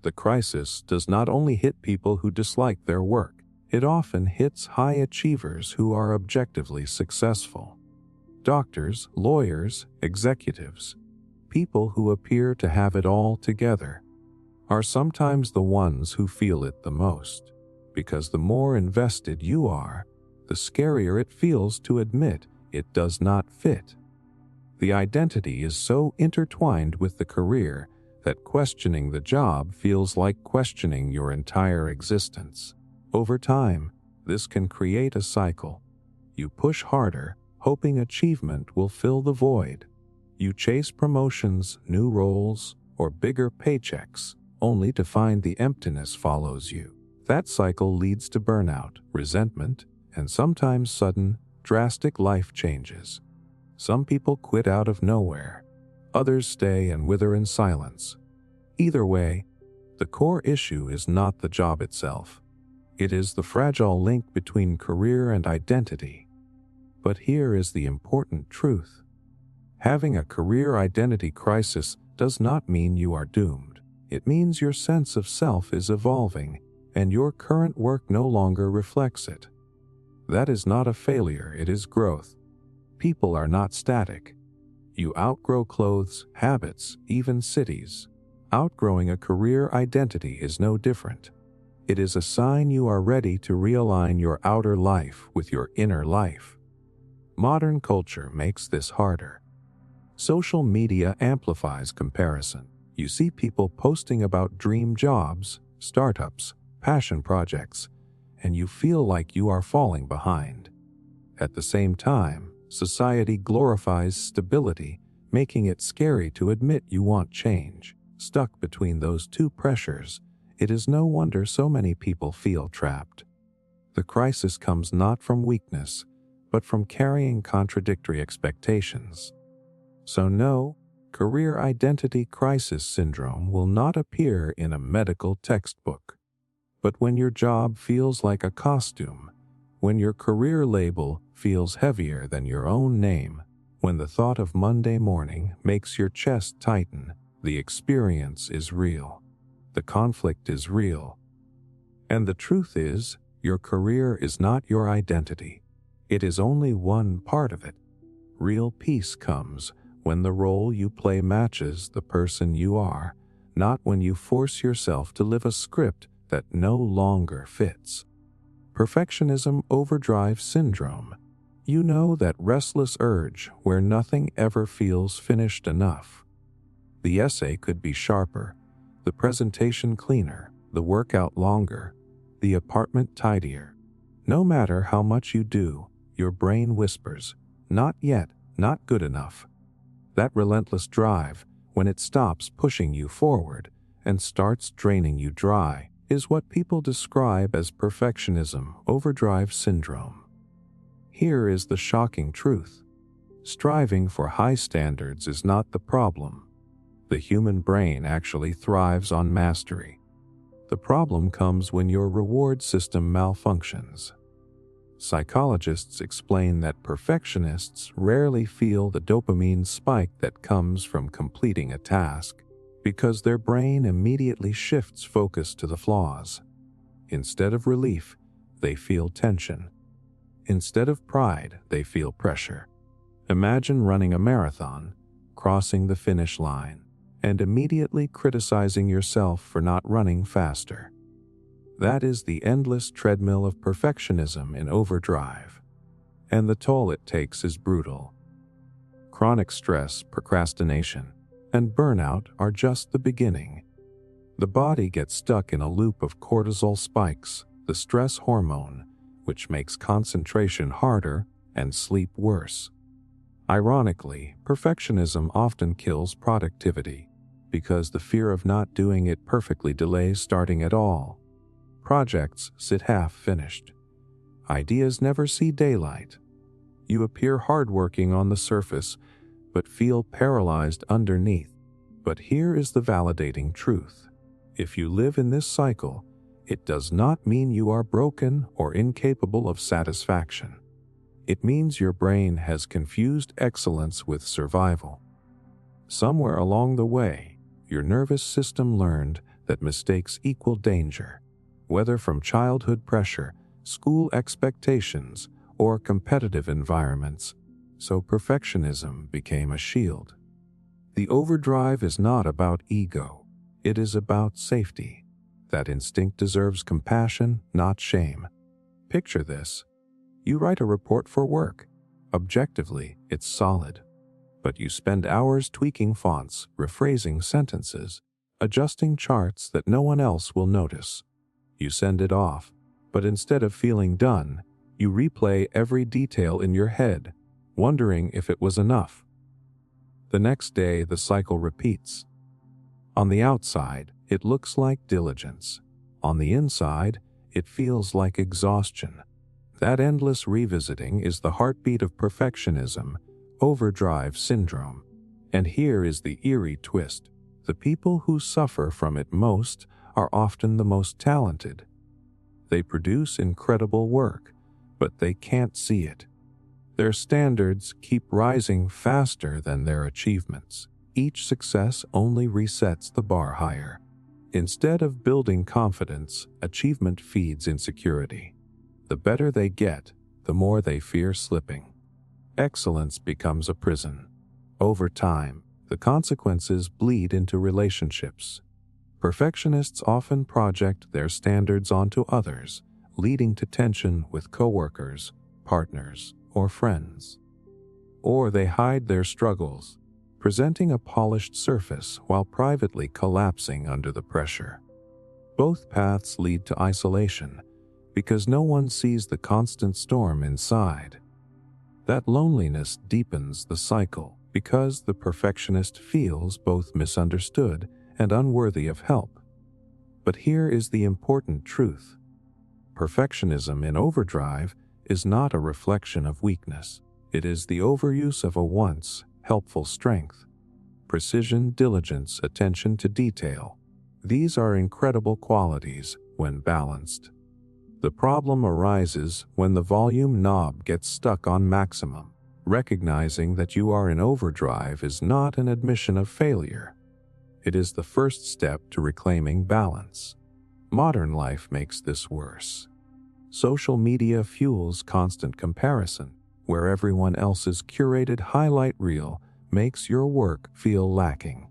The crisis does not only hit people who dislike their work, it often hits high achievers who are objectively successful. Doctors, lawyers, executives, people who appear to have it all together, are sometimes the ones who feel it the most, because the more invested you are, the scarier it feels to admit it does not fit. The identity is so intertwined with the career that questioning the job feels like questioning your entire existence. Over time, this can create a cycle. You push harder, hoping achievement will fill the void. You chase promotions, new roles, or bigger paychecks, only to find the emptiness follows you. That cycle leads to burnout, resentment, and sometimes sudden, drastic life changes. Some people quit out of nowhere. Others stay and wither in silence. Either way, the core issue is not the job itself. It is the fragile link between career and identity. But here is the important truth. Having a career identity crisis does not mean you are doomed. It means your sense of self is evolving, and your current work no longer reflects it. That is not a failure, it is growth. People are not static. You outgrow clothes, habits, even cities. Outgrowing a career identity is no different. It is a sign you are ready to realign your outer life with your inner life. Modern culture makes this harder. Social media amplifies comparison. You see people posting about dream jobs, startups, passion projects, and you feel like you are falling behind. At the same time, society glorifies stability, making it scary to admit you want change. Stuck between those two pressures, it is no wonder so many people feel trapped. The crisis comes not from weakness, but from carrying contradictory expectations. So no, career identity crisis syndrome will not appear in a medical textbook. But when your job feels like a costume, when your career label feels heavier than your own name, when the thought of Monday morning makes your chest tighten, the experience is real. The conflict is real. And the truth is, your career is not your identity. It is only one part of it. Real peace comes when the role you play matches the person you are, not when you force yourself to live a script that no longer fits. Perfectionism overdrive syndrome. You know that restless urge where nothing ever feels finished enough. The essay could be sharper, the presentation cleaner, the workout longer, the apartment tidier. No matter how much you do, your brain whispers, "Not yet, not good enough." That relentless drive, when it stops pushing you forward and starts draining you dry, is what people describe as perfectionism overdrive syndrome. Here is the shocking truth. Striving for high standards is not the problem. The human brain actually thrives on mastery. The problem comes when your reward system malfunctions. Psychologists explain that perfectionists rarely feel the dopamine spike that comes from completing a task, because their brain immediately shifts focus to the flaws. Instead of relief, they feel tension. Instead of pride, they feel pressure. Imagine running a marathon, crossing the finish line, and immediately criticizing yourself for not running faster. That is the endless treadmill of perfectionism in overdrive. And the toll it takes is brutal. Chronic stress, procrastination, and burnout are just the beginning. The body gets stuck in a loop of cortisol spikes, the stress hormone, which makes concentration harder and sleep worse. Ironically, perfectionism often kills productivity, because the fear of not doing it perfectly delays starting at all. Projects sit half-finished. Ideas never see daylight. You appear hardworking on the surface, but feel paralyzed underneath. But here is the validating truth. If you live in this cycle, it does not mean you are broken or incapable of satisfaction. It means your brain has confused excellence with survival. Somewhere along the way, your nervous system learned that mistakes equal danger, whether from childhood pressure, school expectations, or competitive environments, so perfectionism became a shield. The overdrive is not about ego, it is about safety. That instinct deserves compassion, not shame. Picture this. You write a report for work. Objectively, it's solid. But you spend hours tweaking fonts, rephrasing sentences, adjusting charts that no one else will notice. You send it off, but instead of feeling done, you replay every detail in your head, wondering if it was enough. The next day, the cycle repeats. On the outside, it looks like diligence. On the inside, it feels like exhaustion. That endless revisiting is the heartbeat of perfectionism, overdrive syndrome. And here is the eerie twist. The people who suffer from it most are often the most talented. They produce incredible work, but they can't see it. Their standards keep rising faster than their achievements. Each success only resets the bar higher. Instead of building confidence, achievement feeds insecurity. The better they get, the more they fear slipping. Excellence becomes a prison. Over time, the consequences bleed into relationships. Perfectionists often project their standards onto others, leading to tension with coworkers, partners, or friends. Or they hide their struggles, presenting a polished surface while privately collapsing under the pressure. Both paths lead to isolation because no one sees the constant storm inside. That loneliness deepens the cycle because the perfectionist feels both misunderstood and unworthy of help. But here is the important truth. Perfectionism in overdrive is not a reflection of weakness. It is the overuse of a once helpful strength. Precision, diligence, attention to detail. These are incredible qualities when balanced. The problem arises when the volume knob gets stuck on maximum. Recognizing that you are in overdrive is not an admission of failure. It is the first step to reclaiming balance. Modern life makes this worse. Social media fuels constant comparison, where everyone else's curated highlight reel makes your work feel lacking.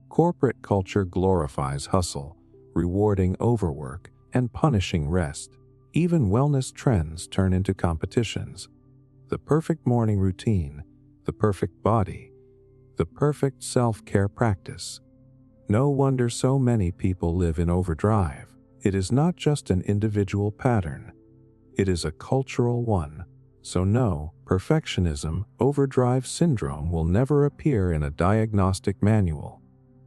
Corporate culture glorifies hustle, rewarding overwork and punishing rest. Even wellness trends turn into competitions. The perfect morning routine, the perfect body, the perfect self-care practice. No wonder so many people live in overdrive. It is not just an individual pattern. It is a cultural one. So no, perfectionism, overdrive syndrome will never appear in a diagnostic manual.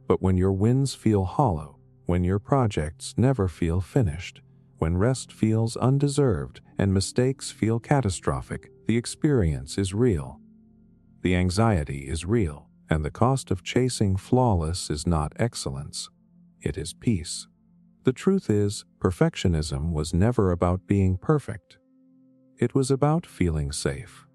But when your wins feel hollow, when your projects never feel finished, when rest feels undeserved and mistakes feel catastrophic, the experience is real. The anxiety is real, and the cost of chasing flawless is not excellence. It is peace. The truth is, perfectionism was never about being perfect. It was about feeling safe.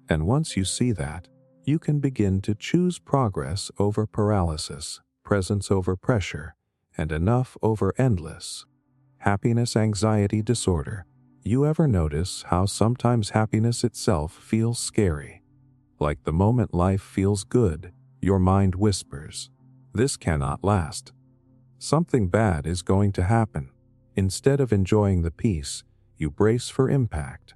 And once you see that, you can begin to choose progress over paralysis, presence over pressure, and enough over endless. Happiness-anxiety disorder. You ever notice how sometimes happiness itself feels scary? Like the moment life feels good, your mind whispers, "This cannot last. Something bad is going to happen." Instead of enjoying the peace, you brace for impact.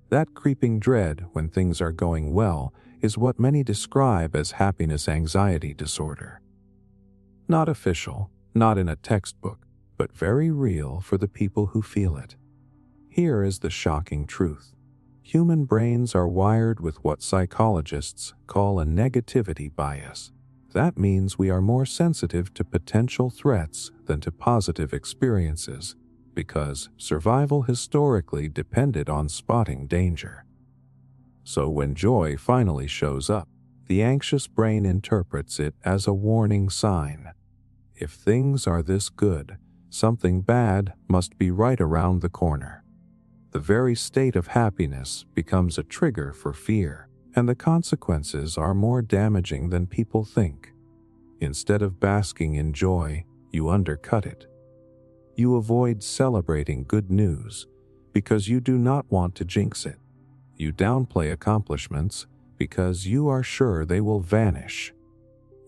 That creeping dread when things are going well is what many describe as happiness-anxiety disorder. Not official, not in a textbook, but very real for the people who feel it. Here is the shocking truth. Human brains are wired with what psychologists call a negativity bias. That means we are more sensitive to potential threats than to positive experiences, because survival historically depended on spotting danger. So when joy finally shows up, the anxious brain interprets it as a warning sign. If things are this good, something bad must be right around the corner. The very state of happiness becomes a trigger for fear, and the consequences are more damaging than people think. Instead of basking in joy, you undercut it. You avoid celebrating good news because you do not want to jinx it. You downplay accomplishments because you are sure they will vanish.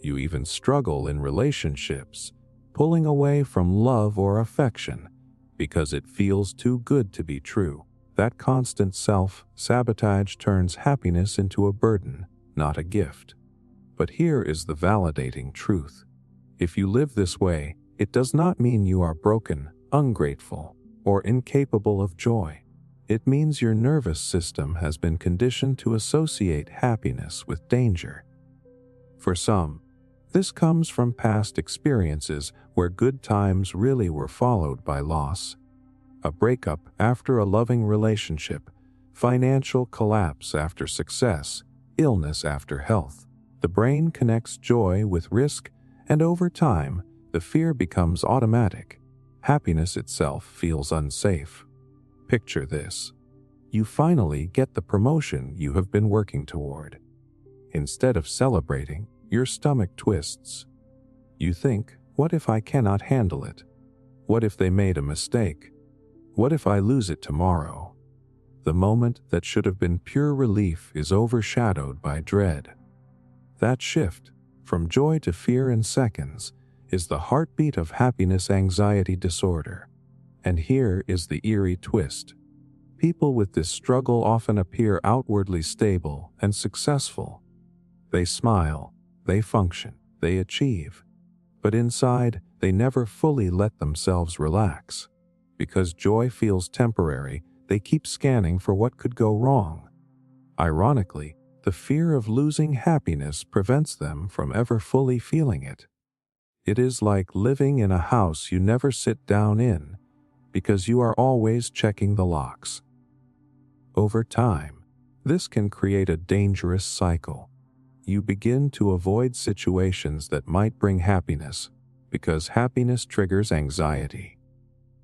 You even struggle in relationships, pulling away from love or affection because it feels too good to be true. That constant self-sabotage turns happiness into a burden, not a gift. But here is the validating truth. If you live this way, it does not mean you are broken, ungrateful, or incapable of joy. It means your nervous system has been conditioned to associate happiness with danger. For some, this comes from past experiences where good times really were followed by loss. A breakup after a loving relationship, financial collapse after success, illness after health. The brain connects joy with risk, and over time, the fear becomes automatic. Happiness itself feels unsafe. Picture this. You finally get the promotion you have been working toward. Instead of celebrating, your stomach twists. You think, what if I cannot handle it? What if they made a mistake? What if I lose it tomorrow? The moment that should have been pure relief is overshadowed by dread. That shift, from joy to fear in seconds, is the heartbeat of happiness-anxiety disorder. And here is the eerie twist. People with this struggle often appear outwardly stable and successful. They smile, they function, they achieve. But inside, they never fully let themselves relax. Because joy feels temporary, they keep scanning for what could go wrong. Ironically, the fear of losing happiness prevents them from ever fully feeling it. It is like living in a house you never sit down in, because you are always checking the locks. Over time, this can create a dangerous cycle. You begin to avoid situations that might bring happiness, because happiness triggers anxiety.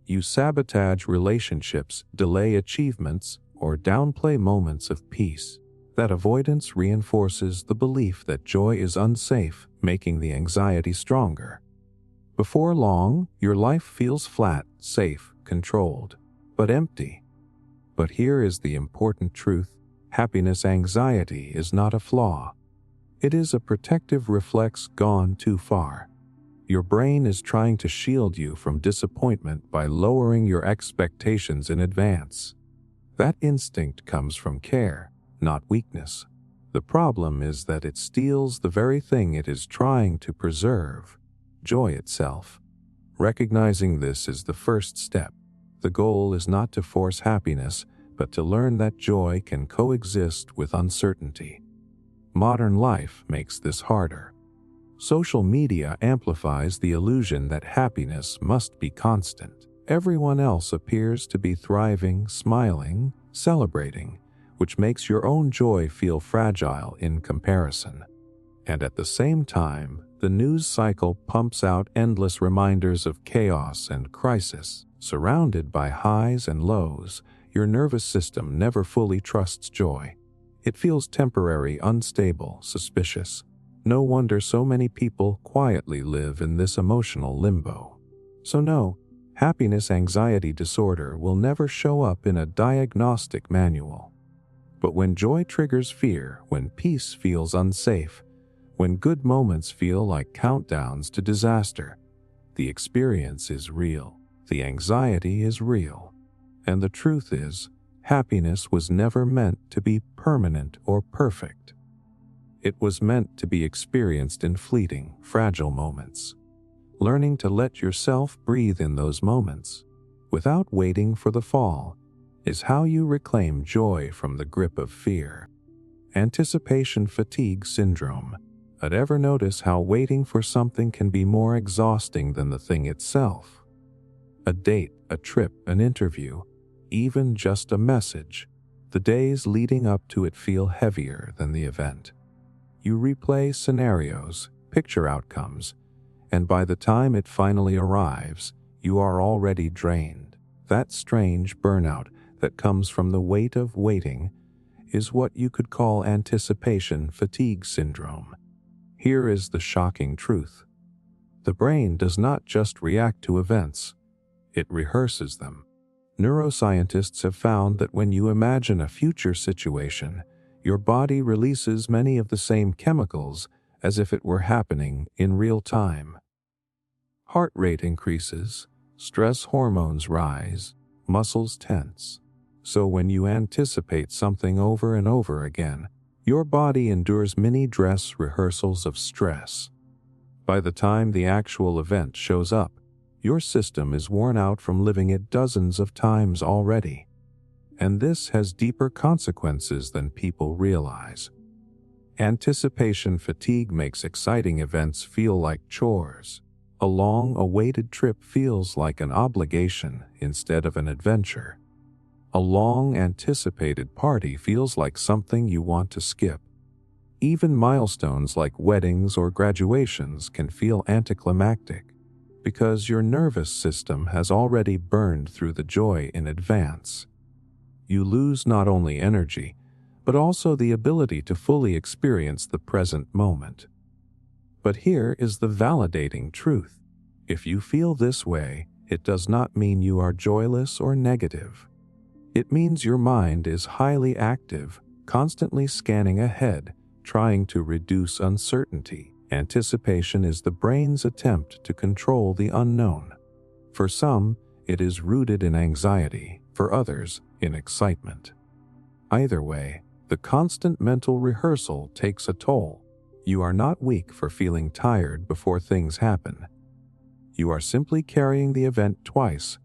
You sabotage relationships, delay achievements, or downplay moments of peace. That avoidance reinforces the belief that joy is unsafe, making the anxiety stronger. Before long, your life feels flat, safe, controlled, but empty. But here is the important truth. Happiness-anxiety is not a flaw. It is a protective reflex gone too far. Your brain is trying to shield you from disappointment by lowering your expectations in advance. That instinct comes from care, not weakness. The problem is that it steals the very thing it is trying to preserve, joy itself. Recognizing this is the first step. The goal is not to force happiness, but to learn that joy can coexist with uncertainty. Modern life makes this harder. Social media amplifies the illusion that happiness must be constant. Everyone else appears to be thriving, smiling, celebrating, which makes your own joy feel fragile in comparison. And at the same time, the news cycle pumps out endless reminders of chaos and crisis. Surrounded by highs and lows, your nervous system never fully trusts joy. It feels temporary, unstable, suspicious. No wonder so many people quietly live in this emotional limbo. So no, happiness-anxiety disorder will never show up in a diagnostic manual. But when joy triggers fear, when peace feels unsafe, when good moments feel like countdowns to disaster, the experience is real, the anxiety is real. And the truth is, happiness was never meant to be permanent or perfect. It was meant to be experienced in fleeting, fragile moments. Learning to let yourself breathe in those moments, without waiting for the fall, is how you reclaim joy from the grip of fear. Anticipation fatigue syndrome. Ever notice how waiting for something can be more exhausting than the thing itself? A date, a trip, an interview, even just a message. The days leading up to it feel heavier than the event. You replay scenarios, picture outcomes, and by the time it finally arrives, you are already drained. That strange burnout that comes from the weight of waiting is what you could call anticipation fatigue syndrome. Here is the shocking truth. The brain does not just react to events, it rehearses them. Neuroscientists have found that when you imagine a future situation, your body releases many of the same chemicals as if it were happening in real time. Heart rate increases, stress hormones rise, muscles tense. So when you anticipate something over and over again, your body endures mini dress rehearsals of stress. By the time the actual event shows up, your system is worn out from living it dozens of times already. And this has deeper consequences than people realize. Anticipation fatigue makes exciting events feel like chores. A long-awaited trip feels like an obligation instead of an adventure. A long-anticipated party feels like something you want to skip. Even milestones like weddings or graduations can feel anticlimactic, because your nervous system has already burned through the joy in advance. You lose not only energy, but also the ability to fully experience the present moment. But here is the validating truth. If you feel this way, it does not mean you are joyless or negative. It means your mind is highly active, constantly scanning ahead, trying to reduce uncertainty. Anticipation is the brain's attempt to control the unknown. For some, it is rooted in anxiety, for others, in excitement. Either way, the constant mental rehearsal takes a toll. You are not weak for feeling tired before things happen. You are simply carrying the event twice,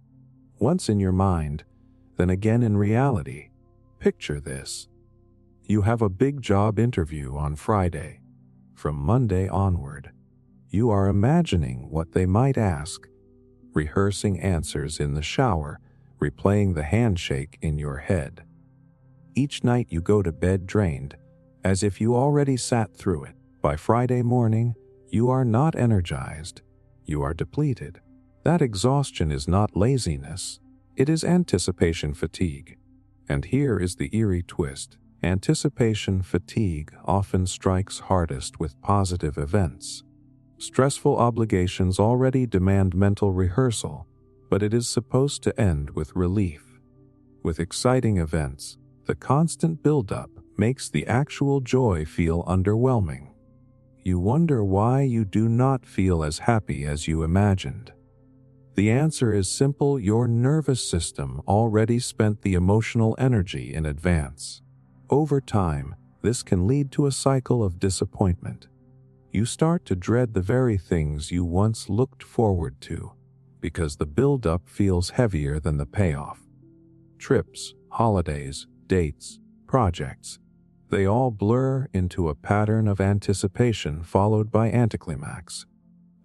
once in your mind, then again in reality. Picture this. You have a big job interview on Friday. From Monday onward, you are imagining what they might ask, rehearsing answers in the shower, replaying the handshake in your head. Each night you go to bed drained, as if you already sat through it. By Friday morning, you are not energized. You are depleted. That exhaustion is not laziness. It is anticipation fatigue. And here is the eerie twist. Anticipation fatigue often strikes hardest with positive events. Stressful obligations already demand mental rehearsal, but it is supposed to end with relief. With exciting events, the constant buildup makes the actual joy feel underwhelming. You wonder why you do not feel as happy as you imagined. The answer is simple: your nervous system already spent the emotional energy in advance. Over time, this can lead to a cycle of disappointment. You start to dread the very things you once looked forward to, because the build-up feels heavier than the payoff. Trips, holidays, dates, projects, they all blur into a pattern of anticipation followed by anticlimax.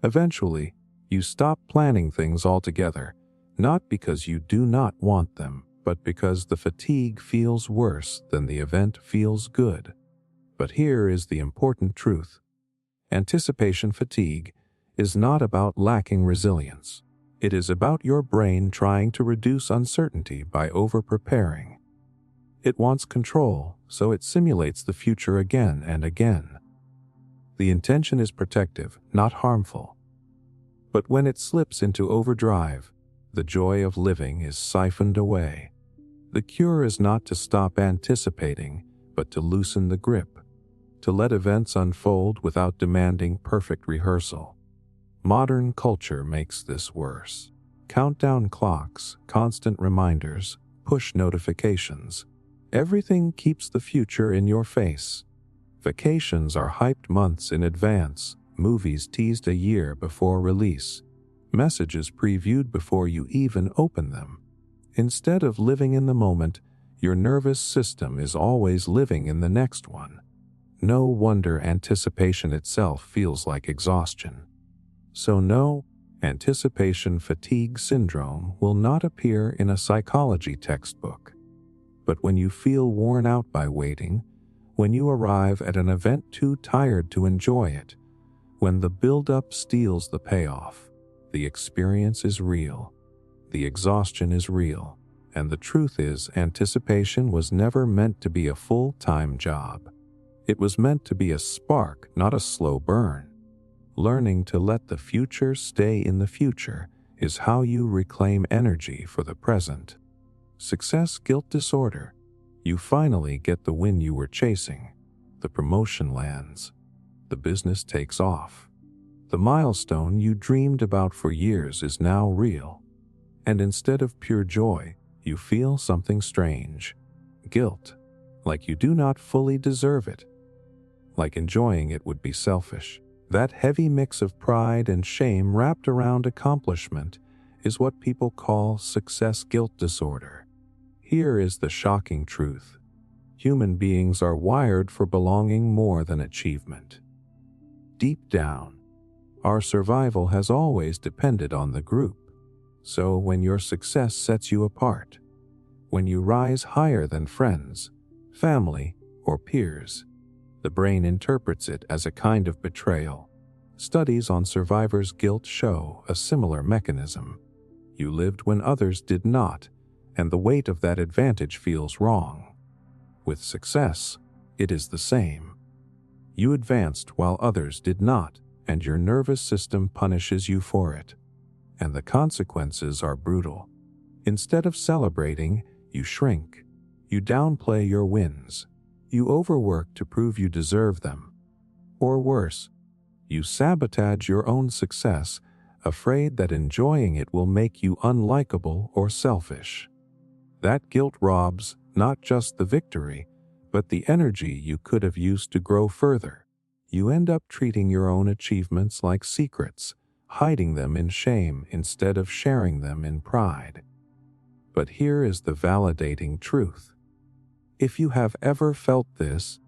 Eventually, you stop planning things altogether, not because you do not want them, but because the fatigue feels worse than the event feels good. But here is the important truth. Anticipation fatigue is not about lacking resilience. It is about your brain trying to reduce uncertainty by over-preparing. It wants control, so it simulates the future again and again. The intention is protective, not harmful. But when it slips into overdrive, the joy of living is siphoned away. The cure is not to stop anticipating, but to loosen the grip, to let events unfold without demanding perfect rehearsal. Modern culture makes this worse. Countdown clocks, constant reminders, push notifications. Everything keeps the future in your face. Vacations are hyped months in advance, movies teased a year before release, messages previewed before you even open them. Instead of living in the moment, your nervous system is always living in the next one. No wonder anticipation itself feels like exhaustion. So no, anticipation fatigue syndrome will not appear in a psychology textbook. But when you feel worn out by waiting, when you arrive at an event too tired to enjoy it, when the build-up steals the payoff, the experience is real. The exhaustion is real, and the truth is anticipation was never meant to be a full-time job. It was meant to be a spark, not a slow burn. Learning to let the future stay in the future is how you reclaim energy for the present. Success guilt disorder. You finally get the win you were chasing. The promotion lands. The business takes off. The milestone you dreamed about for years is now real. And instead of pure joy, you feel something strange. Guilt, like you do not fully deserve it. Like enjoying it would be selfish. That heavy mix of pride and shame wrapped around accomplishment is what people call success guilt disorder. Here is the shocking truth. Human beings are wired for belonging more than achievement. Deep down, our survival has always depended on the group. So when your success sets you apart, when you rise higher than friends, family, or peers, the brain interprets it as a kind of betrayal. Studies on survivors' guilt show a similar mechanism. You lived when others did not, and the weight of that advantage feels wrong. With success, it is the same. You advanced while others did not, and your nervous system punishes you for it. And the consequences are brutal. Instead of celebrating, you shrink. You downplay your wins. You overwork to prove you deserve them. Or worse, you sabotage your own success, afraid that enjoying it will make you unlikable or selfish. That guilt robs not just the victory, but the energy you could have used to grow further. You end up treating your own achievements like secrets, hiding them in shame instead of sharing them in pride. But here is the validating truth. If you have ever felt this,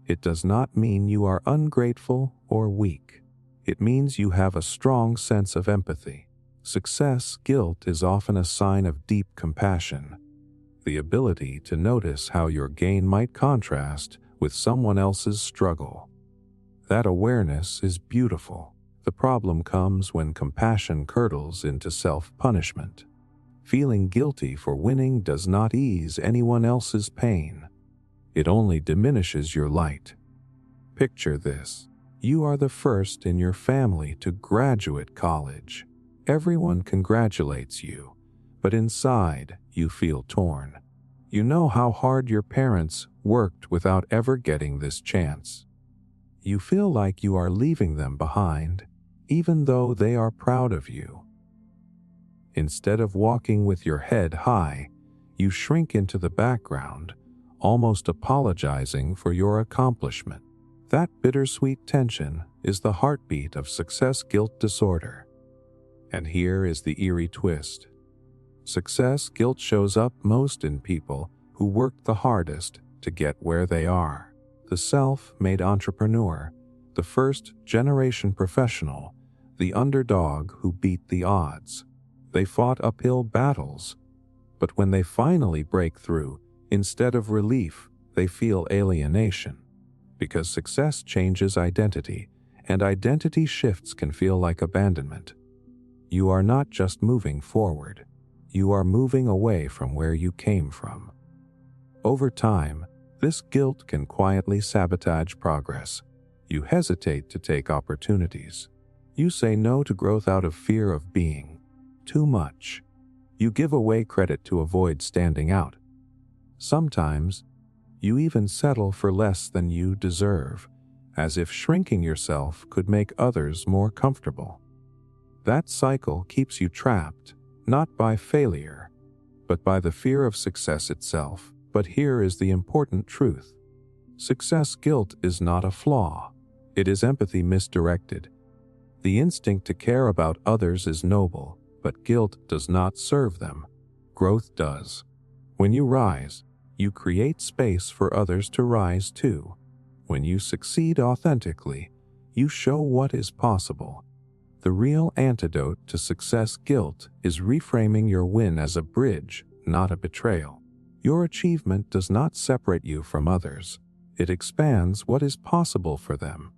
it does not mean you are ungrateful or weak. It means you have a strong sense of empathy. Success guilt is often a sign of deep compassion, the ability to notice how your gain might contrast with someone else's struggle. That awareness is beautiful. The problem comes when compassion curdles into self-punishment. Feeling guilty for winning does not ease anyone else's pain. It only diminishes your light. Picture this. You are the first in your family to graduate college. Everyone congratulates you, but inside you feel torn. You know how hard your parents worked without ever getting this chance. You feel like you are leaving them behind, even though they are proud of you. Instead of walking with your head high, you shrink into the background, almost apologizing for your accomplishment. That bittersweet tension is the heartbeat of success guilt disorder. And here is the eerie twist. Success guilt shows up most in people who worked the hardest to get where they are. The self-made entrepreneur, the first-generation professional, the underdog who beat the odds. They fought uphill battles, but when they finally break through, instead of relief, they feel alienation. Because success changes identity, and identity shifts can feel like abandonment. You are not just moving forward, you are moving away from where you came from. Over time, this guilt can quietly sabotage progress. You hesitate to take opportunities. You say no to growth out of fear of being too much. You give away credit to avoid standing out. Sometimes, you even settle for less than you deserve, as if shrinking yourself could make others more comfortable. That cycle keeps you trapped, not by failure, but by the fear of success itself. But here is the important truth. Success guilt is not a flaw. It is empathy misdirected. The instinct to care about others is noble, but guilt does not serve them. Growth does. When you rise, you create space for others to rise too. When you succeed authentically, you show what is possible. The real antidote to success guilt is reframing your win as a bridge, not a betrayal. Your achievement does not separate you from others. It expands what is possible for them.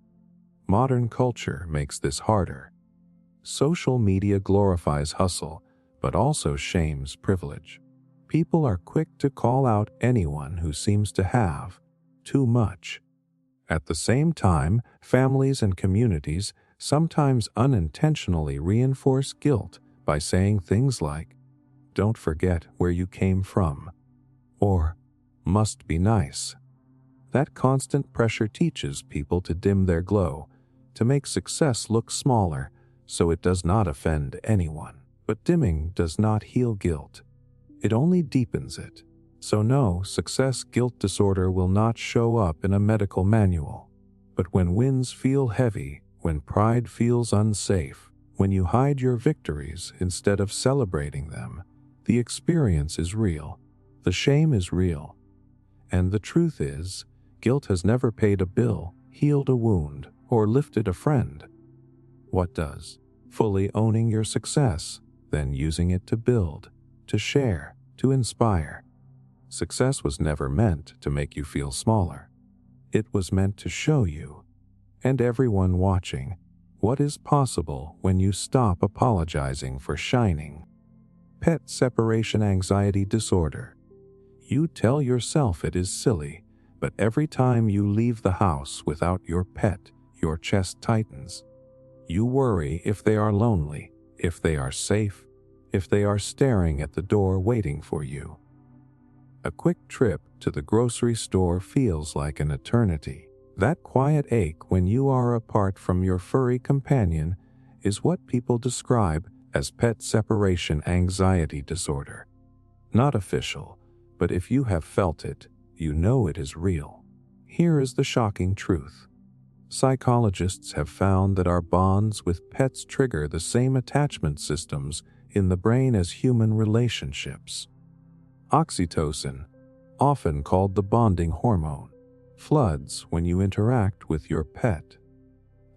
Modern culture makes this harder. Social media glorifies hustle, but also shames privilege. People are quick to call out anyone who seems to have too much. At the same time, families and communities sometimes unintentionally reinforce guilt by saying things like, "Don't forget where you came from," or "must be nice." That constant pressure teaches people to dim their glow, to make success look smaller, so it does not offend anyone. But dimming does not heal guilt. It only deepens it. So no, success guilt disorder will not show up in a medical manual. But when wins feel heavy, when pride feels unsafe, when you hide your victories instead of celebrating them, the experience is real. The shame is real. And the truth is, guilt has never paid a bill, healed a wound, or lifted a friend. What does? Fully owning your success, then using it to build, to share, to inspire. Success was never meant to make you feel smaller. It was meant to show you, and everyone watching, What is possible when you stop apologizing for shining? Pet separation anxiety disorder. You tell yourself it is silly, but every time you leave the house without your pet, your chest tightens. You worry if they are lonely, if they are safe, if they are staring at the door waiting for you. A quick trip to the grocery store feels like an eternity. That quiet ache when you are apart from your furry companion is what people describe as pet separation anxiety disorder. Not official, but if you have felt it, you know it is real. Here is the shocking truth. Psychologists have found that our bonds with pets trigger the same attachment systems in the brain as human relationships. Oxytocin, often called the bonding hormone, floods when you interact with your pet.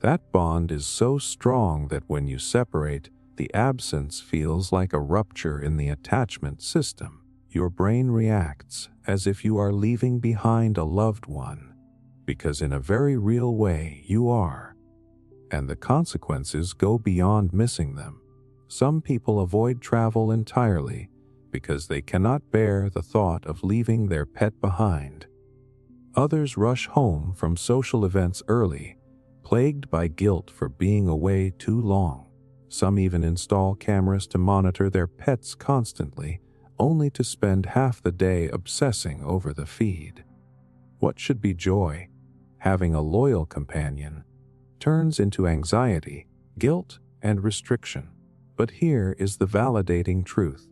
That bond is so strong that when you separate, the absence feels like a rupture in the attachment system. Your brain reacts as if you are leaving behind a loved one, because in a very real way you are. And the consequences go beyond missing them. Some people avoid travel entirely because they cannot bear the thought of leaving their pet behind. Others rush home from social events early, plagued by guilt for being away too long. Some even install cameras to monitor their pets constantly, only to spend half the day obsessing over the feed. What should be joy, having a loyal companion, turns into anxiety, guilt, and restriction. But here is the validating truth.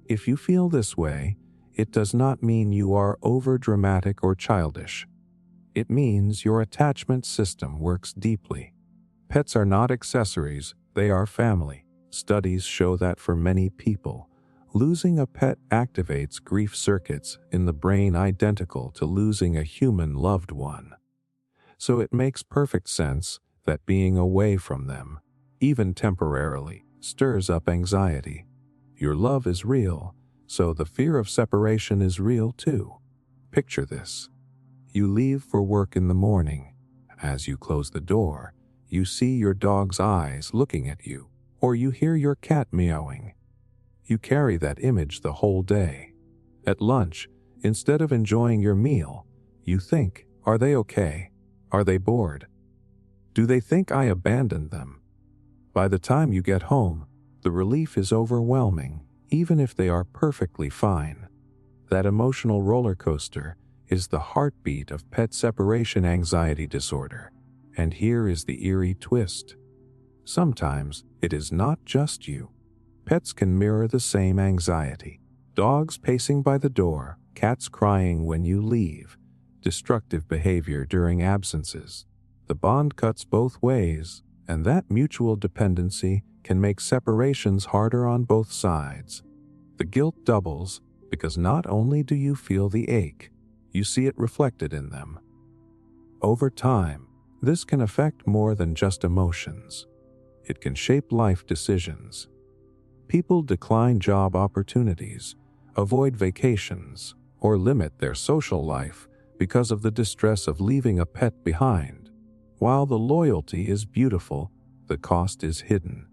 If you feel this way, it does not mean you are overdramatic or childish. It means your attachment system works deeply. Pets are not accessories, they are family. Studies show that for many people, losing a pet activates grief circuits in the brain identical to losing a human loved one. So it makes perfect sense that being away from them, even temporarily, stirs up anxiety. Your love is real, so the fear of separation is real too. Picture this. You leave for work in the morning. As you close the door, you see your dog's eyes looking at you, or you hear your cat meowing. You carry that image the whole day. At lunch, instead of enjoying your meal, you think, are they okay? Are they bored? Do they think I abandoned them? By the time you get home, the relief is overwhelming, even if they are perfectly fine. That emotional roller coaster is the heartbeat of pet separation anxiety disorder. And here is the eerie twist. Sometimes it is not just you. Pets can mirror the same anxiety. Dogs pacing by the door, cats crying when you leave, destructive behavior during absences. The bond cuts both ways, and that mutual dependency can make separations harder on both sides. The guilt doubles because not only do you feel the ache, you see it reflected in them. Over time, this can affect more than just emotions. It can shape life decisions. People decline job opportunities, avoid vacations, or limit their social life because of the distress of leaving a pet behind. While the loyalty is beautiful, the cost is hidden.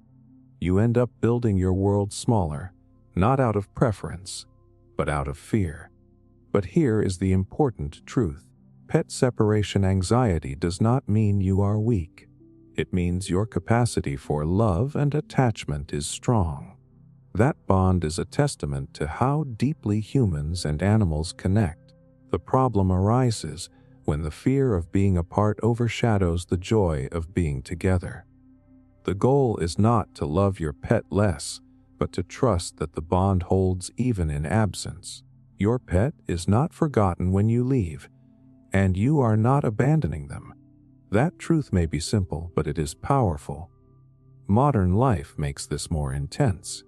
You end up building your world smaller, not out of preference, but out of fear. But here is the important truth. Pet separation anxiety does not mean you are weak. It means your capacity for love and attachment is strong. That bond is a testament to how deeply humans and animals connect. The problem arises when the fear of being apart overshadows the joy of being together. The goal is not to love your pet less, but to trust that the bond holds even in absence. Your pet is not forgotten when you leave, and you are not abandoning them. That truth may be simple, but it is powerful. Modern life makes this more intense.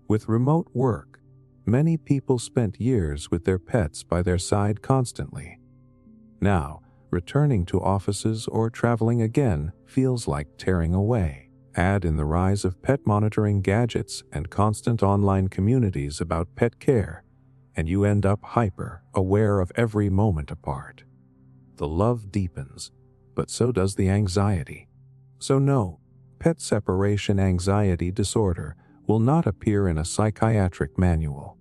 With remote work, many people spent years with their pets by their side constantly. Now, returning to offices or traveling again feels like tearing away. Add in the rise of pet monitoring gadgets and constant online communities about pet care, and you end up hyper-aware of every moment apart. The love deepens, but so does the anxiety. So no, pet separation anxiety disorder will not appear in a psychiatric manual.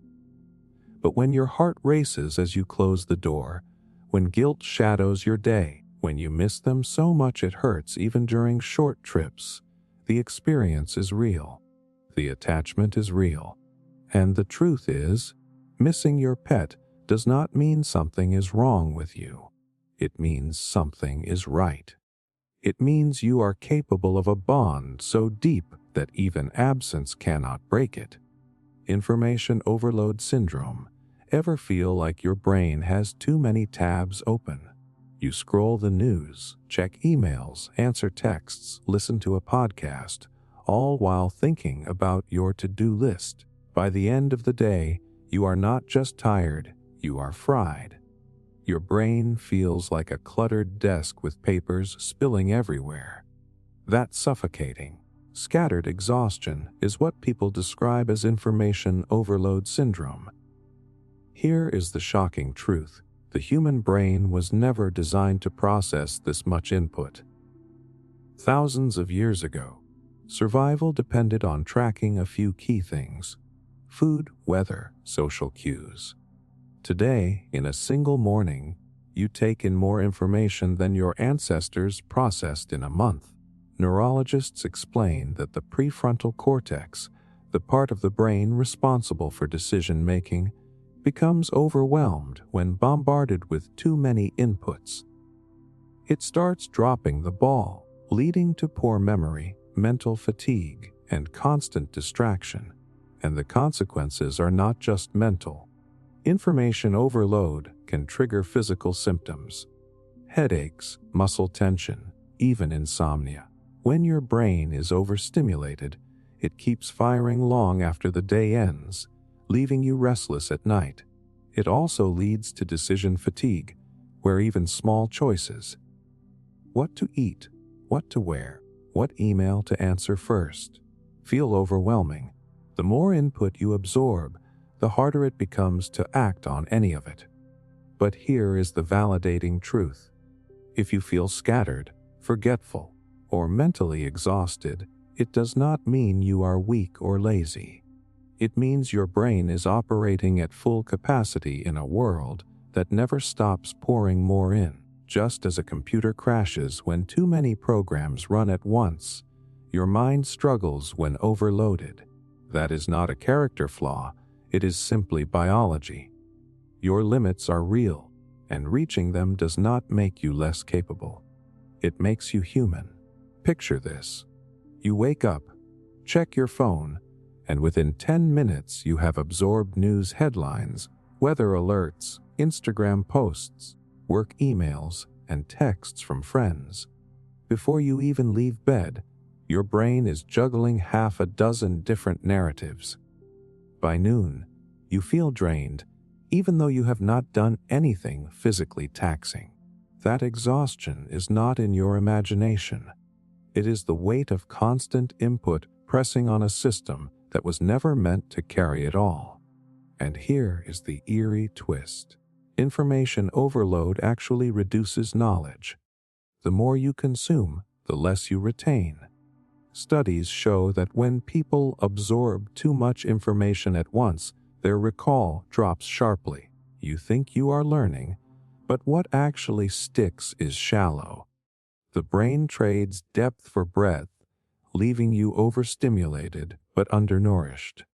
But when your heart races as you close the door, when guilt shadows your day, when you miss them so much it hurts even during short trips, the experience is real. The attachment is real. And the truth is, missing your pet does not mean something is wrong with you. It means something is right. It means you are capable of a bond so deep that even absence cannot break it. Information overload syndrome. Ever feel like your brain has too many tabs open? You scroll the news, check emails, answer texts, listen to a podcast, all while thinking about your to-do list. By the end of the day, you are not just tired, you are fried. Your brain feels like a cluttered desk with papers spilling everywhere. That suffocating, scattered exhaustion is what people describe as information overload syndrome. Here is the shocking truth. The human brain was never designed to process this much input. Thousands of years ago, survival depended on tracking a few key things: food, weather, social cues. Today, in a single morning, you take in more information than your ancestors processed in a month. Neurologists explain that the prefrontal cortex, the part of the brain responsible for decision-making, becomes overwhelmed when bombarded with too many inputs. It starts dropping the ball, leading to poor memory, mental fatigue, and constant distraction. And the consequences are not just mental. Information overload can trigger physical symptoms: headaches, muscle tension, even insomnia. When your brain is overstimulated, it keeps firing long after the day ends, leaving you restless at night. It also leads to decision fatigue, where even small choices, what to eat, what to wear, what email to answer first, feel overwhelming. The more input you absorb, the harder it becomes to act on any of it. But here is the validating truth. If you feel scattered, forgetful, or mentally exhausted, it does not mean you are weak or lazy. It means your brain is operating at full capacity in a world that never stops pouring more in. Just as a computer crashes when too many programs run at once, your mind struggles when overloaded. That is not a character flaw, it is simply biology. Your limits are real, and reaching them does not make you less capable. It makes you human. Picture this. You wake up, check your phone, and within 10 minutes you have absorbed news headlines, weather alerts, Instagram posts, work emails, and texts from friends. Before you even leave bed, your brain is juggling half a dozen different narratives. By noon, you feel drained, even though you have not done anything physically taxing. That exhaustion is not in your imagination. It is the weight of constant input pressing on a system that was never meant to carry it all. And here is the eerie twist. Information overload actually reduces knowledge. The more you consume, the less you retain. Studies show that when people absorb too much information at once, their recall drops sharply. You think you are learning, but what actually sticks is shallow. The brain trades depth for breadth, leaving you overstimulated but undernourished.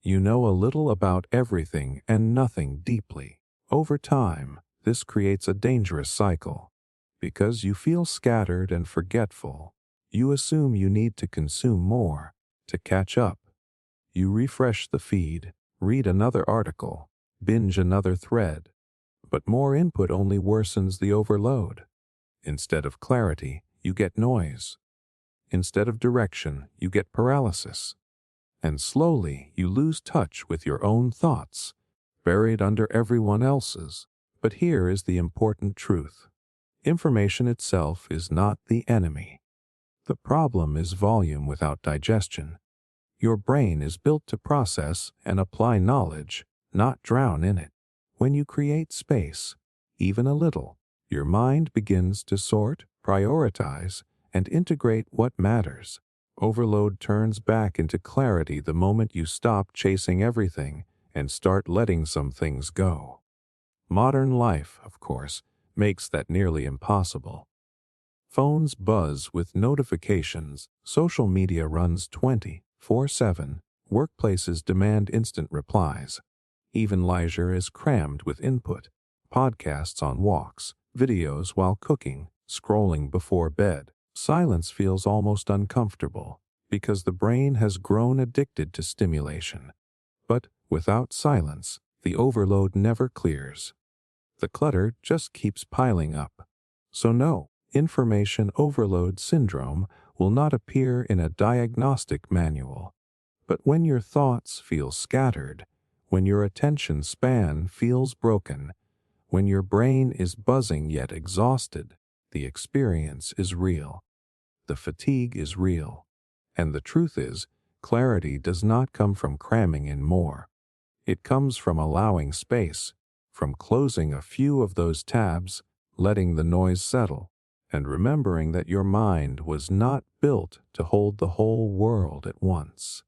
You know a little about everything and nothing deeply. Over time, this creates a dangerous cycle. Because you feel scattered and forgetful, you assume you need to consume more to catch up. You refresh the feed, read another article, binge another thread. But more input only worsens the overload. Instead of clarity, you get noise. Instead of direction, you get paralysis. And slowly, you lose touch with your own thoughts, buried under everyone else's. But here is the important truth. Information itself is not the enemy. The problem is volume without digestion. Your brain is built to process and apply knowledge, not drown in it. When you create space, even a little, your mind begins to sort, prioritize, and integrate what matters. Overload turns back into clarity the moment you stop chasing everything and start letting some things go. Modern life, of course, makes that nearly impossible. Phones buzz with notifications, social media runs 24/7, workplaces demand instant replies. Even leisure is crammed with input, podcasts on walks, videos while cooking, scrolling before bed. Silence feels almost uncomfortable because the brain has grown addicted to stimulation. But without silence, the overload never clears. The clutter just keeps piling up. So no, information overload syndrome will not appear in a diagnostic manual. But when your thoughts feel scattered, when your attention span feels broken, when your brain is buzzing yet exhausted, the experience is real. The fatigue is real. And the truth is, clarity does not come from cramming in more. It comes from allowing space, from closing a few of those tabs, letting the noise settle, and remembering that your mind was not built to hold the whole world at once.